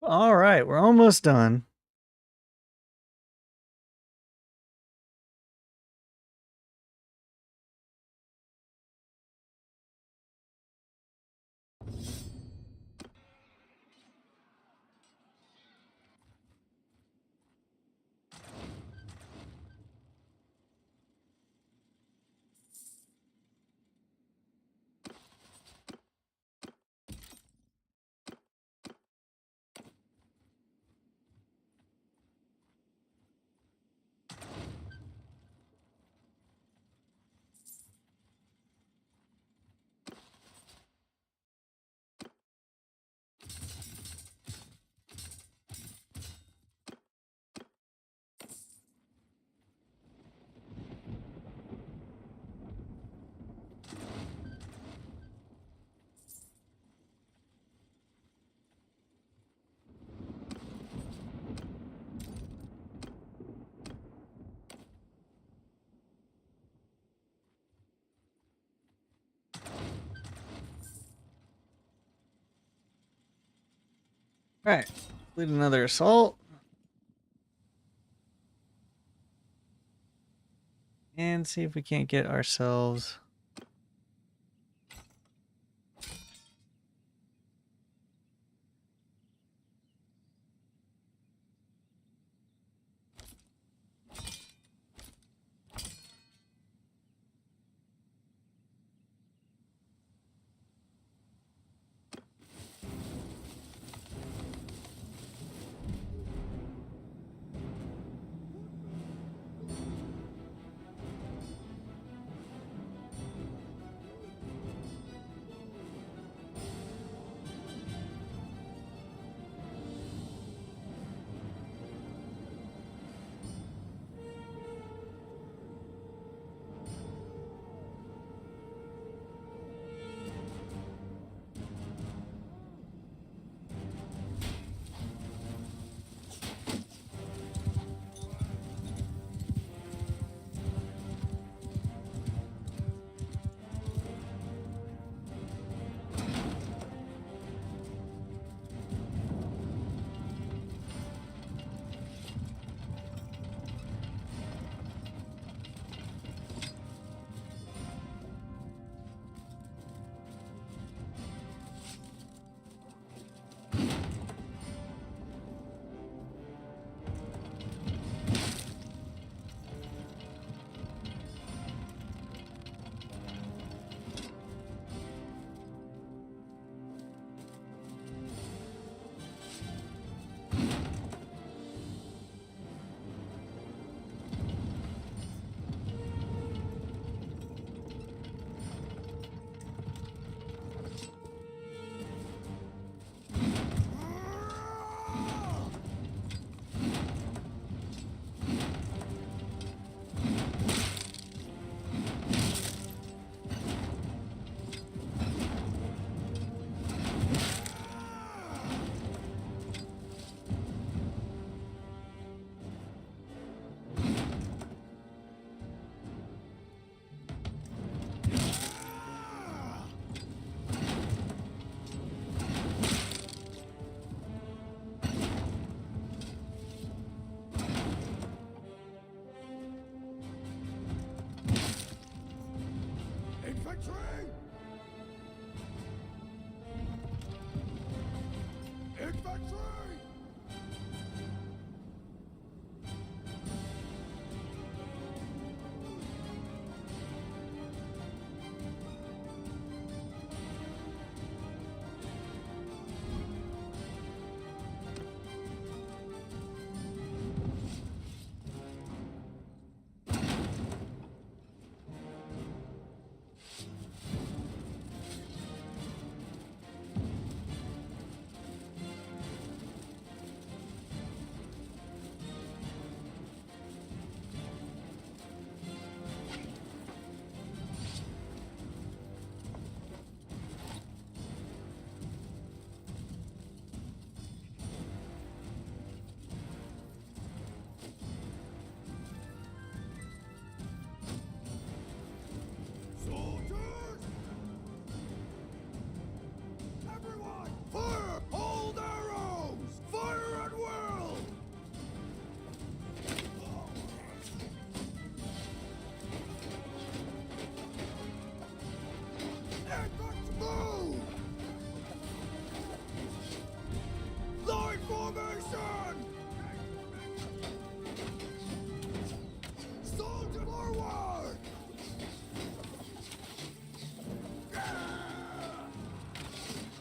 All right, we're almost done. All right, lead another assault. And see if we can't get ourselves...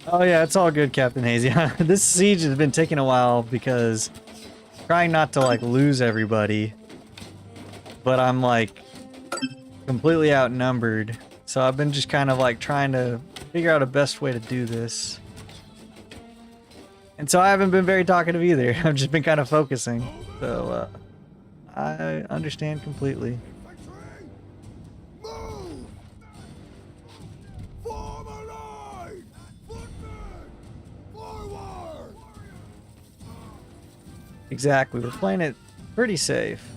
Oh yeah, it's all good, Captain Hazy. This siege has been taking a while because trying not to like lose everybody, but I'm like completely outnumbered. So I've been just kind of like trying to figure out a best way to do this. And so I haven't been very talkative either. I've just been kind of focusing. So I understand completely. Infantry, move! Form a line! Footmen, forward! Exactly. We're playing it pretty safe.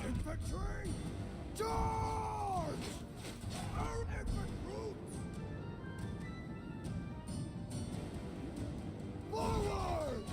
Infantry, charge! Our infant troops! Forward!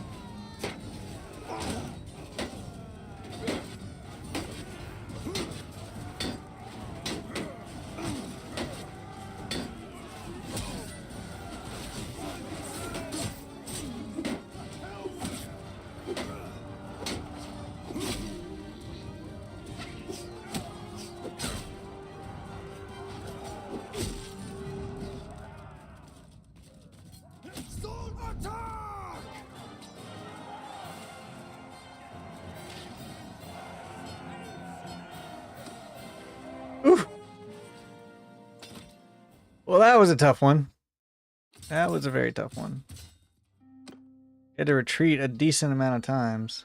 Sword attack! Ooh. Well, that was a tough one. That was a very tough one. Had to retreat a decent amount of times.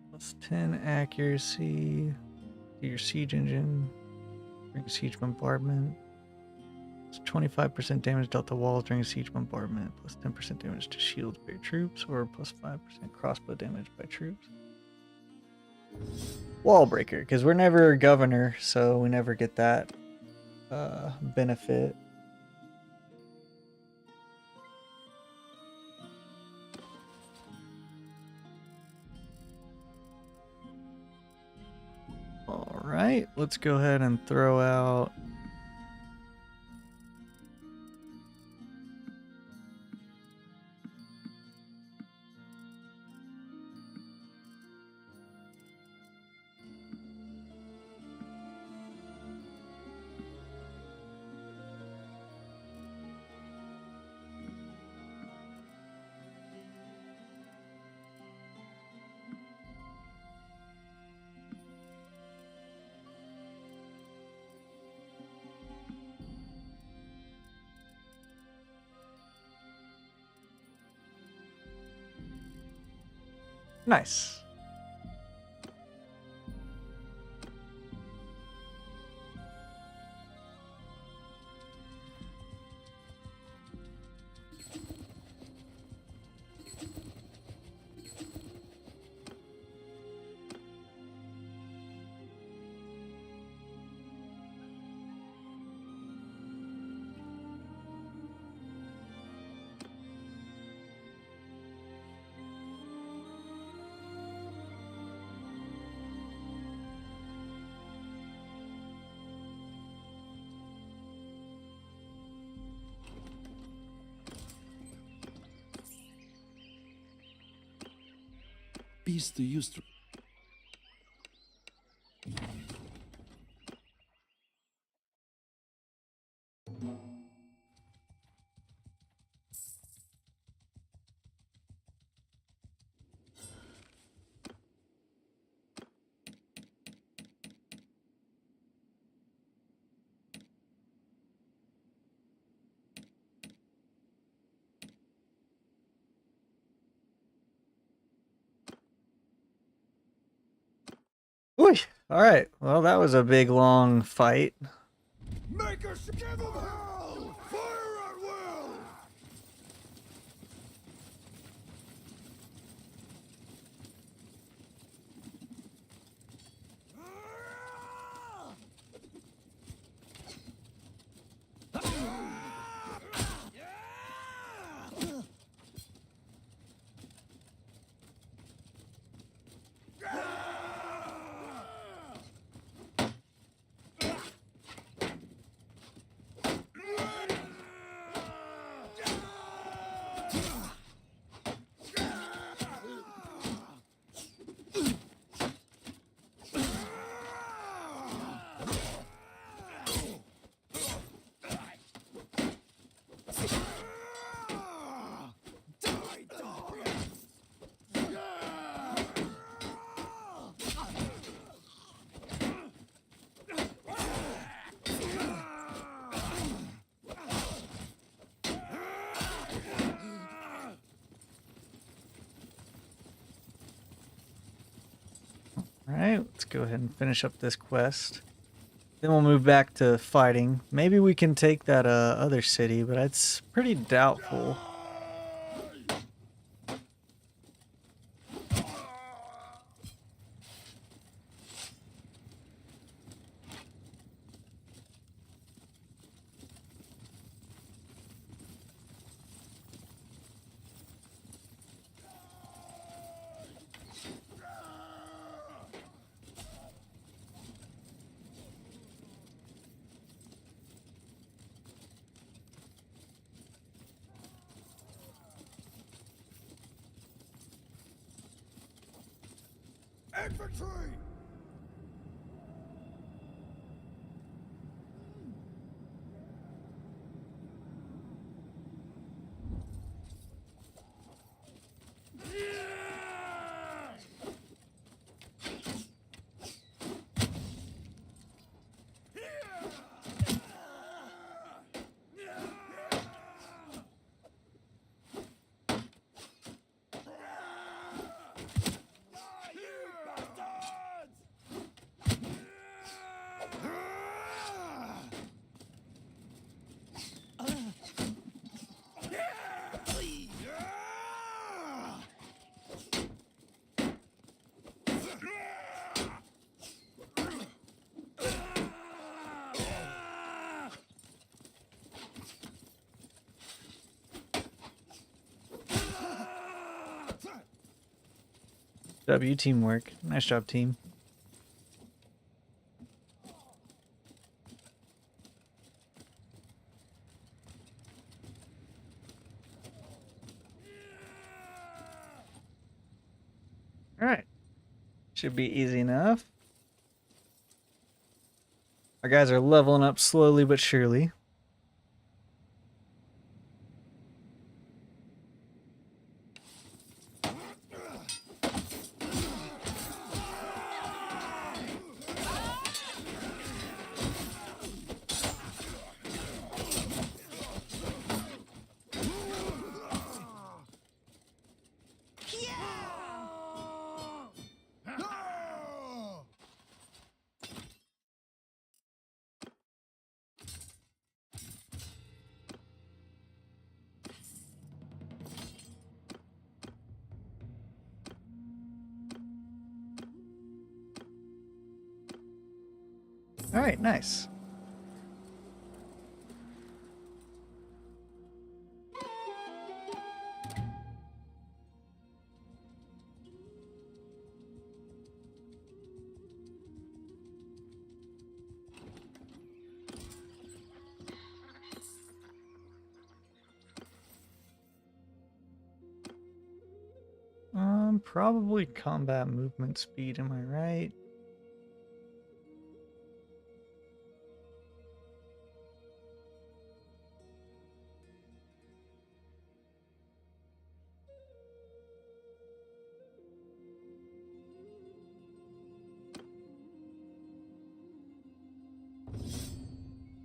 Plus 10 accuracy to your siege engine. During siege bombardment. Plus 25% damage dealt to walls during siege bombardment. Plus 10% damage to shields by your troops. Or plus 5% crossbow damage by troops. Wall breaker, because we're never a governor, so we never get that benefit. All right, let's go ahead and throw out nice. Peace to you, Ooh, all right. Well, that was a big, long fight. Make us give 'em hell! Fire at will! All right, let's go ahead and finish up this quest. Then we'll move back to fighting. Maybe we can take that other city, but it's pretty doubtful. Infantry! W teamwork. Nice job, team. All right. Should be easy enough. Our guys are leveling up slowly but surely. All right, nice. Probably combat movement speed, am I right?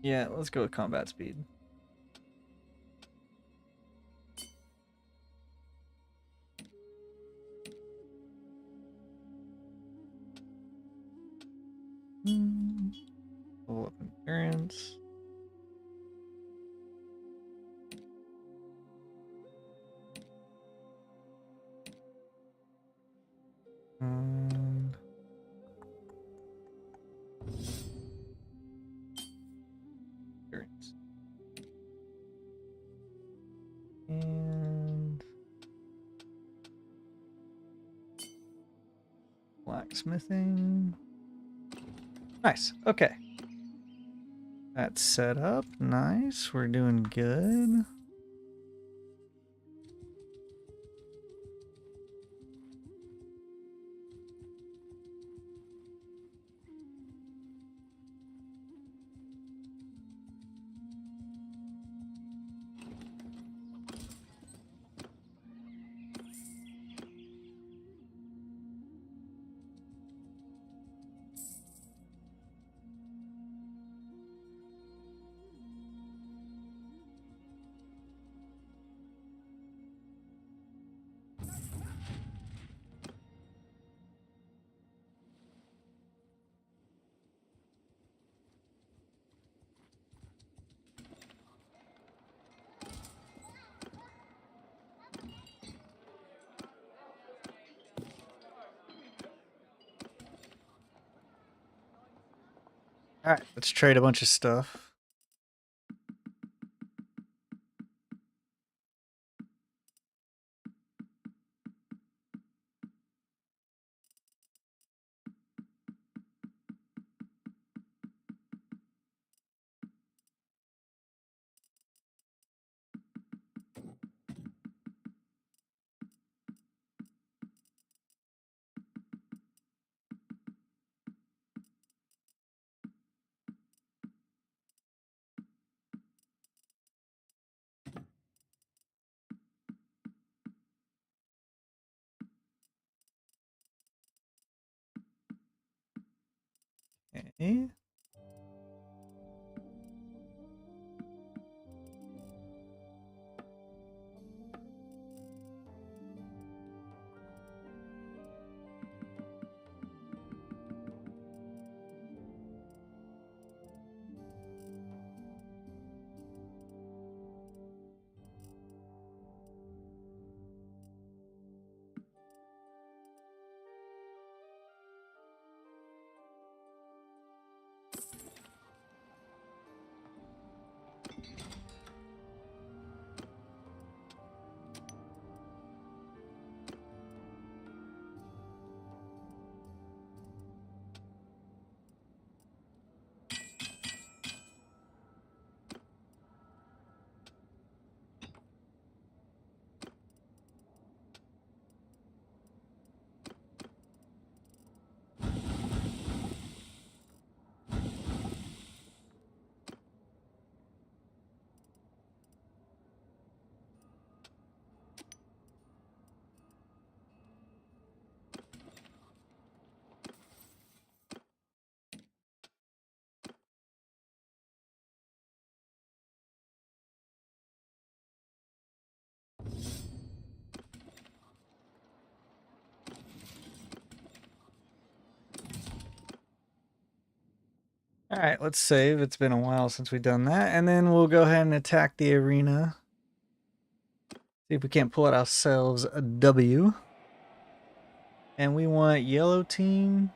Yeah, let's go with combat speed. Level up endurance. Endurance. And blacksmithing. Nice. Okay. That's set up. Nice. We're doing good. All right, let's trade a bunch of stuff. Okay. All right, let's save. It's been a while since we've done that. And then we'll go ahead and attack the arena. See if we can't pull it ourselves a W. And we want yellow team,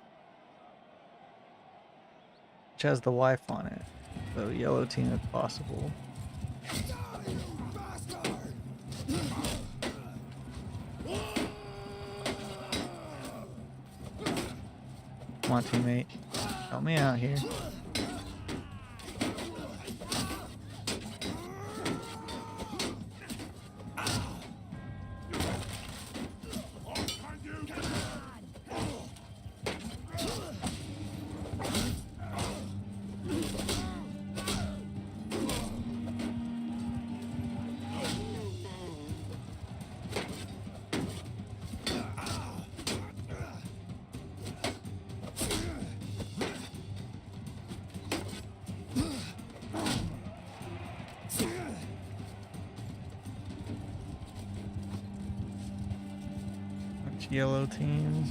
which has the wife on it. So yellow team if possible. Come on, teammate. Help me out here. yellow teams.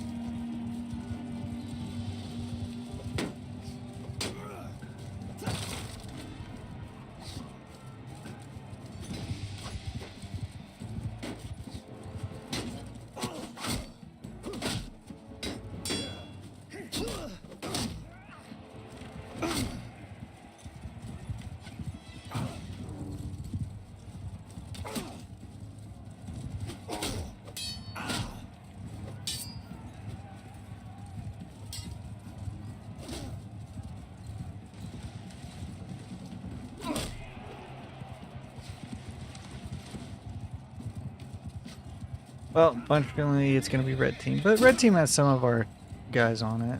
Well, unfortunately, it's going to be red team, but red team has some of our guys on it.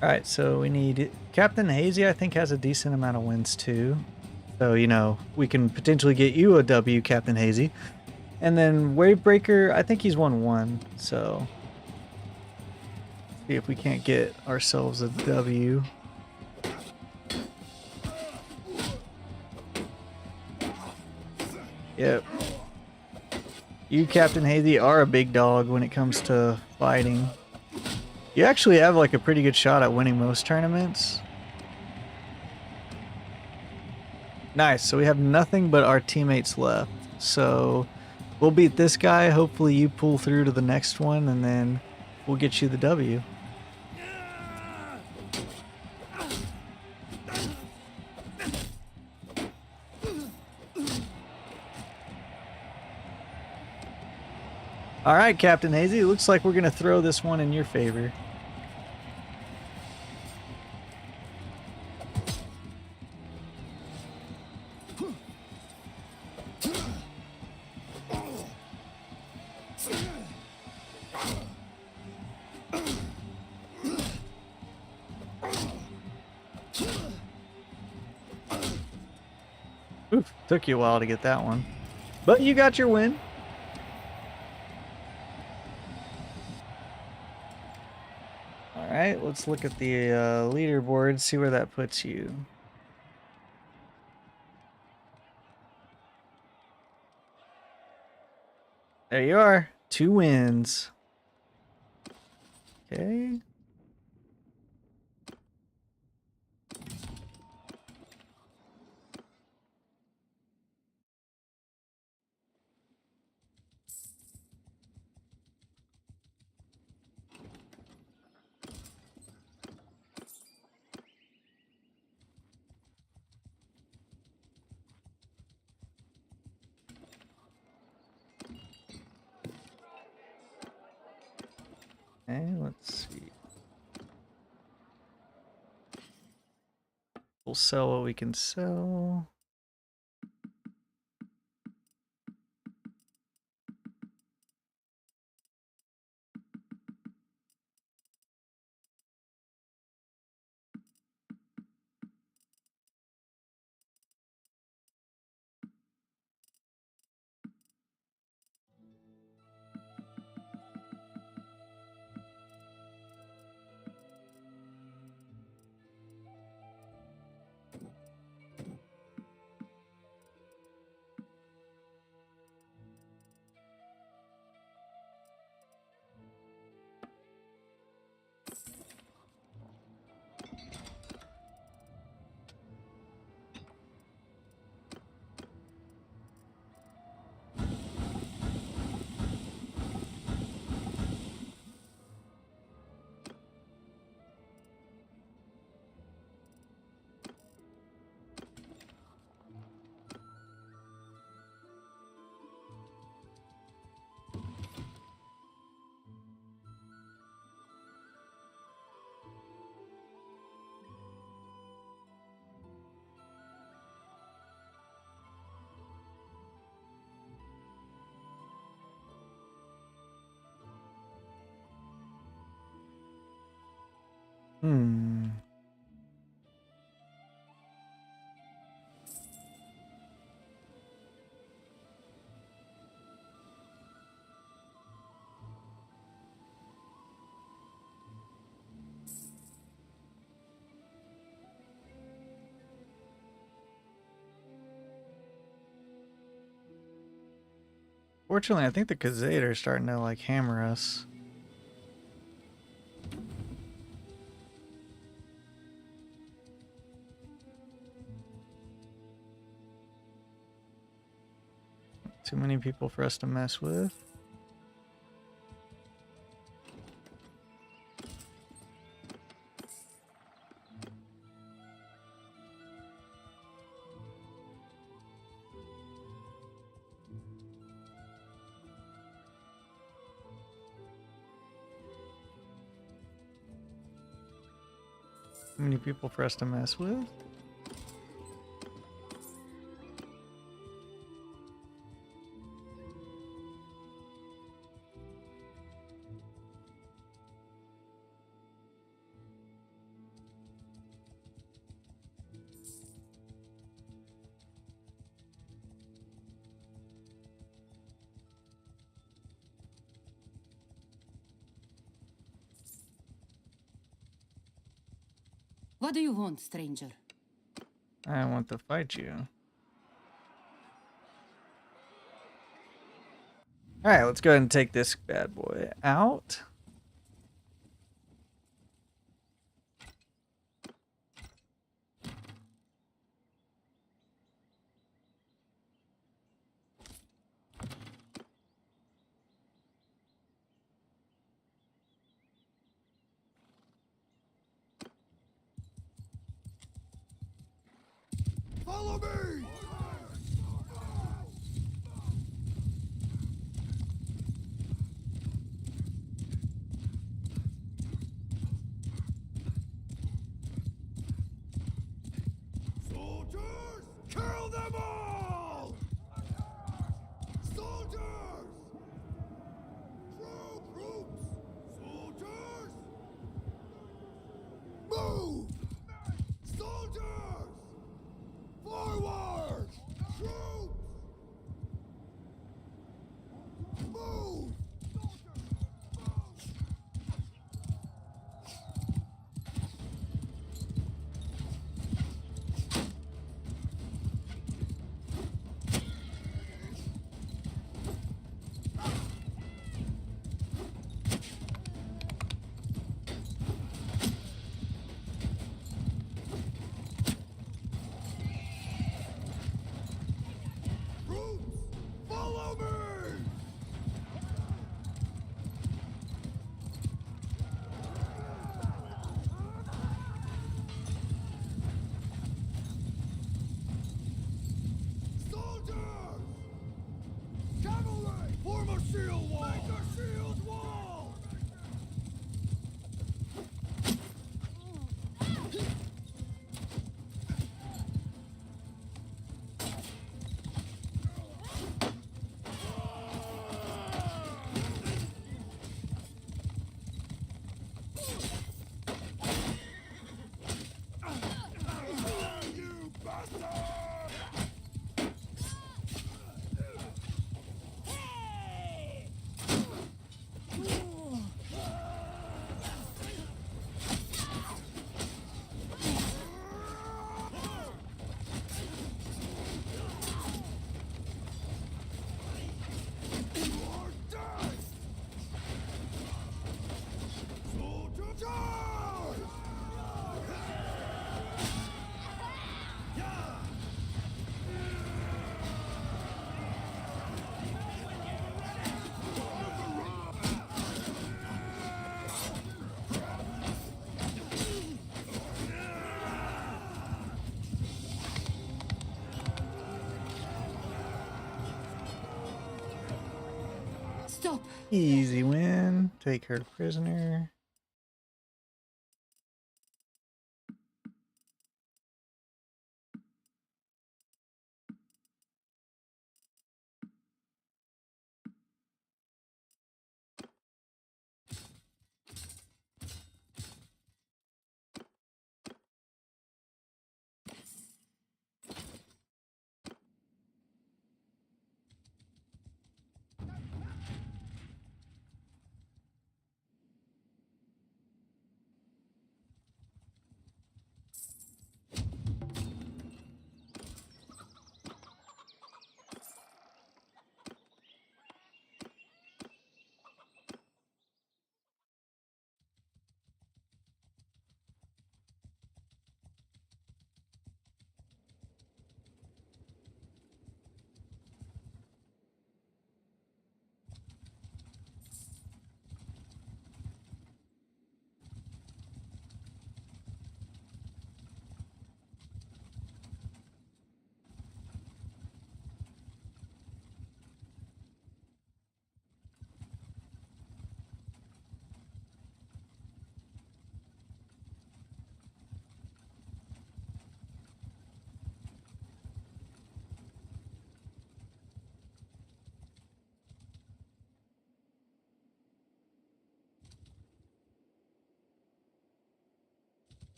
Alright, so we need... Captain Hazy, I think, has a decent amount of wins, too. So, you know, we can potentially get you a W, Captain Hazy. And then Wavebreaker, I think he's won one, so... See if we can't get ourselves a W. Yep. You, Captain Hazy, are a big dog when it comes to fighting. You actually have like a pretty good shot at winning most tournaments. Nice, so we have nothing but our teammates left. So we'll beat this guy, hopefully you pull through to the next one, and then we'll get you the W. Alright, Captain Hazy, it looks like we're going to throw this one in your favor. Oof, took you a while to get that one. But you got your win. Alright, let's look at the leaderboard, see where that puts you. There you are. 2 wins. Okay. Okay, let's see. We'll sell what we can sell. Unfortunately, I think the khuzait are starting to like hammer us. Too many people for us to mess with. Too many people for us to mess with. What do you want, stranger? I want to fight you. Alright, let's go ahead and take this bad boy out. Follow me! Soldiers, kill them all! Soldiers! Troops! Soldiers! Move! Soldiers! Forward! Troops! Move! Troops! Follow me! Soldiers! Cavalry! Form a shield wall! Make a shield wall! You bastard! You are dead! Soldier charge! Stop! Easy win. Take her prisoner.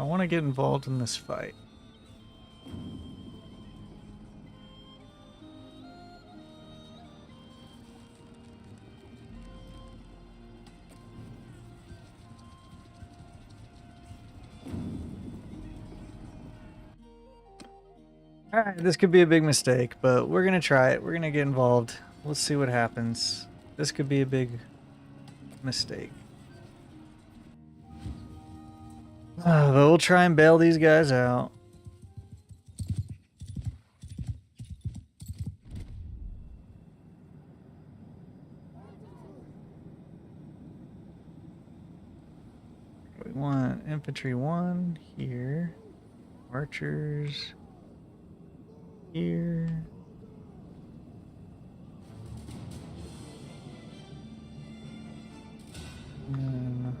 want to get involved in this fight. Alright, this could be a big mistake, but we're gonna try it. We're gonna get involved. Let's see what happens. This could be a big mistake. But we'll try and bail these guys out. We want infantry 1 here. Archers here. And then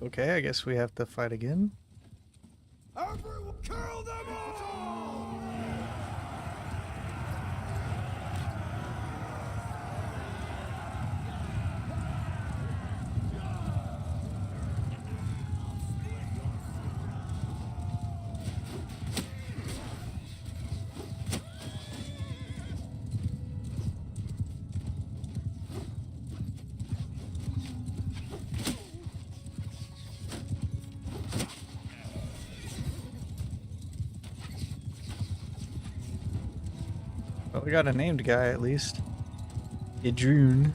okay, I guess we have to fight again. Everyone, kill them all! Well, we got a named guy at least. Idrun.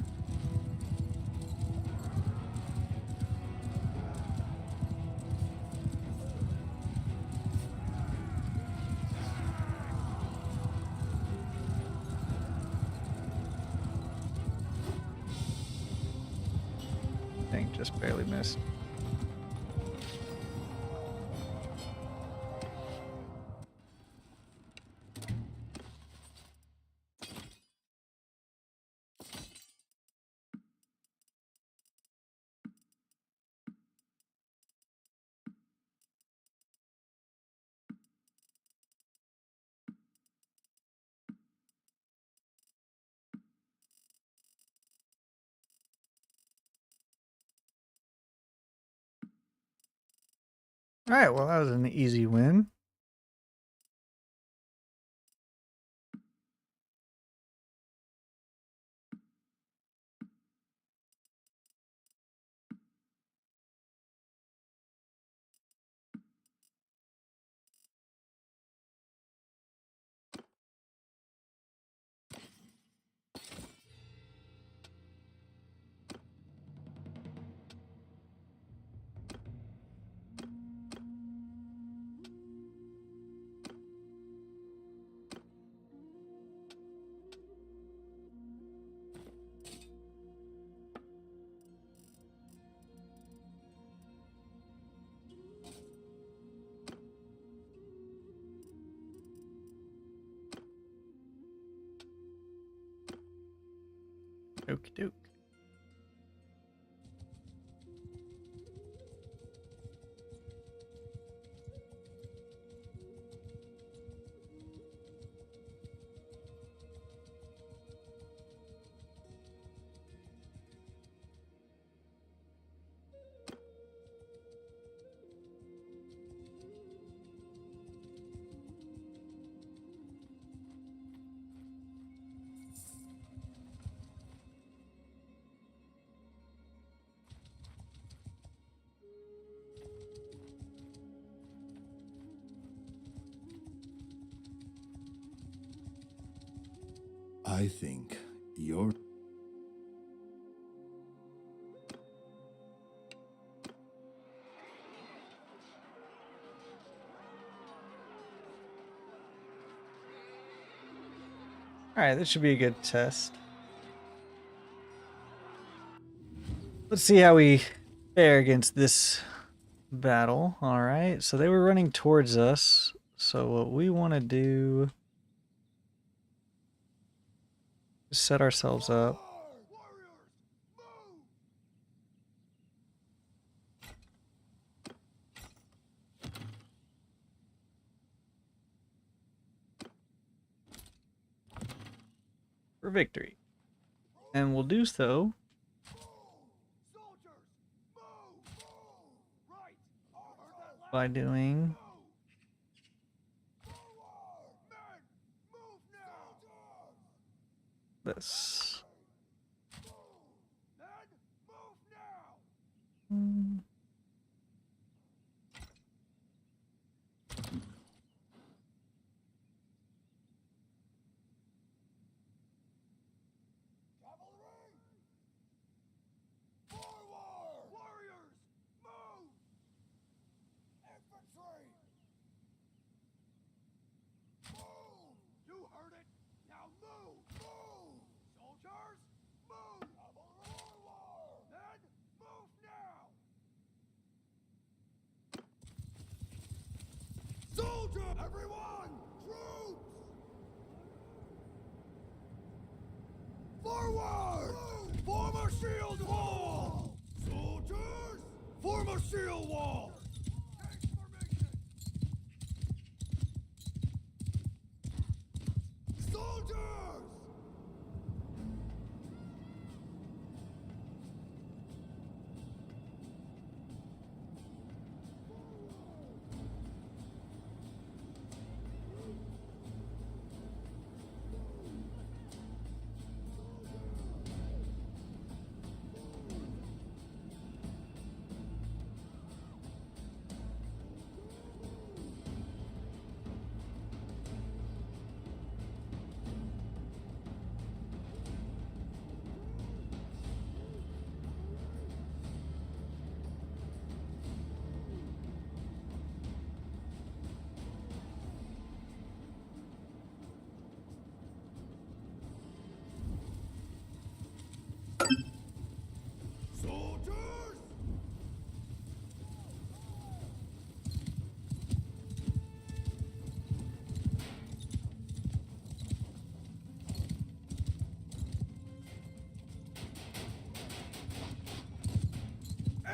Dang, just barely missed. All right, well, that was an easy win. Okie doke. I think you're... All right, this should be a good test. Let's see how we fare against this battle. All right, so they were running towards us. So what we want to do is set ourselves up. Warriors, move! For victory. And we'll do so Soldiers, move! Right! Heard that loud? by doing Forward! Men, move now! this. Men, move now! Hmm. Cavalry! Forward! Warriors, move! Infantry! Move! You heard it! Now move! Move! Soldiers, move! Cavalry! Forward! Men, move now! Soldier! Everyone! Troops! Forward! Form a shield wall! Soldiers! Form a shield wall! Take formation! Soldiers!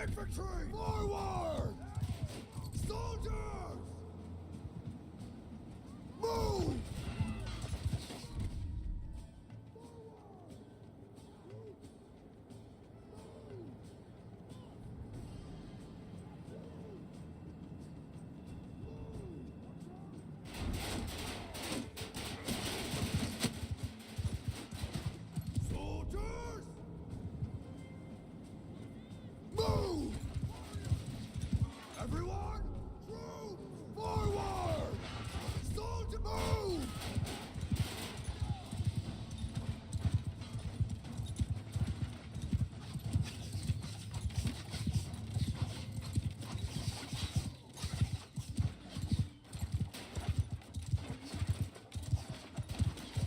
Infantry, forward! Soldiers! Move! Soldiers! Move! Everyone, troops, forward! Soldier, move!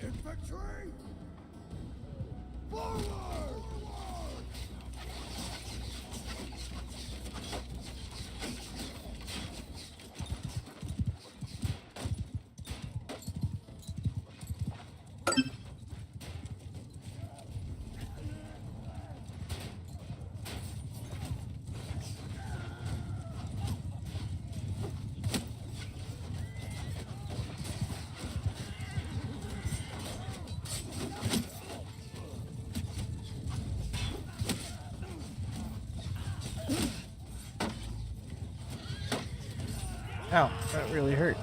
Infantry! Forward! Ow, that really hurt.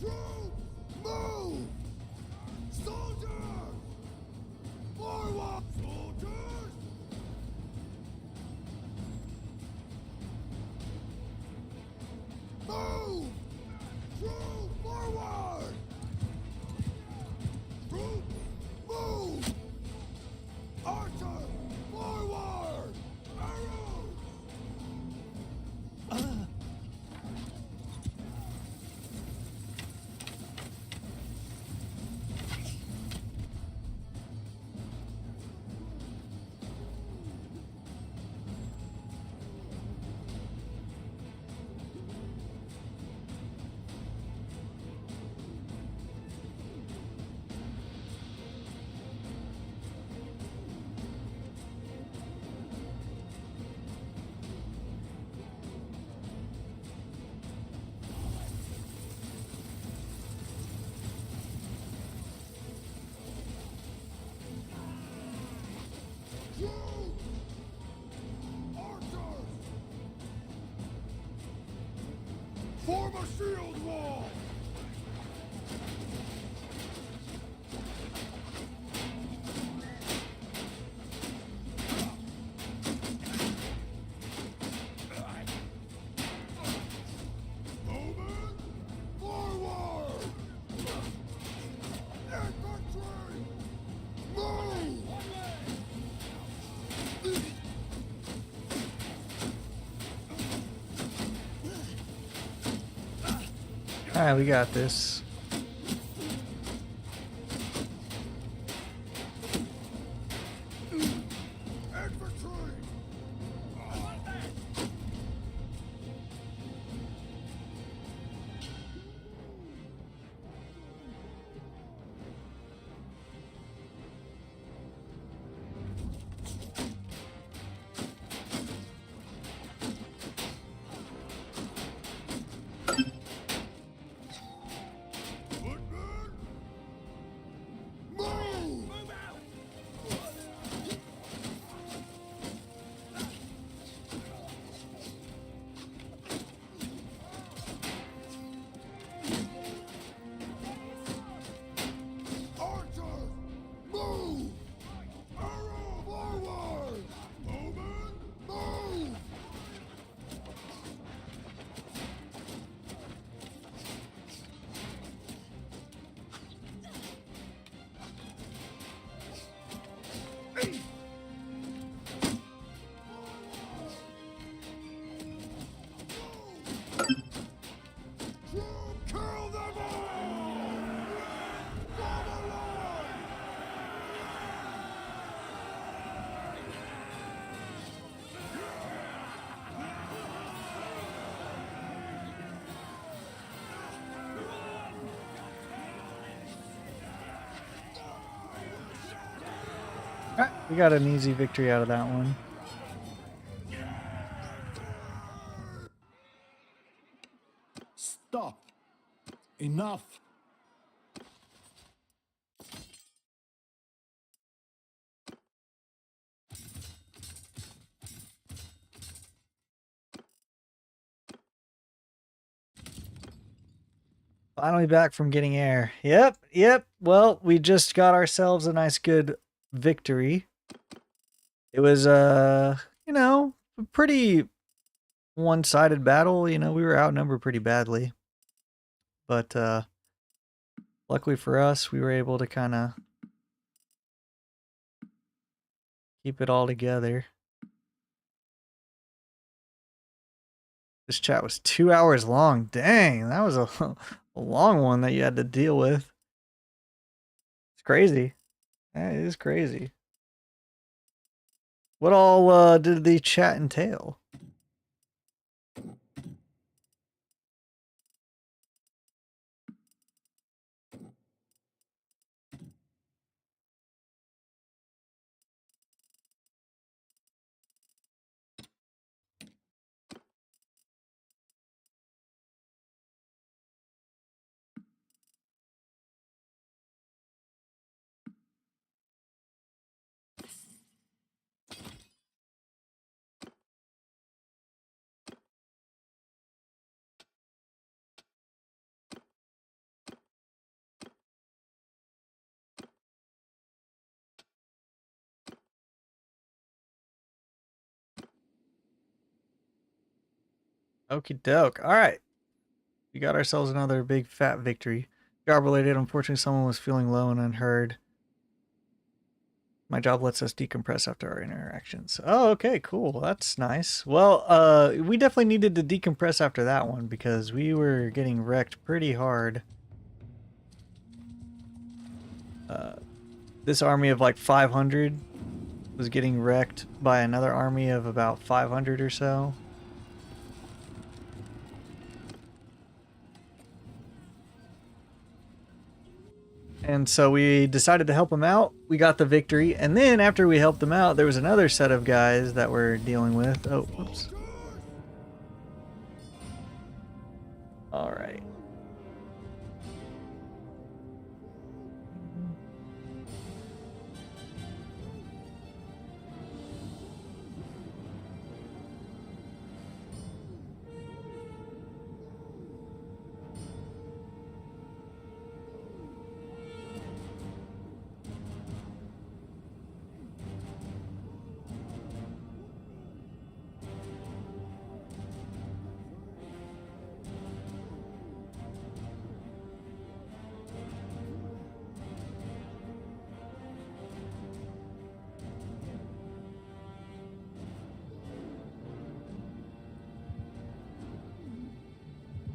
Troops, move! Soldiers! Forward! Soldiers! Move! Troops, forward! Troops, move! Archer, forward! Arrows! Troops! Archers! Form a shield wall! Bowman, forward! Infantry, move! Alright, we got this. Infantry! Footmen, move! Archers, move! Arrow forward! Bowman, move! Kill them all! Form a line! Alright, we got an easy victory out of that one. Stop! Enough! Finally back from getting air. Yep. Well, we just got ourselves a nice good victory. It was you know, a pretty one-sided battle. You know, we were outnumbered pretty badly. But luckily for us, we were able to kind of keep it all together. This chat was 2 hours long. Dang, that was a long one that you had to deal with. It's crazy. That is crazy. What all did the chat entail? Okie doke. All right. We got ourselves another big fat victory. Job related. Unfortunately, someone was feeling low and unheard. My job lets us decompress after our interactions. Oh, okay, cool. That's nice. Well, we definitely needed to decompress after that one because we were getting wrecked pretty hard. This army of like 500 was getting wrecked by another army of about 500 or so. And so we decided to help them out. We got the victory. And then after we helped them out, there was another set of guys that we're dealing with. Oh, whoops. All right.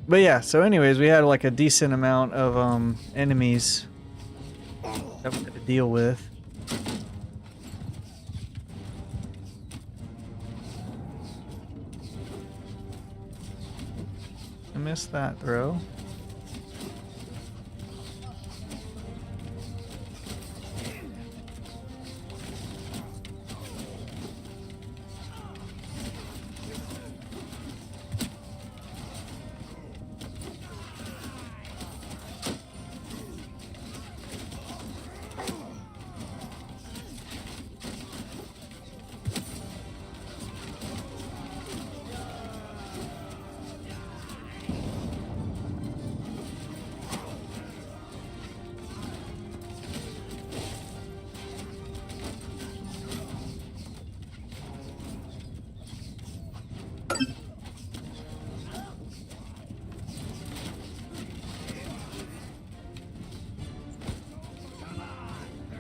But yeah, so anyways, we had like a decent amount of enemies that we had to deal with. I missed that throw.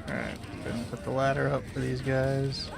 Alright, gonna put the ladder up for these guys.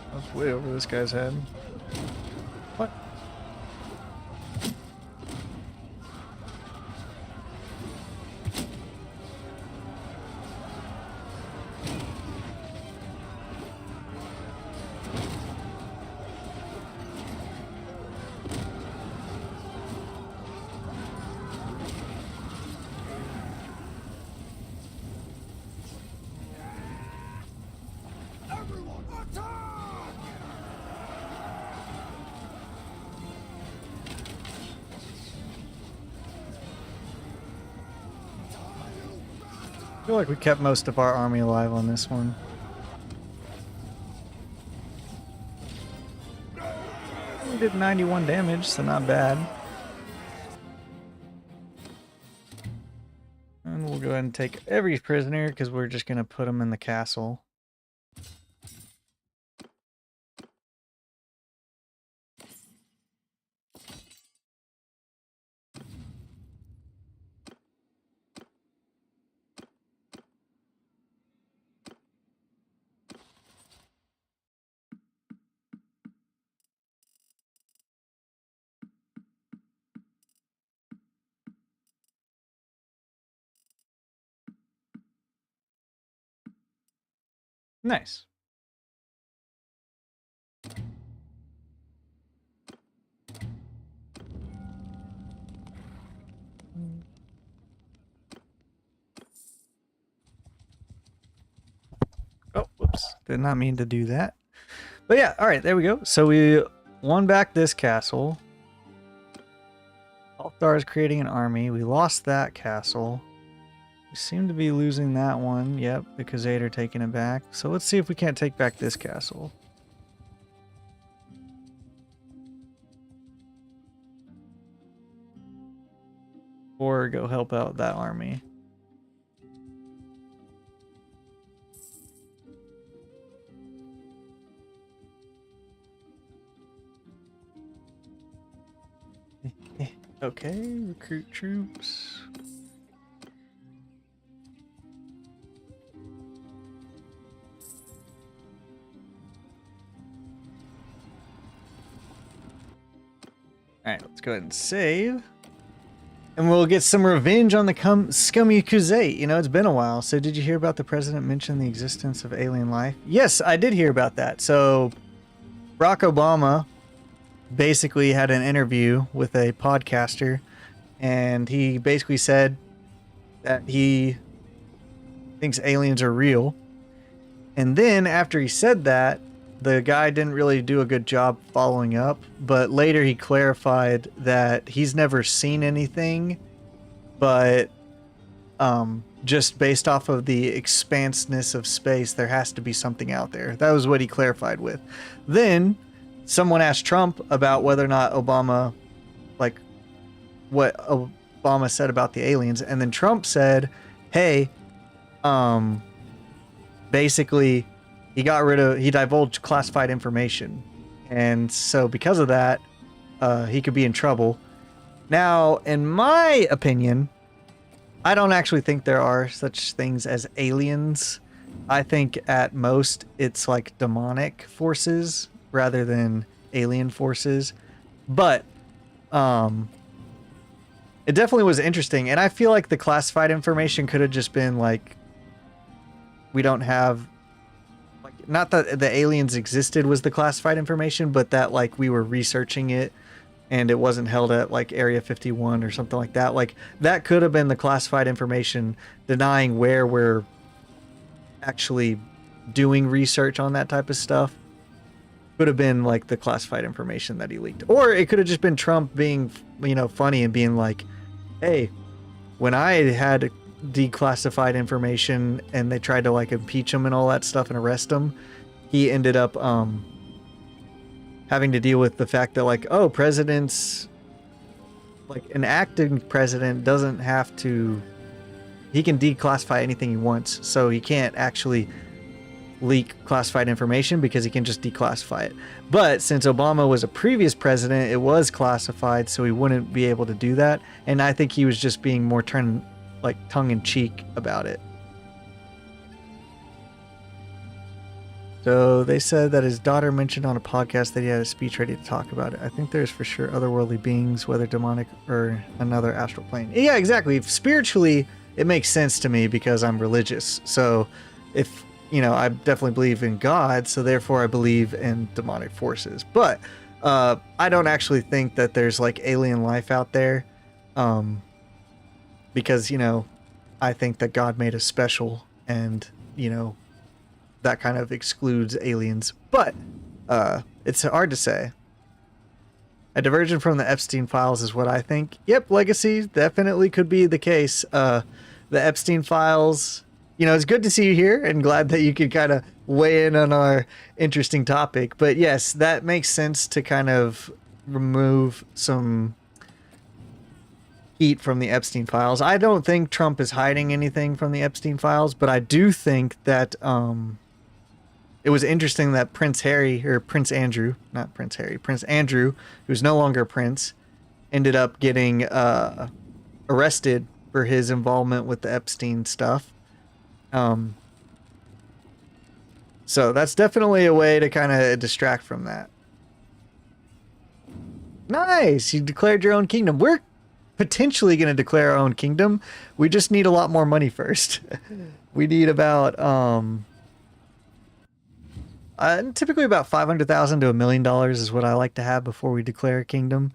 I was way over this guy's head. What? Everyone, attack! I feel like we kept most of our army alive on this one. We did 91 damage, so not bad. And we'll go ahead and take every prisoner because we're just going to put them in the castle. Nice. Oh, whoops. Did not mean to do that. But yeah, all right, there we go. So we won back this castle. Althar is creating an army. We lost that castle. We seem to be losing that one. Yep, the khuzait are taking it back. So let's see if we can't take back this castle. Or go help out that army. Okay, recruit troops. Alright, let's go ahead and save. And we'll get some revenge on the scummy khuzait. You know, it's been a while. So did you hear about the president mention the existence of alien life? Yes, I did hear about that. So Barack Obama basically had an interview with a podcaster, and he basically said that he thinks aliens are real. And then after he said that, the guy didn't really do a good job following up, but later he clarified that he's never seen anything, but just based off of the expanseness of space, there has to be something out there. That was what he clarified with. Then someone asked Trump about whether or not Obama, like what Obama said about the aliens, and then Trump said, hey, basically he divulged classified information, and so because of that, he could be in trouble. Now, in my opinion, I don't actually think there are such things as aliens. I think at most it's like demonic forces rather than alien forces. But it definitely was interesting, and I feel like the classified information could have just been like, we don't have, like, not that the aliens existed was the classified information, but that like we were researching it and it wasn't held at like Area 51 or something like that. Like that could have been the classified information denying where we're actually doing research on that type of stuff. Could have been like the classified information that he leaked. Or it could have just been Trump being, you know, funny and being like, hey, when I had declassified information and they tried to like impeach him and all that stuff and arrest him, he ended up having to deal with the fact that like, oh, presidents, like an acting president doesn't have to, he can declassify anything he wants, so he can't actually leak classified information because he can just declassify it. But since Obama was a previous president, it was classified, so he wouldn't be able to do that. And I think he was just being more tongue-in-cheek about it. So they said that his daughter mentioned on a podcast that he had a speech ready to talk about it. I think there's for sure otherworldly beings, whether demonic or another astral plane. Yeah, exactly. Spiritually, it makes sense to me because I'm religious. So if, you know, I definitely believe in God, so therefore I believe in demonic forces. But I don't actually think that there's like alien life out there, because, you know, I think that God made us special, and, you know, that kind of excludes aliens. But it's hard to say. A diversion from the Epstein files is what I think. Yep, legacy definitely could be the case. The Epstein files, you know, it's good to see you here and glad that you could kind of weigh in on our interesting topic. But yes, that makes sense to kind of remove some heat from the Epstein files. I don't think Trump is hiding anything from the Epstein files, but I do think that it was interesting that Prince Andrew, who's no longer Prince, ended up getting arrested for his involvement with the Epstein stuff. So that's definitely a way to kind of distract from that. Nice! You declared your own kingdom. We're potentially going to declare our own kingdom. We just need a lot more money first. We need about Typically about 500,000 to $1 million is what I like to have before we declare a kingdom.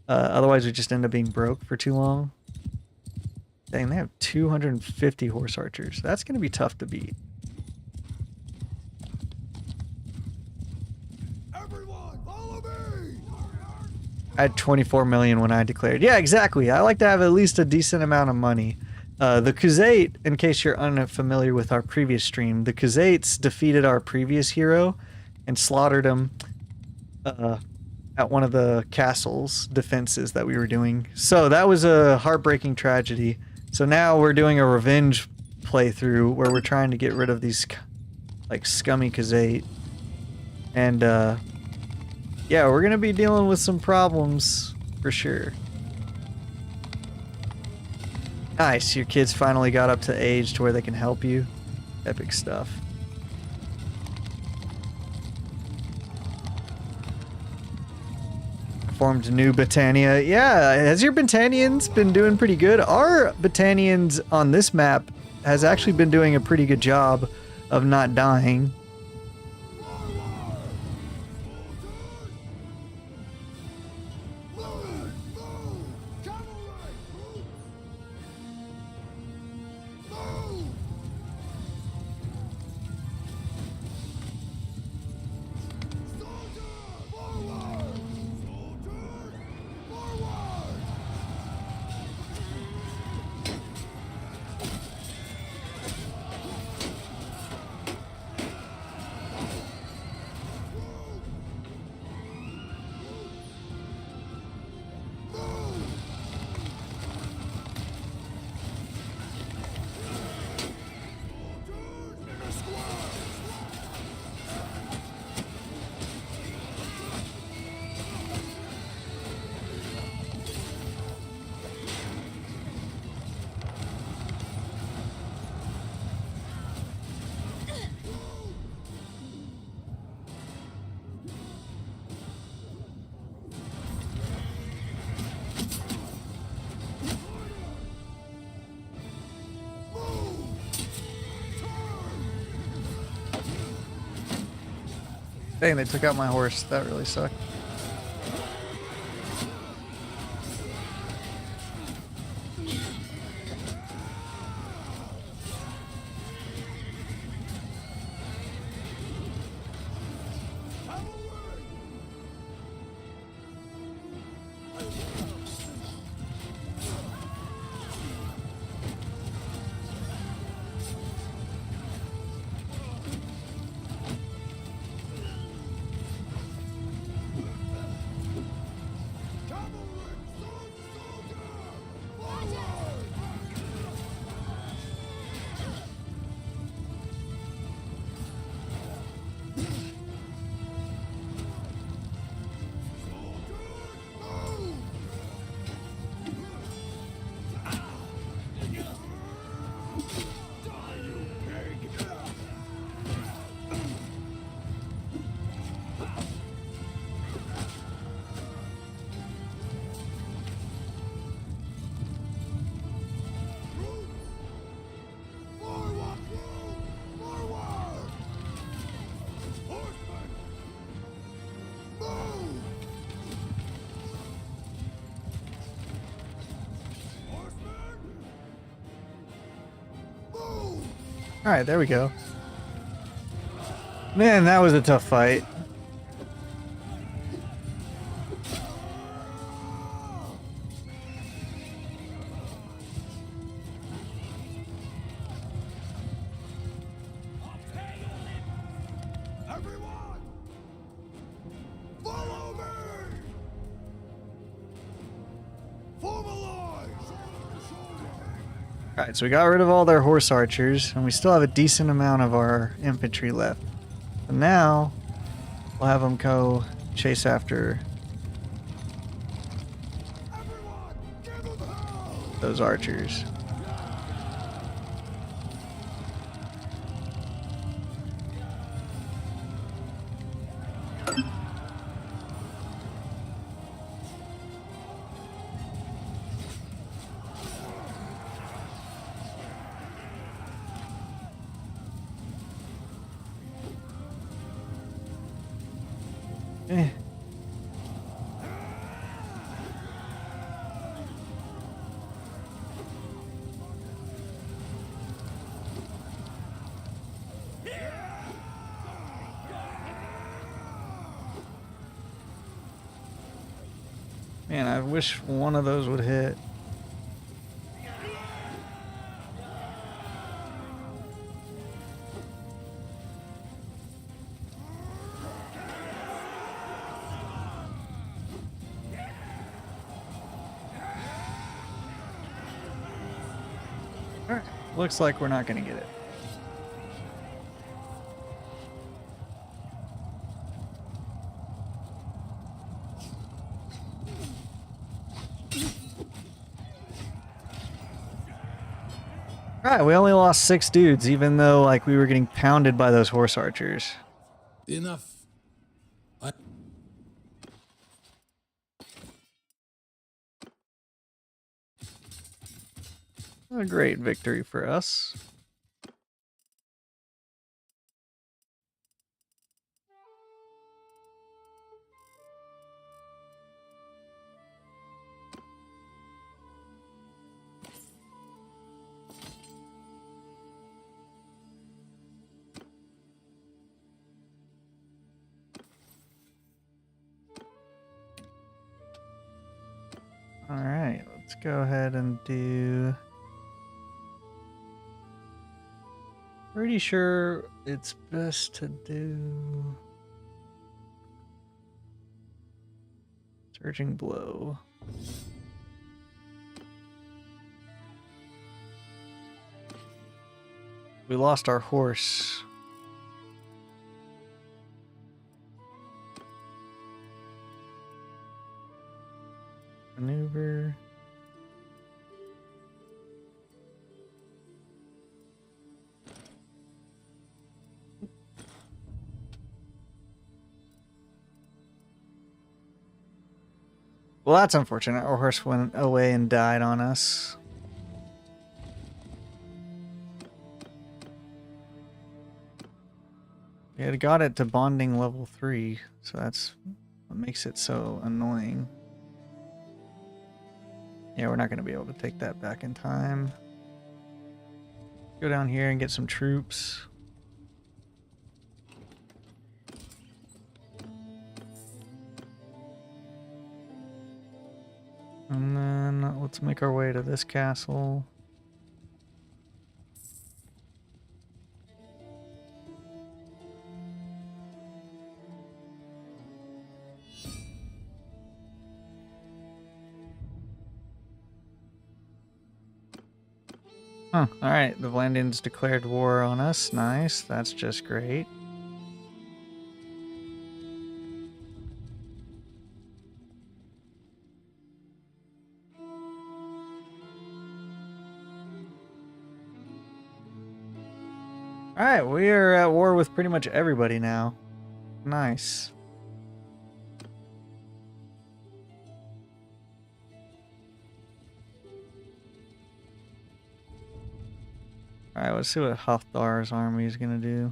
Otherwise, we just end up being broke for too long. Dang, they have 250 horse archers. That's going to be tough to beat. Everyone, follow me! I had 24 million when I declared. Yeah, exactly. I like to have at least a decent amount of money. The khuzait, in case you're unfamiliar with our previous stream, the khuzaits defeated our previous hero and slaughtered him at one of the castle's defenses that we were doing. So that was a heartbreaking tragedy. So now we're doing a revenge playthrough where we're trying to get rid of these like scummy khuzait. And yeah, we're gonna be dealing with some problems for sure. Nice, your kids finally got up to age to where they can help you. Epic stuff. Formed New Britannia. Yeah, has your Britannians been doing pretty good? Our Britannians on this map has actually been doing a pretty good job of not dying. Dang, they took out my horse. That really sucked. Alright, there we go. Man, that was a tough fight. Everyone, follow me! Form a line! Alright, so we got rid of all their horse archers, and we still have a decent amount of our infantry left. And now, we'll have them go chase after those archers. Eh. Man, I wish one of those would hit. Alright, looks like we're not gonna get it. Alright, we only lost 6 dudes, even though like we were getting pounded by those horse archers. Enough. A great victory for us. Alright, let's go ahead and do... Pretty sure it's best to do... Surging Blow. We lost our horse. Maneuver. Well, that's unfortunate. Our horse went away and died on us. We had got it to bonding level 3, so that's what makes it so annoying. Yeah, we're not going to be able to take that back in time. Go down here and get some troops. And then let's make our way to this castle. Huh, alright, the Vlandians declared war on us. Nice, that's just great. Alright, we are at war with pretty much everybody now. Nice. Alright, let's see what Hafdar's army is gonna do.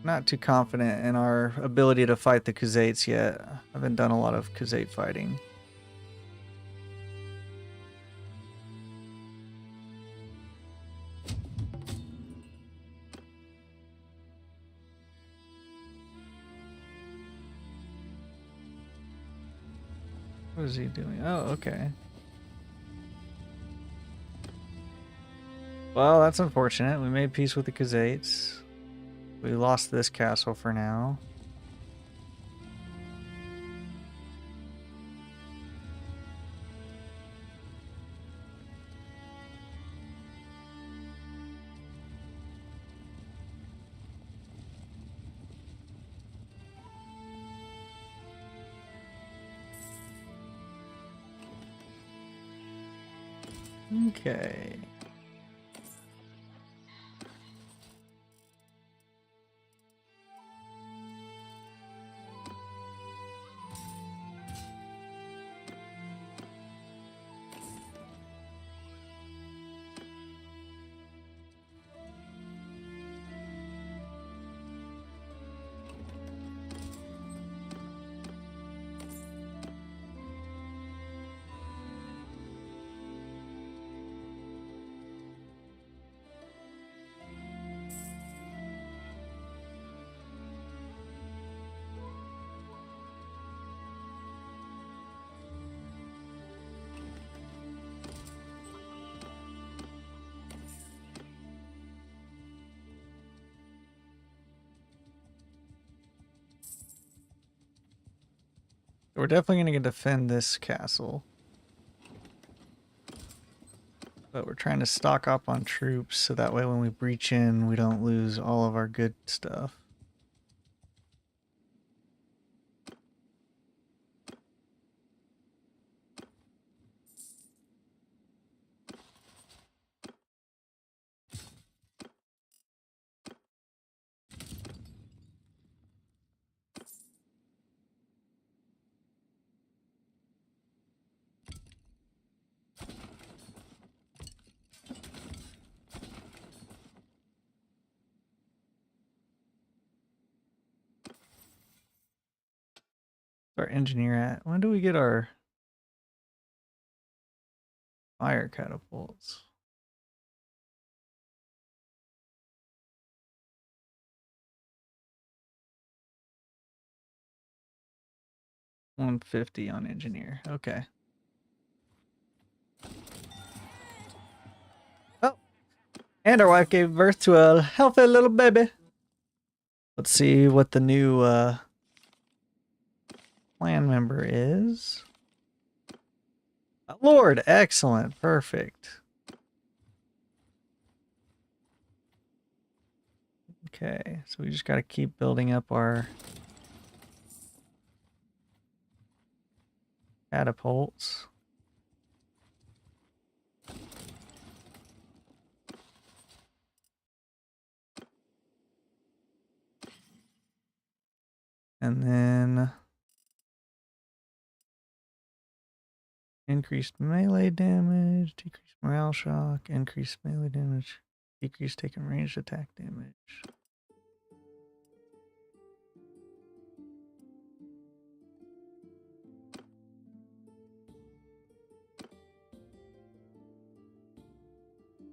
Not too confident in our ability to fight the Khuzaits yet. I haven't done a lot of Khuzait fighting. What is he doing? Oh, okay. Well, that's unfortunate. We made peace with the Khuzaits. We lost this castle for now. Okay. We're definitely going to defend this castle. But we're trying to stock up on troops so that way when we breach in, we don't lose all of our good stuff. Our engineer at? When do we get our fire catapults? $150 on engineer. Okay. Oh, and our wife gave birth to a healthy little baby. Let's see what the new clan member is. Lord, excellent, perfect. Okay, so we just got to keep building up our catapults. And then increased melee damage, decreased morale shock, increased melee damage, decreased taken ranged attack damage.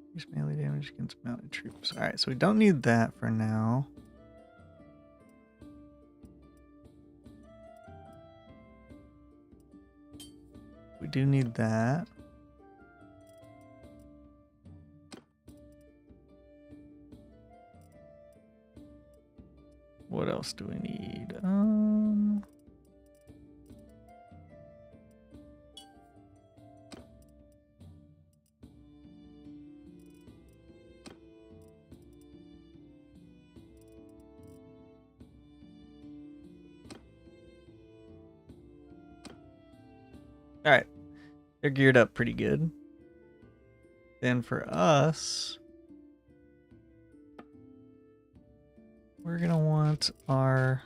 Increased melee damage against mounted troops. Alright, so we don't need that for now. We do need that. What else do we need? Alright. They're geared up pretty good. Then for us, we're gonna want our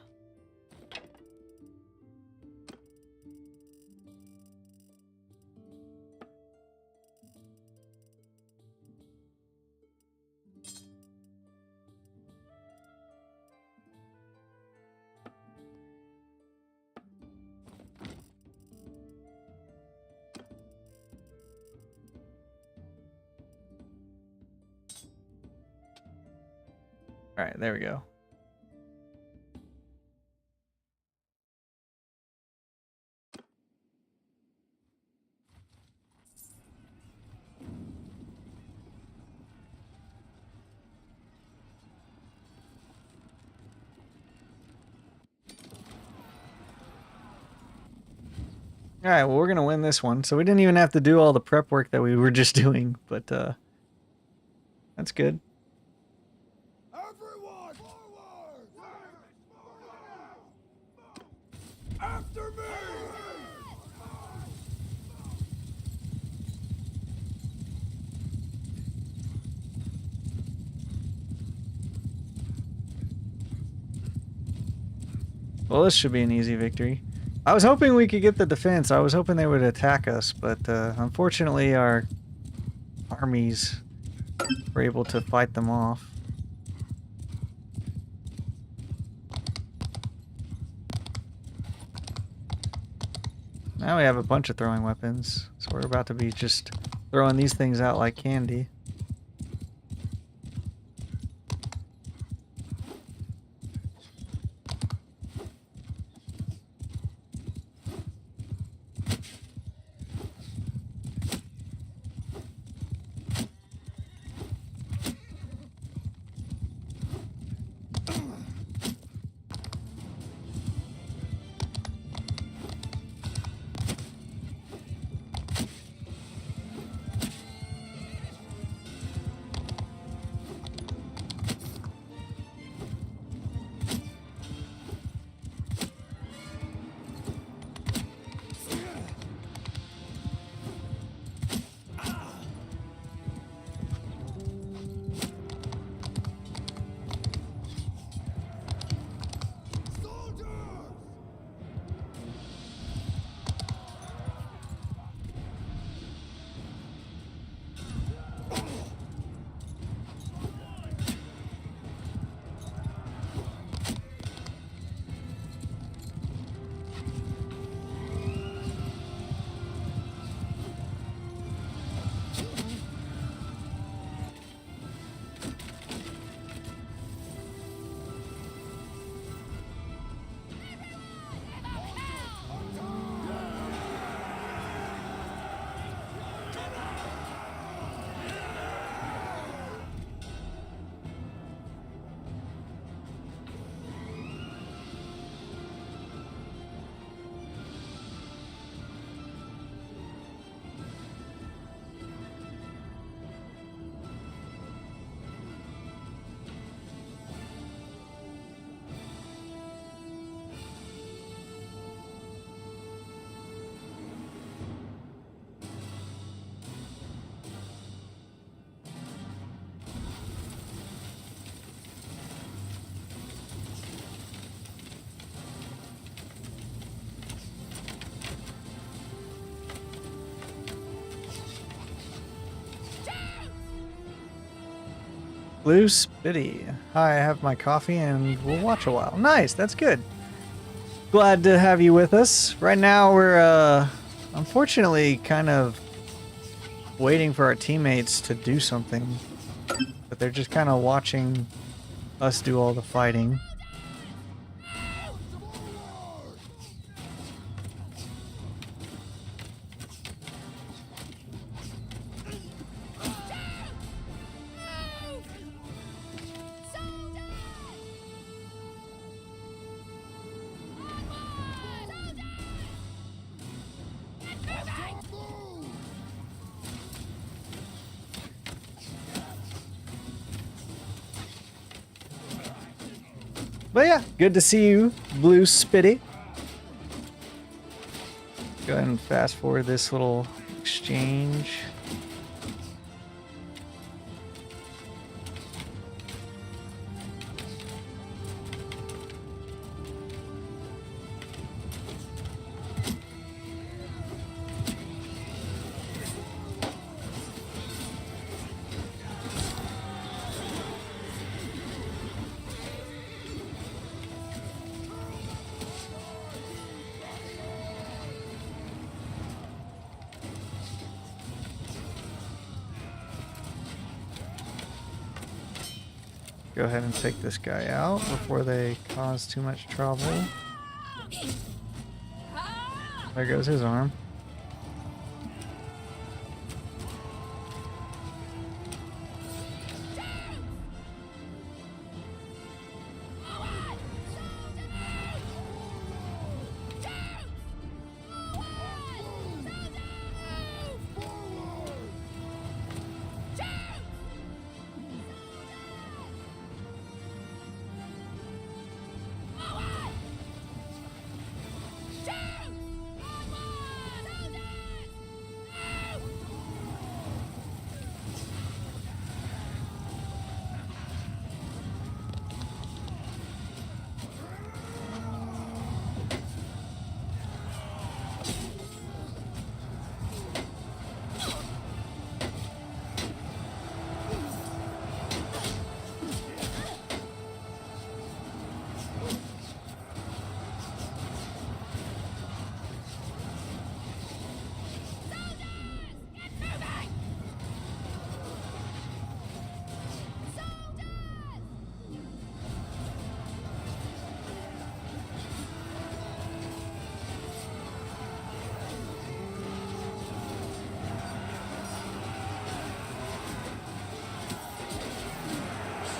all right, there we go. All right, well, we're going to win this one. So we didn't even have to do all the prep work that we were just doing, but that's good. Everyone, forward! After me! Well, this should be an easy victory. I was hoping we could get the defense. I was hoping they would attack us, but unfortunately our armies were able to fight them off. Now we have a bunch of throwing weapons, so we're about to be just throwing these things out like candy. Blue Spitty. Hi, I have my coffee and we'll watch a while. Nice, that's good. Glad to have you with us. Right now we're unfortunately kind of waiting for our teammates to do something. But they're just kind of watching us do all the fighting. But yeah, good to see you, Blue Spitty. Go ahead and fast forward this little exchange. Go ahead and take this guy out before they cause too much trouble. There goes his arm.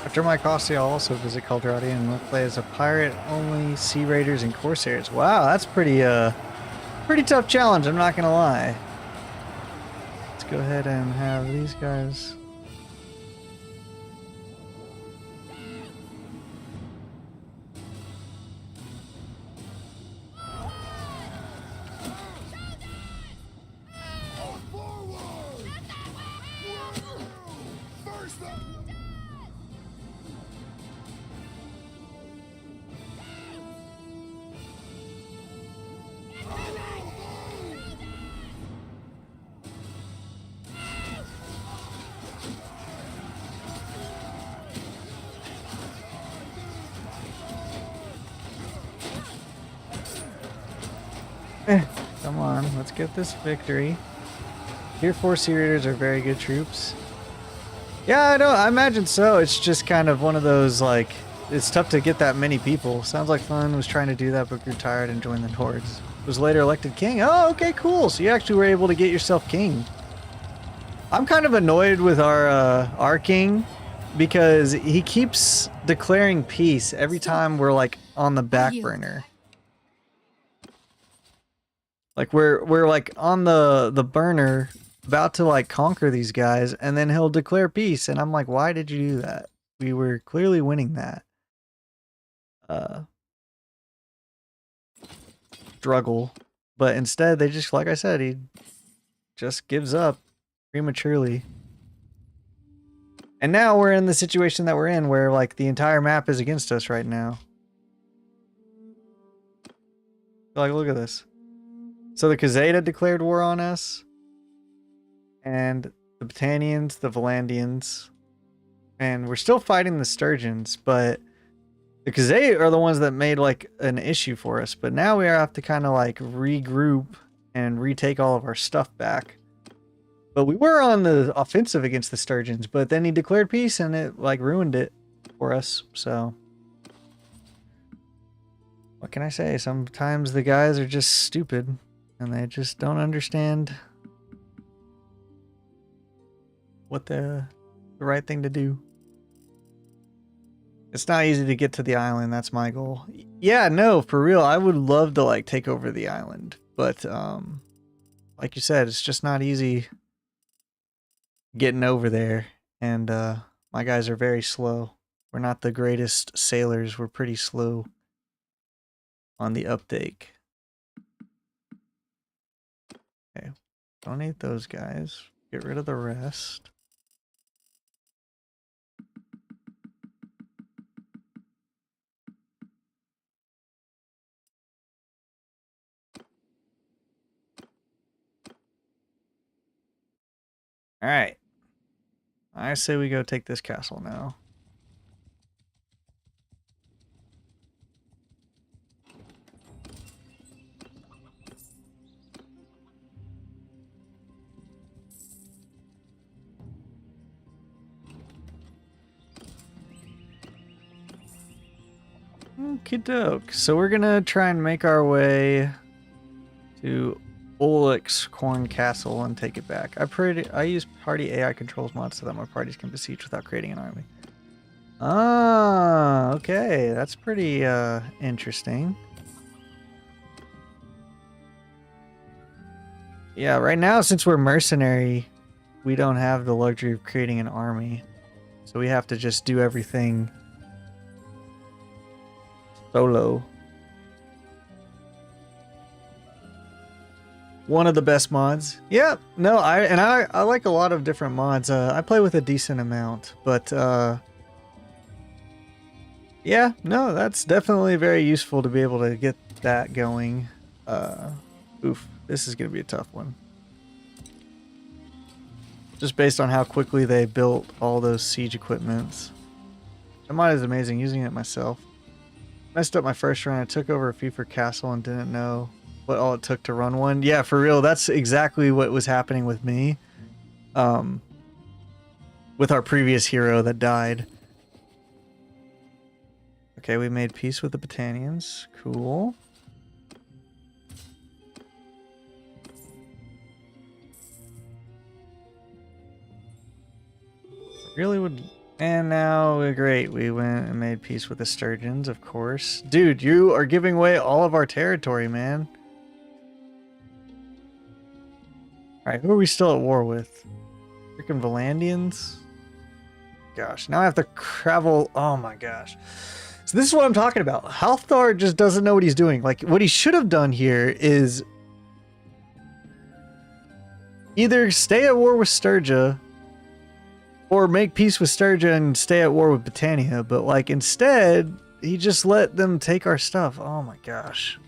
After my coffee, I'll also visit Calradia and play as a pirate only, sea raiders and corsairs. Wow, that's pretty tough challenge, I'm not gonna lie. Let's go ahead and have these guys. Come on, let's get this victory. Tier 4 Sea Raiders are very good troops. Yeah, I imagine so. It's just kind of one of those, like, it's tough to get that many people. Sounds like Fun was trying to do that but grew tired and joined the Nords. Was later elected king. Oh, okay, cool. So you actually were able to get yourself king. I'm kind of annoyed with our king because he keeps declaring peace every time we're like on the back burner. Like we're like on the burner about to like conquer these guys and then he'll declare peace and I'm like, why did you do that? We were clearly winning that. Struggle. But instead they just, like I said, he just gives up prematurely. And now we're in the situation that we're in where like the entire map is against us right now. Like, look at this. So the khuzait had declared war on us. And the Britannians, the Valandians, And we're still fighting the Sturgians, but because they are the ones that made like an issue for us. But now we have to kind of like regroup and retake all of our stuff back. But we were on the offensive against the Sturgians, but then he declared peace and it like ruined it for us. So what can I say? Sometimes the guys are just stupid and they just don't understand what the right thing to do. It's not easy to get to the island. That's my goal. Yeah, no, for real. I would love to like take over the island, but like you said, it's just not easy getting over there. And my guys are very slow. We're not the greatest sailors. We're pretty slow on the uptake. Okay, donate those guys. Get rid of the rest. All right. I say we go take this castle now. Okie doke. So we're gonna try and make our way to Olek's Corn Castle and take it back. I use party AI controls mods so that my parties can besiege without creating an army. Ah, okay. That's pretty interesting. Yeah, right now since we're mercenary, we don't have the luxury of creating an army. So we have to just do everything solo. One of the best mods. Yeah, no, I like a lot of different mods. I play with a decent amount, but yeah, no, that's definitely very useful to be able to get that going. Oof, this is gonna be a tough one. Just based on how quickly they built all those siege equipments. That mod is amazing, using it myself. Messed up my first run. I took over a Fever Castle and didn't know what all it took to run one. Yeah, for real, that's exactly what was happening with me. With our previous hero that died. Okay, we made peace with the Battanians. Cool. Really would... And now, great, we went and made peace with the Sturgians, of course. Dude, you are giving away all of our territory, man. Alright, who are we still at war with? Freaking Valandians? Gosh, now I have to travel... Oh my gosh. So this is what I'm talking about. Halfdar just doesn't know what he's doing. Like, what he should have done here is... either stay at war with Sturgia... or make peace with Sturgia and stay at war with Britannia, but like instead, he just let them take our stuff. Oh my gosh.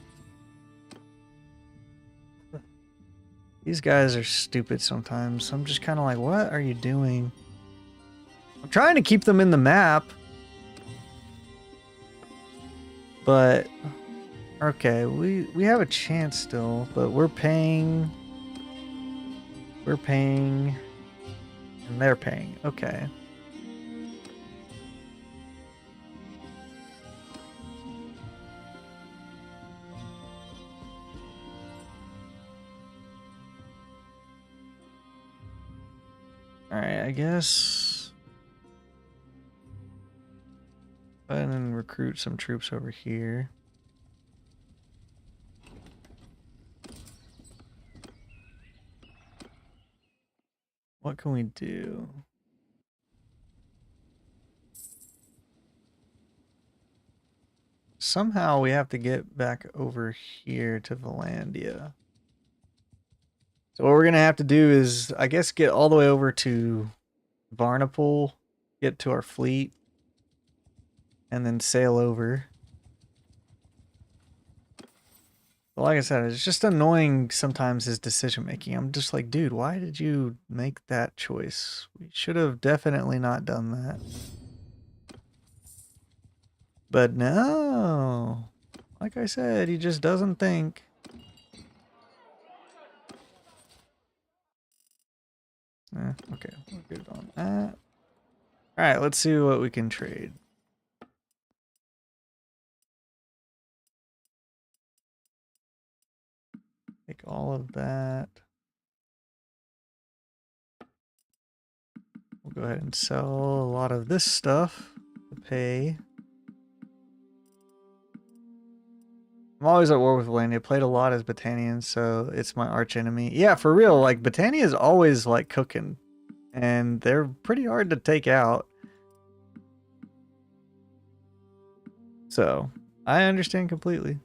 These guys are stupid sometimes. I'm just kind of like, what are you doing? I'm trying to keep them in the map. But, okay, we have a chance still, but we're paying, and they're paying. Okay. Alright, I guess... go ahead and recruit some troops over here. What can we do? Somehow we have to get back over here to Valandia. So what we're going to have to do is, I guess, get all the way over to Varnapol, get to our fleet, and then sail over. But like I said, it's just annoying sometimes his decision making. I'm just like, dude, why did you make that choice? We should have definitely not done that. But no. Like I said, he just doesn't think. Okay, we're good on that. Alright, let's see what we can trade. Take all of that. We'll go ahead and sell a lot of this stuff to pay. I'm always at war with Valandia. Played a lot as Battanian, so it's my arch enemy. Yeah, for real, like Battania is always like cooking. And they're pretty hard to take out. So, I understand completely.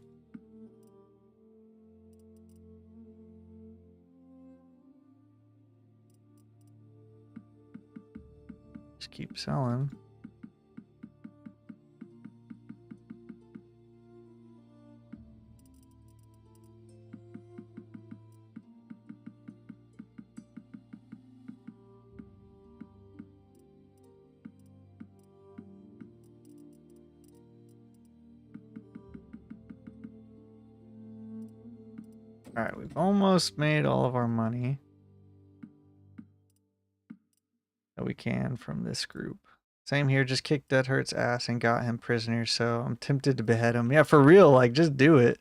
Just keep selling. Alright, we've almost made all of our money that we can from this group. Same here, just kicked Dead Hurt's ass and got him prisoner, so I'm tempted to behead him. Yeah, for real, like, just do it.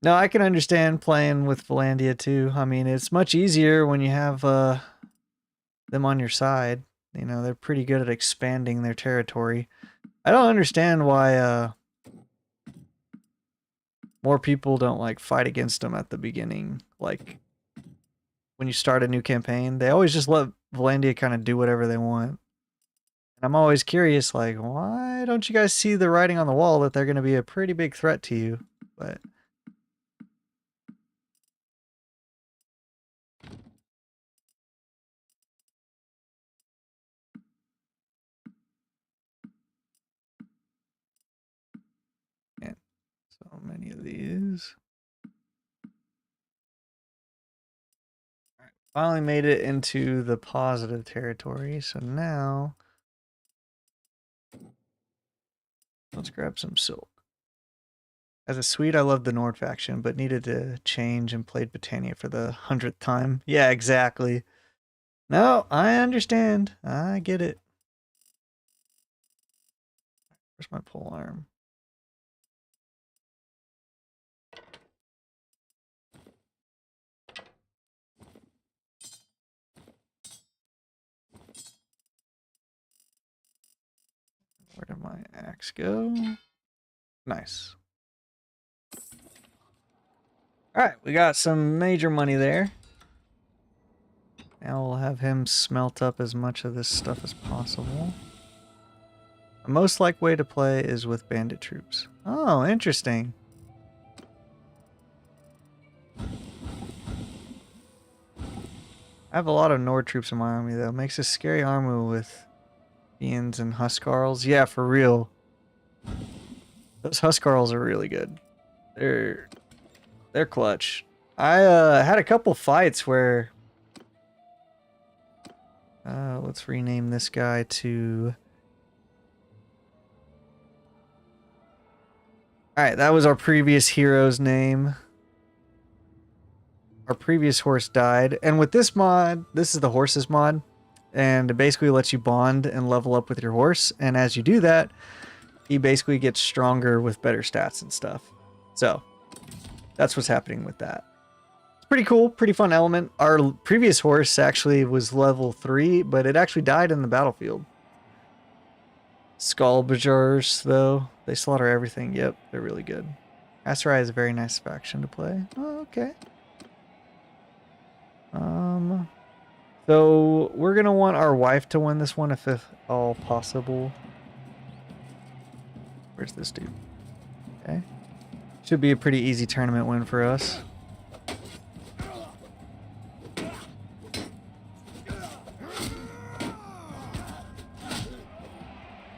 No, I can understand playing with Valandia too. I mean, it's much easier when you have them on your side. You know, they're pretty good at expanding their territory. I don't understand why more people don't like fight against them at the beginning. Like when you start a new campaign, they always just let Valandia kind of do whatever they want. And I'm always curious, like, why don't you guys see the writing on the wall that they're going to be a pretty big threat to you? But man, so many of these. Finally made it into the positive territory, so now let's grab some silk. As a Swede, I loved the Nord faction, but needed to change and played Britannia for the 100th time. Yeah, exactly. No, I understand. I get it. Where's my pole arm? Where did my axe go? Nice. Alright, we got some major money there. Now we'll have him smelt up as much of this stuff as possible. The most likely way to play is with bandit troops. Oh, interesting. I have a lot of Nord troops in my army though. Makes a scary army with Fiends and Huskarls. Yeah, for real. Those Huskarls are really good. They're clutch. I had a couple fights where let's rename this guy to Alright, that was our previous hero's name. Our previous horse died. And with this mod, this is the horses mod. And it basically lets you bond and level up with your horse. And as you do that, he basically gets stronger with better stats and stuff. So, that's what's happening with that. It's pretty cool, pretty fun element. Our previous horse actually was level 3, but it actually died in the battlefield. Skullbajars, though, they slaughter everything. Yep, they're really good. Aserai is a very nice faction to play. Oh, okay. So we're gonna want our wife to win this one if at all possible. Where's this dude? Okay. Should be a pretty easy tournament win for us.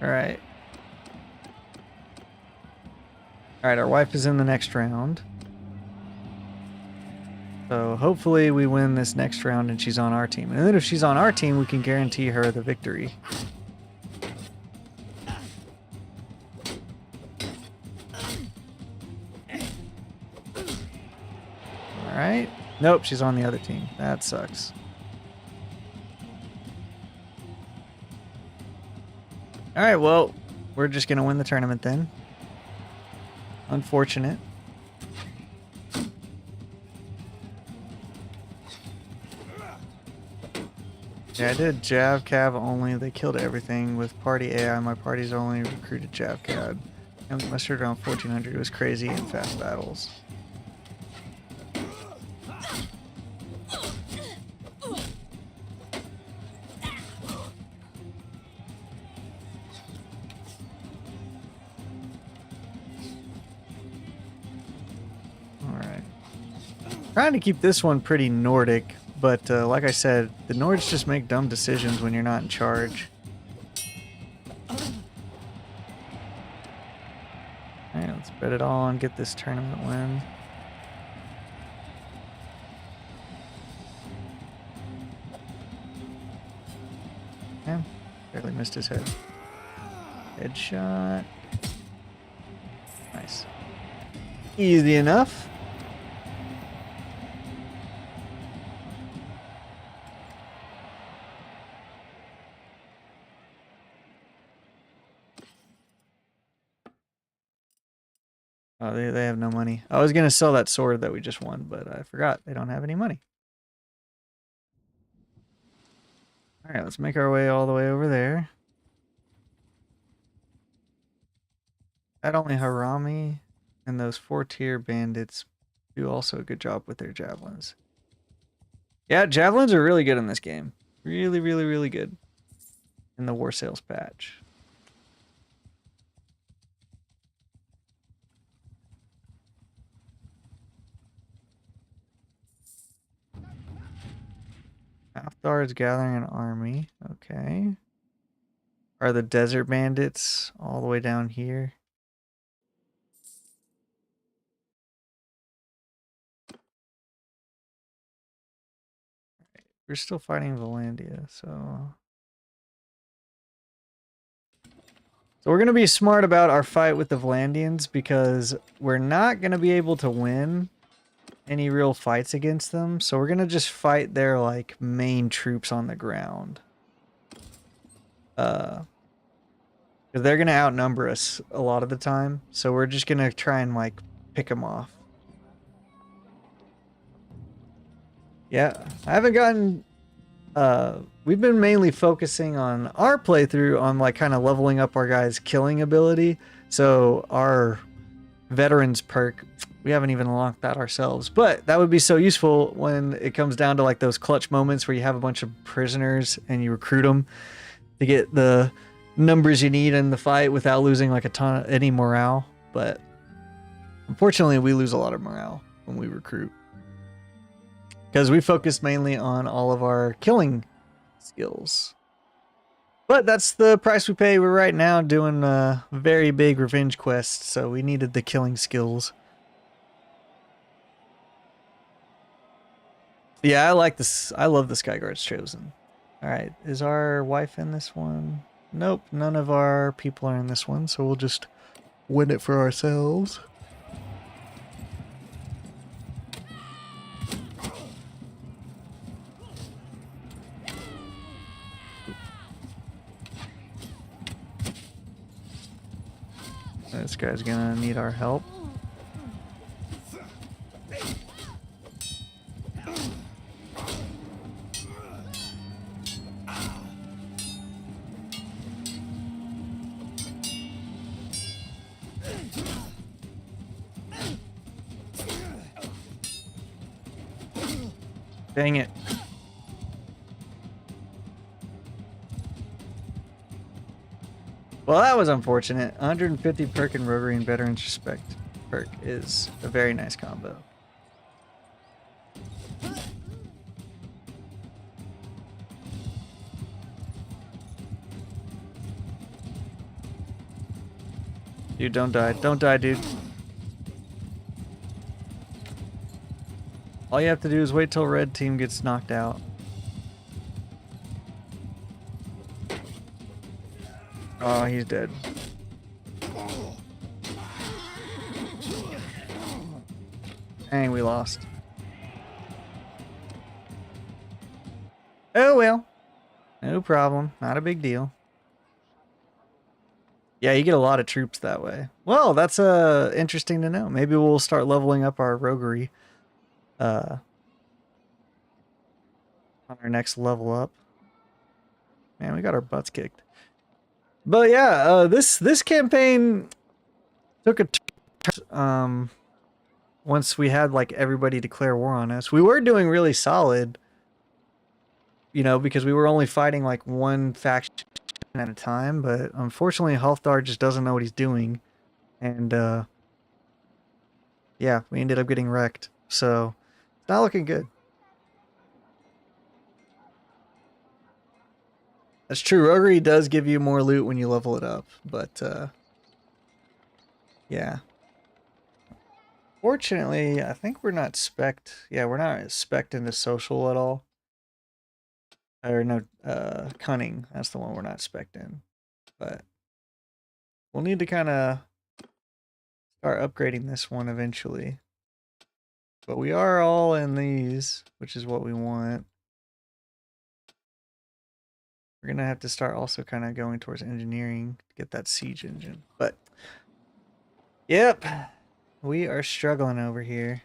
Alright. Alright, our wife is in the next round. So hopefully we win this next round and she's on our team. And then if she's on our team, we can guarantee her the victory. Alright. Nope, she's on the other team. That sucks. Alright, well, we're just going to win the tournament then. Unfortunate. Yeah, I did Jav Cav only. They killed everything with party AI. My party's only recruited Jav Cav. And mustered around 1400. It was crazy in fast battles. Alright. Trying to keep this one pretty Nordic. But like I said, the Nords just make dumb decisions when you're not in charge. Alright, let's bet it all and get this tournament win. Yeah, barely missed his head. Headshot. Nice. Easy enough. Oh, they have no money. I was going to sell that sword that we just won, but I forgot. They don't have any money. Alright, let's make our way all the way over there. That only Harami and those 4-tier bandits do also a good job with their javelins. Yeah, javelins are really good in this game. Really, really, really good. In the War Sales patch. Hafthar is gathering an army. Okay. Are the desert bandits all the way down here? We're still fighting Valandia, so... So we're going to be smart about our fight with the Valandians because we're not going to be able to win any real fights against them. So we're going to just fight their, like, main troops on the ground. Because they're going to outnumber us a lot of the time. So we're just going to try and, like, pick them off. Yeah, I haven't gotten... we've been mainly focusing on our playthrough on, like, kind of leveling up our guys' killing ability. So our veterans perk, we haven't even unlocked that ourselves. But that would be so useful when it comes down to, like, those clutch moments where you have a bunch of prisoners and you recruit them to get the numbers you need in the fight without losing, like, a ton of any morale. But unfortunately, we lose a lot of morale when we recruit. Because we focus mainly on all of our killing skills. But that's the price we pay. We're right now doing a very big revenge quest, so we needed the killing skills. Yeah, I like this. I love the Skyguards Chosen. Alright, is our wife in this one? Nope, none of our people are in this one, so we'll just win it for ourselves. This guy's gonna need our help. Dang it. Well, that was unfortunate. 150 perk and roguery and veterans respect perk is a very nice combo. Dude, don't die. Don't die, dude. All you have to do is wait till red team gets knocked out. Oh, he's dead. And we lost. Oh well. No problem. Not a big deal. Yeah, you get a lot of troops that way. Well, that's interesting to know. Maybe we'll start leveling up our roguery on our next level up. Man, we got our butts kicked. But yeah, this campaign took a turn once we had like everybody declare war on us. We were doing really solid, you know, because we were only fighting like one faction at a time, but unfortunately Halfdar just doesn't know what he's doing. And yeah, we ended up getting wrecked. So it's not looking good. That's true. Roguery does give you more loot when you level it up, but yeah. Fortunately, I think we're not spec'd. Yeah, we're not spec'd into social at all. Or no, cunning. That's the one we're not spec'd in. But we'll need to kind of start upgrading this one eventually. But we are all in these, which is what we want. We're going to have to start also kind of going towards engineering to get that siege engine. But, yep, we are struggling over here.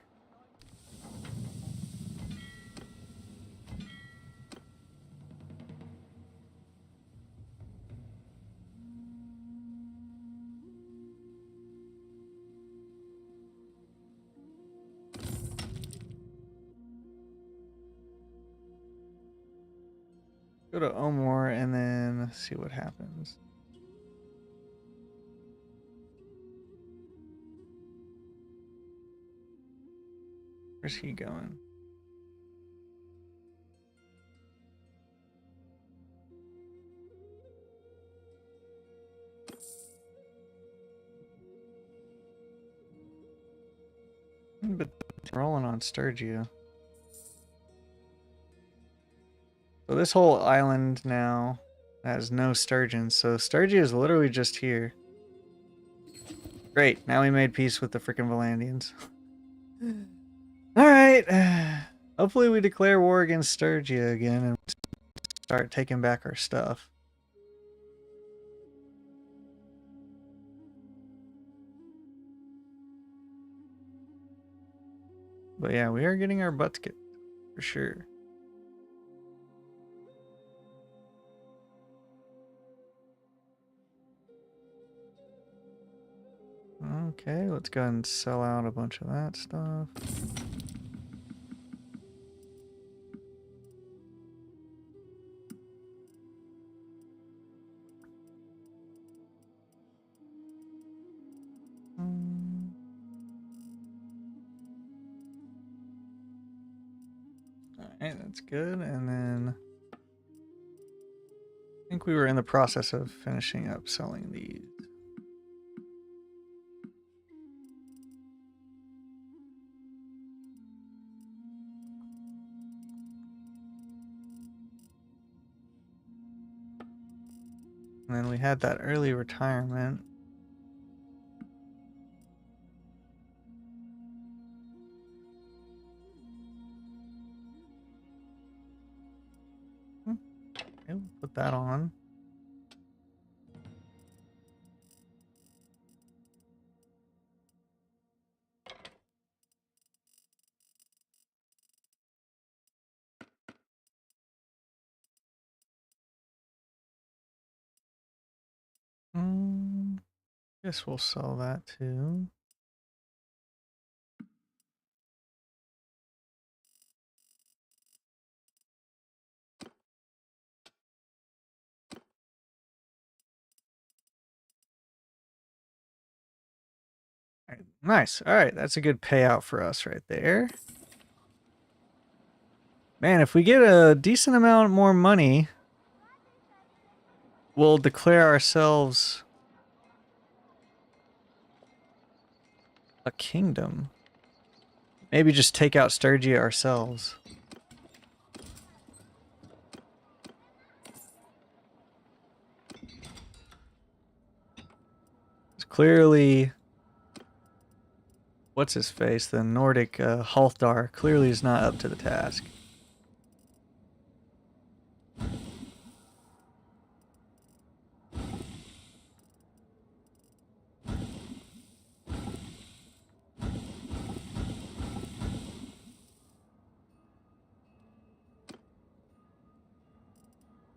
Go to Omor and then see what happens. Where's he going? But rolling on Sturgia. So this whole island now has no sturgeons, so Sturgia is literally just here. Great, now we made peace with the frickin' Valandians. Alright, hopefully we declare war against Sturgia again and start taking back our stuff. But yeah, we are getting our butts kicked, for sure. Okay, let's go ahead and sell out a bunch of that stuff. Alright, that's good. And then I think we were in the process of finishing up selling these. And then we had that early retirement. Okay, we'll put that on. Guess we'll sell that too. All right, nice. All right, that's a good payout for us right there. Man, if we get a decent amount more money, we'll declare ourselves a kingdom. Maybe just take out Sturgia ourselves. It's clearly... What's his face? The Nordic Halfdar clearly is not up to the task.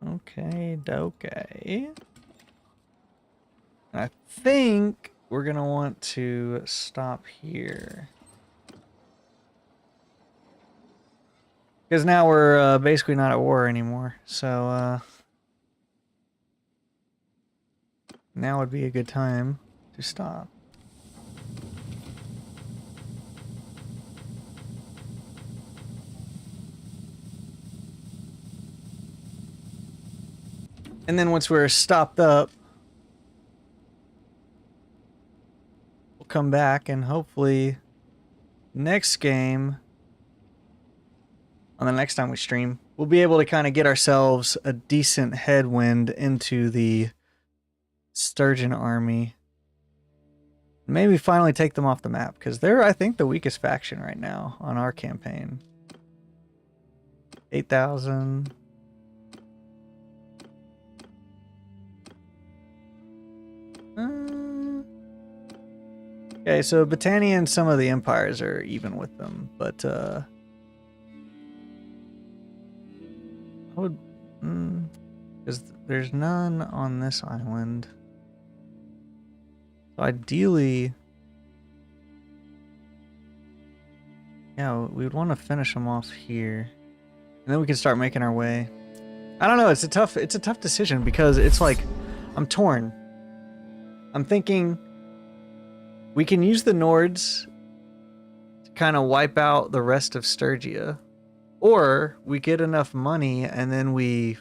Okay, okay. I think we're gonna want to stop here. Because now we're basically not at war anymore, so now would be a good time to stop. And then once we're stopped up, we'll come back and hopefully next game, on the next time we stream, we'll be able to kind of get ourselves a decent headwind into the Sturgian army. Maybe finally take them off the map, because they're, I think, the weakest faction right now on our campaign. 8,000. Okay, so Britannia and some of the empires are even with them, but I would, because there's none on this island. So ideally, yeah, we would want to finish them off here, and then we can start making our way. I don't know. It's a tough decision, because it's like I'm torn. I'm thinking we can use the Nords to kind of wipe out the rest of Sturgia, or we get enough money and then we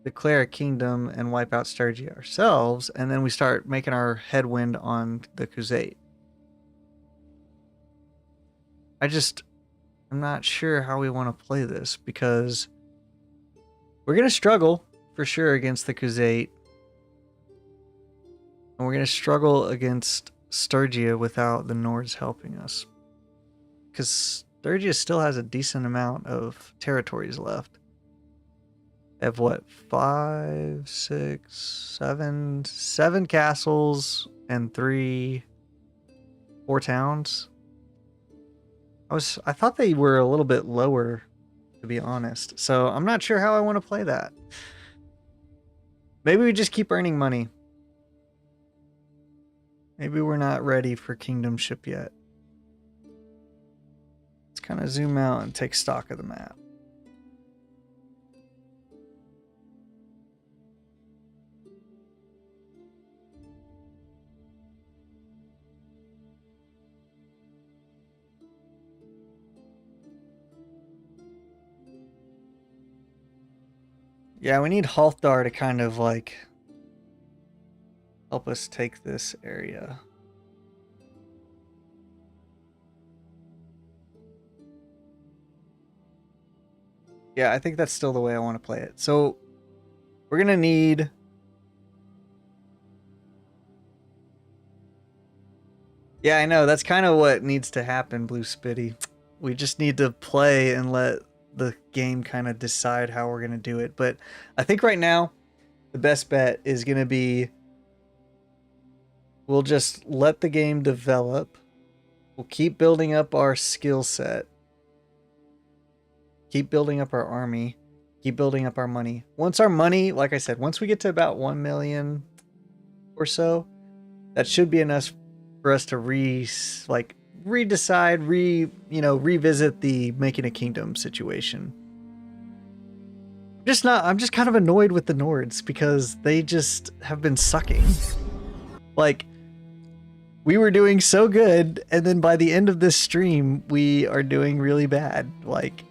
declare a kingdom and wipe out Sturgia ourselves, and then we start making our headwind on the khuzait. I'm not sure how we want to play this, because we're going to struggle for sure against the khuzait, and we're going to struggle against Sturgia without the Nords helping us, because Sturgia still has a decent amount of territories left. They have what, 5, 6, 7 castles and 4 towns. I thought they were a little bit lower, to be honest. So I'm not sure how I want to play that. Maybe we just keep earning money. Maybe we're not ready for kingdomship yet. Let's kind of zoom out and take stock of the map. Yeah, we need Halfdar to kind of like help us take this area. Yeah, I think that's still the way I want to play it. So we're gonna need Yeah, I know, that's kind of what needs to happen, Blue Spitty. We just need to play and let the game kind of decide how we're going to do it. But I think right now, the best bet is going to be, we'll just let the game develop. We'll keep building up our skill set. Keep building up our army. Keep building up our money. Once our money, like I said, once we get to about 1 million or so, that should be enough for us to redecide, revisit the making a kingdom situation. I'm just kind of annoyed with the Nords, because they just have been sucking. Like, we were doing so good, and then by the end of this stream, we are doing really bad. Like,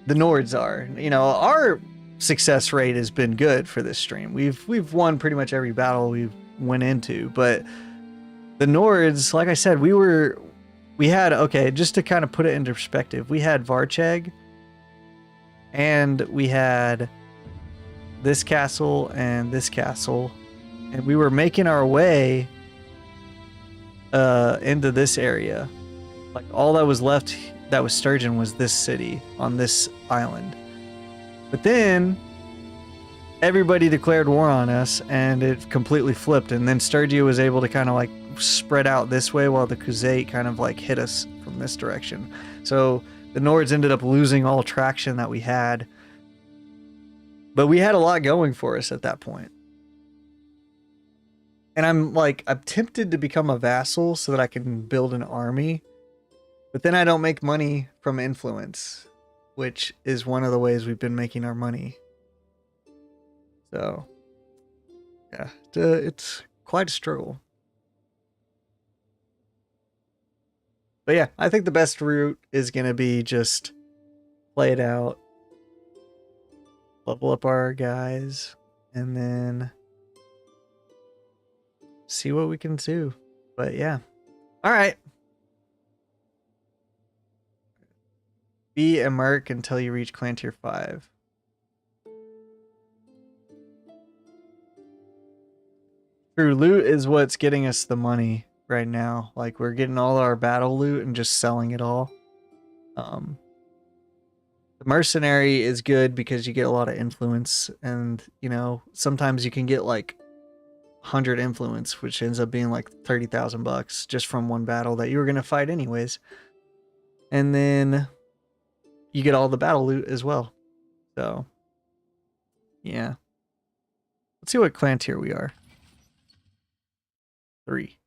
the Nords are. Our success rate has been good for this stream. We've won pretty much every battle we've went into, but the Nords, like I said, we we had, okay, just to kind of put it into perspective, we had Varcheg, and we had this castle and this castle, and we were making our way into this area. Like, all that was left that was Sturgian was this city on this island. But then everybody declared war on us, and it completely flipped, and then Sturgia was able to kind of like spread out this way while the khuzait kind of like hit us from this direction. So the Nords ended up losing all traction that we had, but we had a lot going for us at that point. And I'm tempted to become a vassal so that I can build an army, but then I don't make money from influence, which is one of the ways we've been making our money. So yeah, it's quite a struggle. But yeah, I think the best route is going to be just play it out, level up our guys, and then see what we can do. But yeah. All right. Be a merc until you reach clan tier 5. True, loot is what's getting us the money right now. Like, we're getting all our battle loot and just selling it all. The mercenary is good because you get a lot of influence, and you know, sometimes you can get like 100 influence, which ends up being like 30,000 bucks just from one battle that you were gonna fight anyways. And then you get all the battle loot as well. So yeah, let's see what clan tier we are. 3.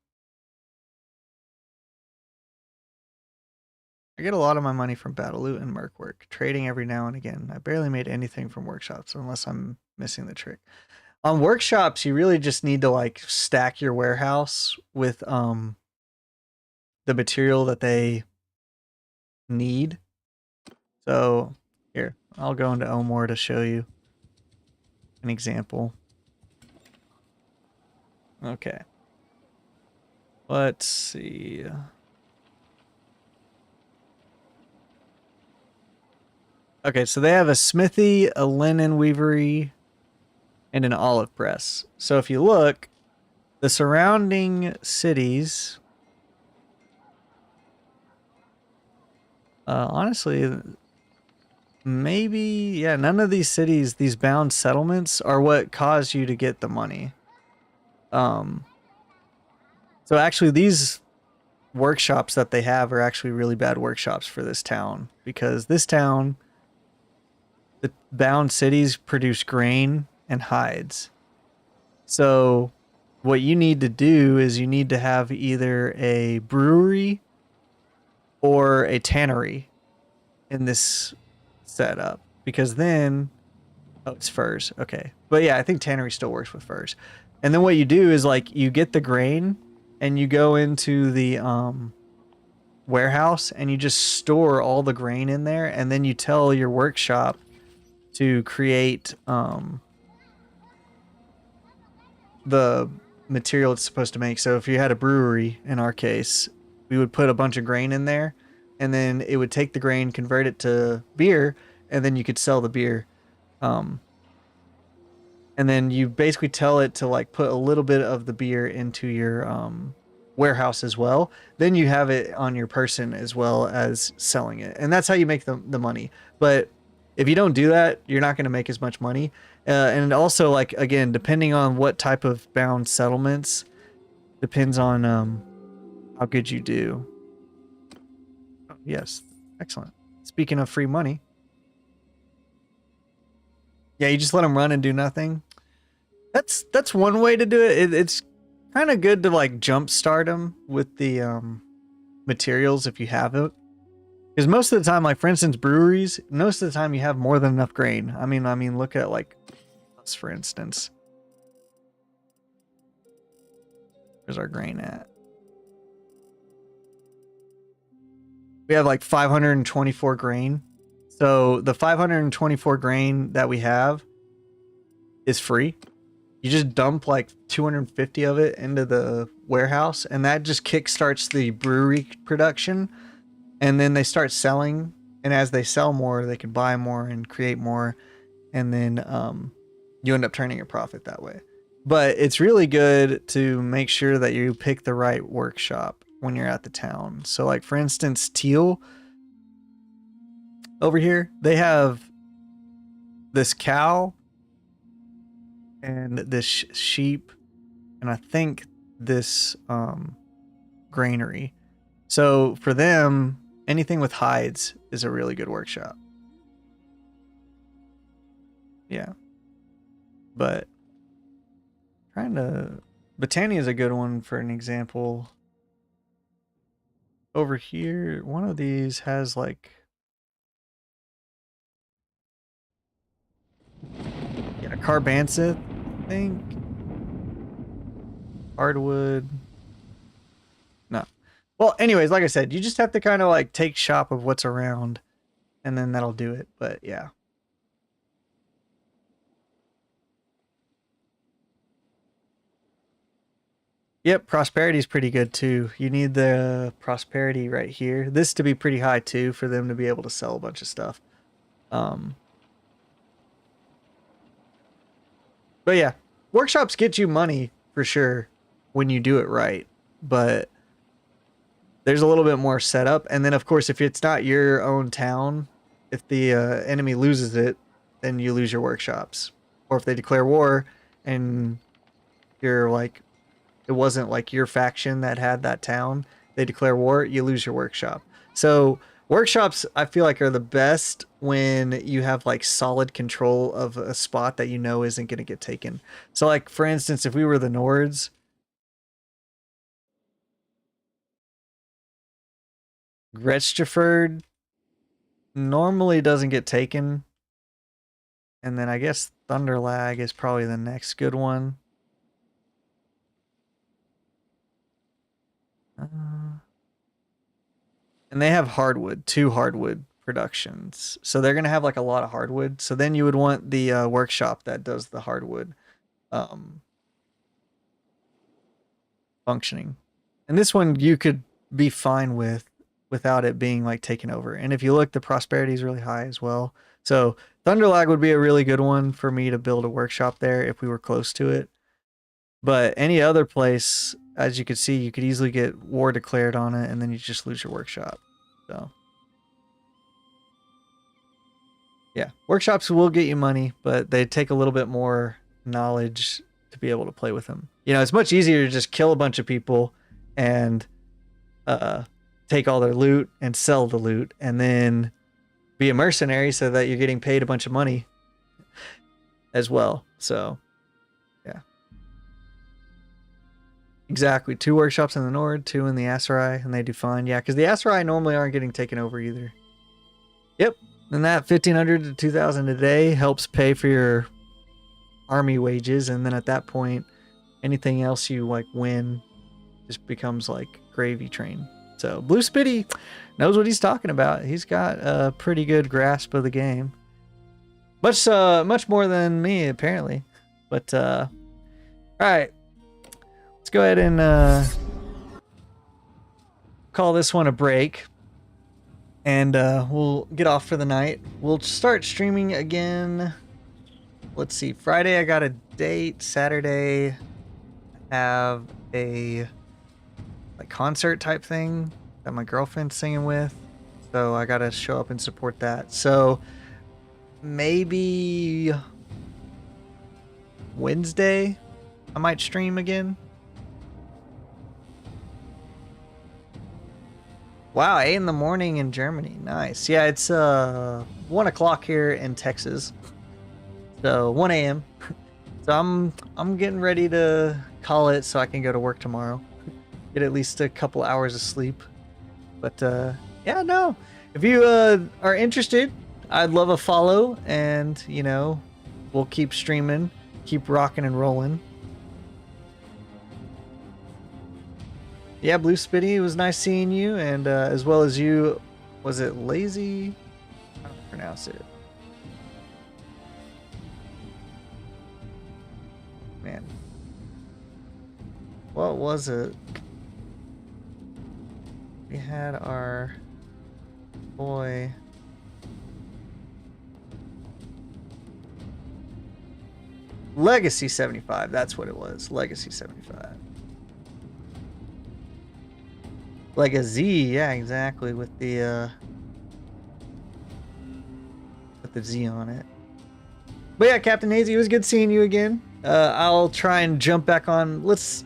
I get a lot of my money from battle loot and merc work, trading every now and again. I barely made anything from workshops unless I'm missing the trick. On workshops, you really just need to like stack your warehouse with the material that they need. So here, I'll go into Omor to show you an example. Okay. Let's see. Okay, so they have a smithy, a linen weavery, and an olive press. So if you look, the surrounding cities, honestly, maybe, yeah, none of these cities, these bound settlements, are what cause you to get the money. So actually, these workshops that they have are actually really bad workshops for this town, because this town, the bound cities produce grain and hides. So what you need to do is you need to have either a brewery or a tannery in this setup, because then, oh, it's furs. Okay. But yeah, I think tannery still works with furs. And then what you do is like you get the grain and you go into the warehouse and you just store all the grain in there, and then you tell your workshop to create the material it's supposed to make. So if you had a brewery, in our case, we would put a bunch of grain in there, and then it would take the grain, convert it to beer, and then you could sell the beer. And then you basically tell it to like put a little bit of the beer into your warehouse as well. Then you have it on your person as well as selling it. And that's how you make the money. But if you don't do that, you're not going to make as much money. And also, like, again, depending on what type of bound settlements, depends on how good you do. Oh, yes. Excellent. Speaking of free money. Yeah, you just let them run and do nothing. That's one way to do it. It's kind of good to like jumpstart them with the materials if you have it. Because most of the time, like for instance, breweries, most of the time you have more than enough grain. I mean, look at like us, for instance. Where's our grain at? We have like 524 grain. So the 524 grain that we have is free. you just dump like 250 of it into the warehouse, and that just kickstarts the brewery production. And then they start selling, and as they sell more, they can buy more and create more, and then you end up turning a profit that way. But it's really good to make sure that you pick the right workshop when you're at the town. So like for instance, Teal over here, they have this cow and this sheep, and I think this granary. So for them, anything with hides is a really good workshop. Yeah. But Botania is a good one for an example. Over here, one of these has like, yeah, Carbanthus, I think. Hardwood. No. Well, anyways, like I said, you just have to kind of like take shop of what's around, and then that'll do it. But yeah. Yep, prosperity is pretty good too. You need the prosperity right here. This to be pretty high too for them to be able to sell a bunch of stuff. But yeah, workshops get you money for sure when you do it right. But there's a little bit more setup. And then of course, if it's not your own town, if the enemy loses it, then you lose your workshops. Or if they declare war and you're like, it wasn't like your faction that had that town, they declare war, you lose your workshop. So workshops, I feel like, are the best when you have like solid control of a spot that you know isn't going to get taken. So like, for instance, if we were the Nords, Gretscheford normally doesn't get taken. And then I guess Thunderlag is probably the next good one. And they have hardwood, 2 hardwood productions. So they're going to have like a lot of hardwood. So then you would want the workshop that does the hardwood functioning. And this one you could be fine with without it being like taken over. And if you look, the prosperity is really high as well. So Thunderlag would be a really good one for me to build a workshop there if we were close to it. But any other place, as you could see, you could easily get war declared on it, and then you just lose your workshop. So, yeah, workshops will get you money, but they take a little bit more knowledge to be able to play with them. You know, it's much easier to just kill a bunch of people and take all their loot and sell the loot, and then be a mercenary so that you're getting paid a bunch of money as well. So, yeah. Exactly. 2 workshops in the Nord, 2 in the Aserai, and they do fine. Yeah, because the Aserai normally aren't getting taken over either. Yep. And that 1,500 to 2,000 a day helps pay for your army wages, and then at that point, anything else you like win just becomes like gravy train. So Blue Spitty knows what he's talking about. He's got a pretty good grasp of the game. Much more than me, apparently. But all right. Let's go ahead and call this one a break. And we'll get off for the night. We'll start streaming again. Let's see. Friday I got a date. Saturday I have a like concert type thing that my girlfriend's singing with. So I gotta show up and support that. So maybe Wednesday I might stream again. Wow, 8 in the morning in Germany. Nice. Yeah, it's 1 o'clock here in Texas. So 1 a.m. So I'm getting ready to call it so I can go to work tomorrow. Get at least a couple hours of sleep. But yeah, no. If you are interested, I'd love a follow, and you know, we'll keep streaming, keep rocking and rolling. Yeah, Blue Spitty, it was nice seeing you, and as well as you. Was it Lazy? How do I pronounce it? Man. What was it? We had our boy. Legacy 75, that's what it was. Legacy 75. Like a Z, yeah, exactly, with the Z on it. But yeah, Captain Hazy, it was good seeing you again. I'll try and jump back on. Let's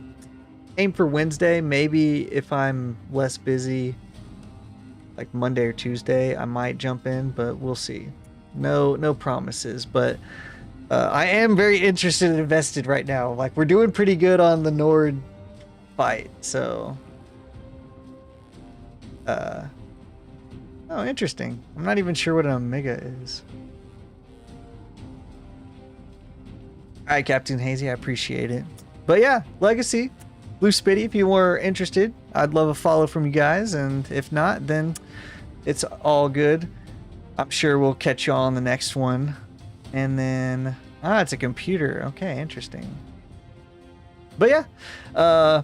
aim for Wednesday. Maybe if I'm less busy, like Monday or Tuesday, I might jump in, but we'll see. No promises, but I am very interested and invested right now. Like, we're doing pretty good on the Nord fight, so oh, interesting. I'm not even sure what an Omega is. Alright, Captain Hazy, I appreciate it. But yeah, Legacy, Blue Spitty, if you were interested, I'd love a follow from you guys, and if not, then it's all good. I'm sure we'll catch you all on the next one. And then, it's a computer. Okay, interesting. But yeah,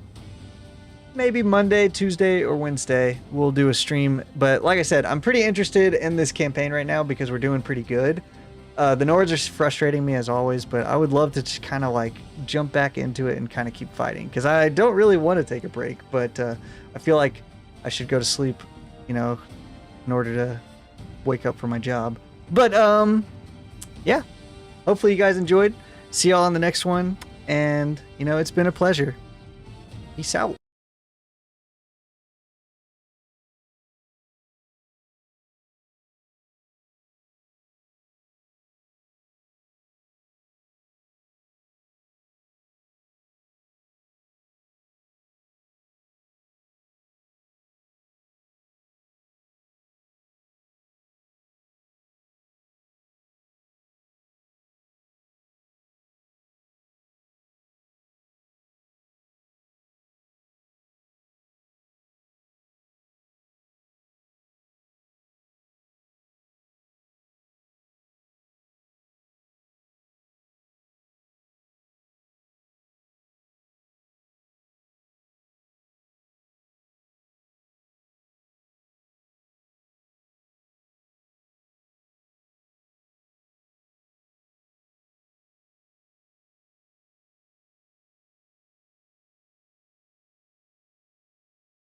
maybe Monday, Tuesday, or Wednesday we'll do a stream. But like I said, I'm pretty interested in this campaign right now because we're doing pretty good. The Nords are frustrating me as always, but I would love to just kind of like jump back into it and kind of keep fighting, because I don't really want to take a break, but I feel like I should go to sleep, you know, in order to wake up for my job. But yeah, hopefully you guys enjoyed. See y'all on the next one, and you know, it's been a pleasure. Peace out.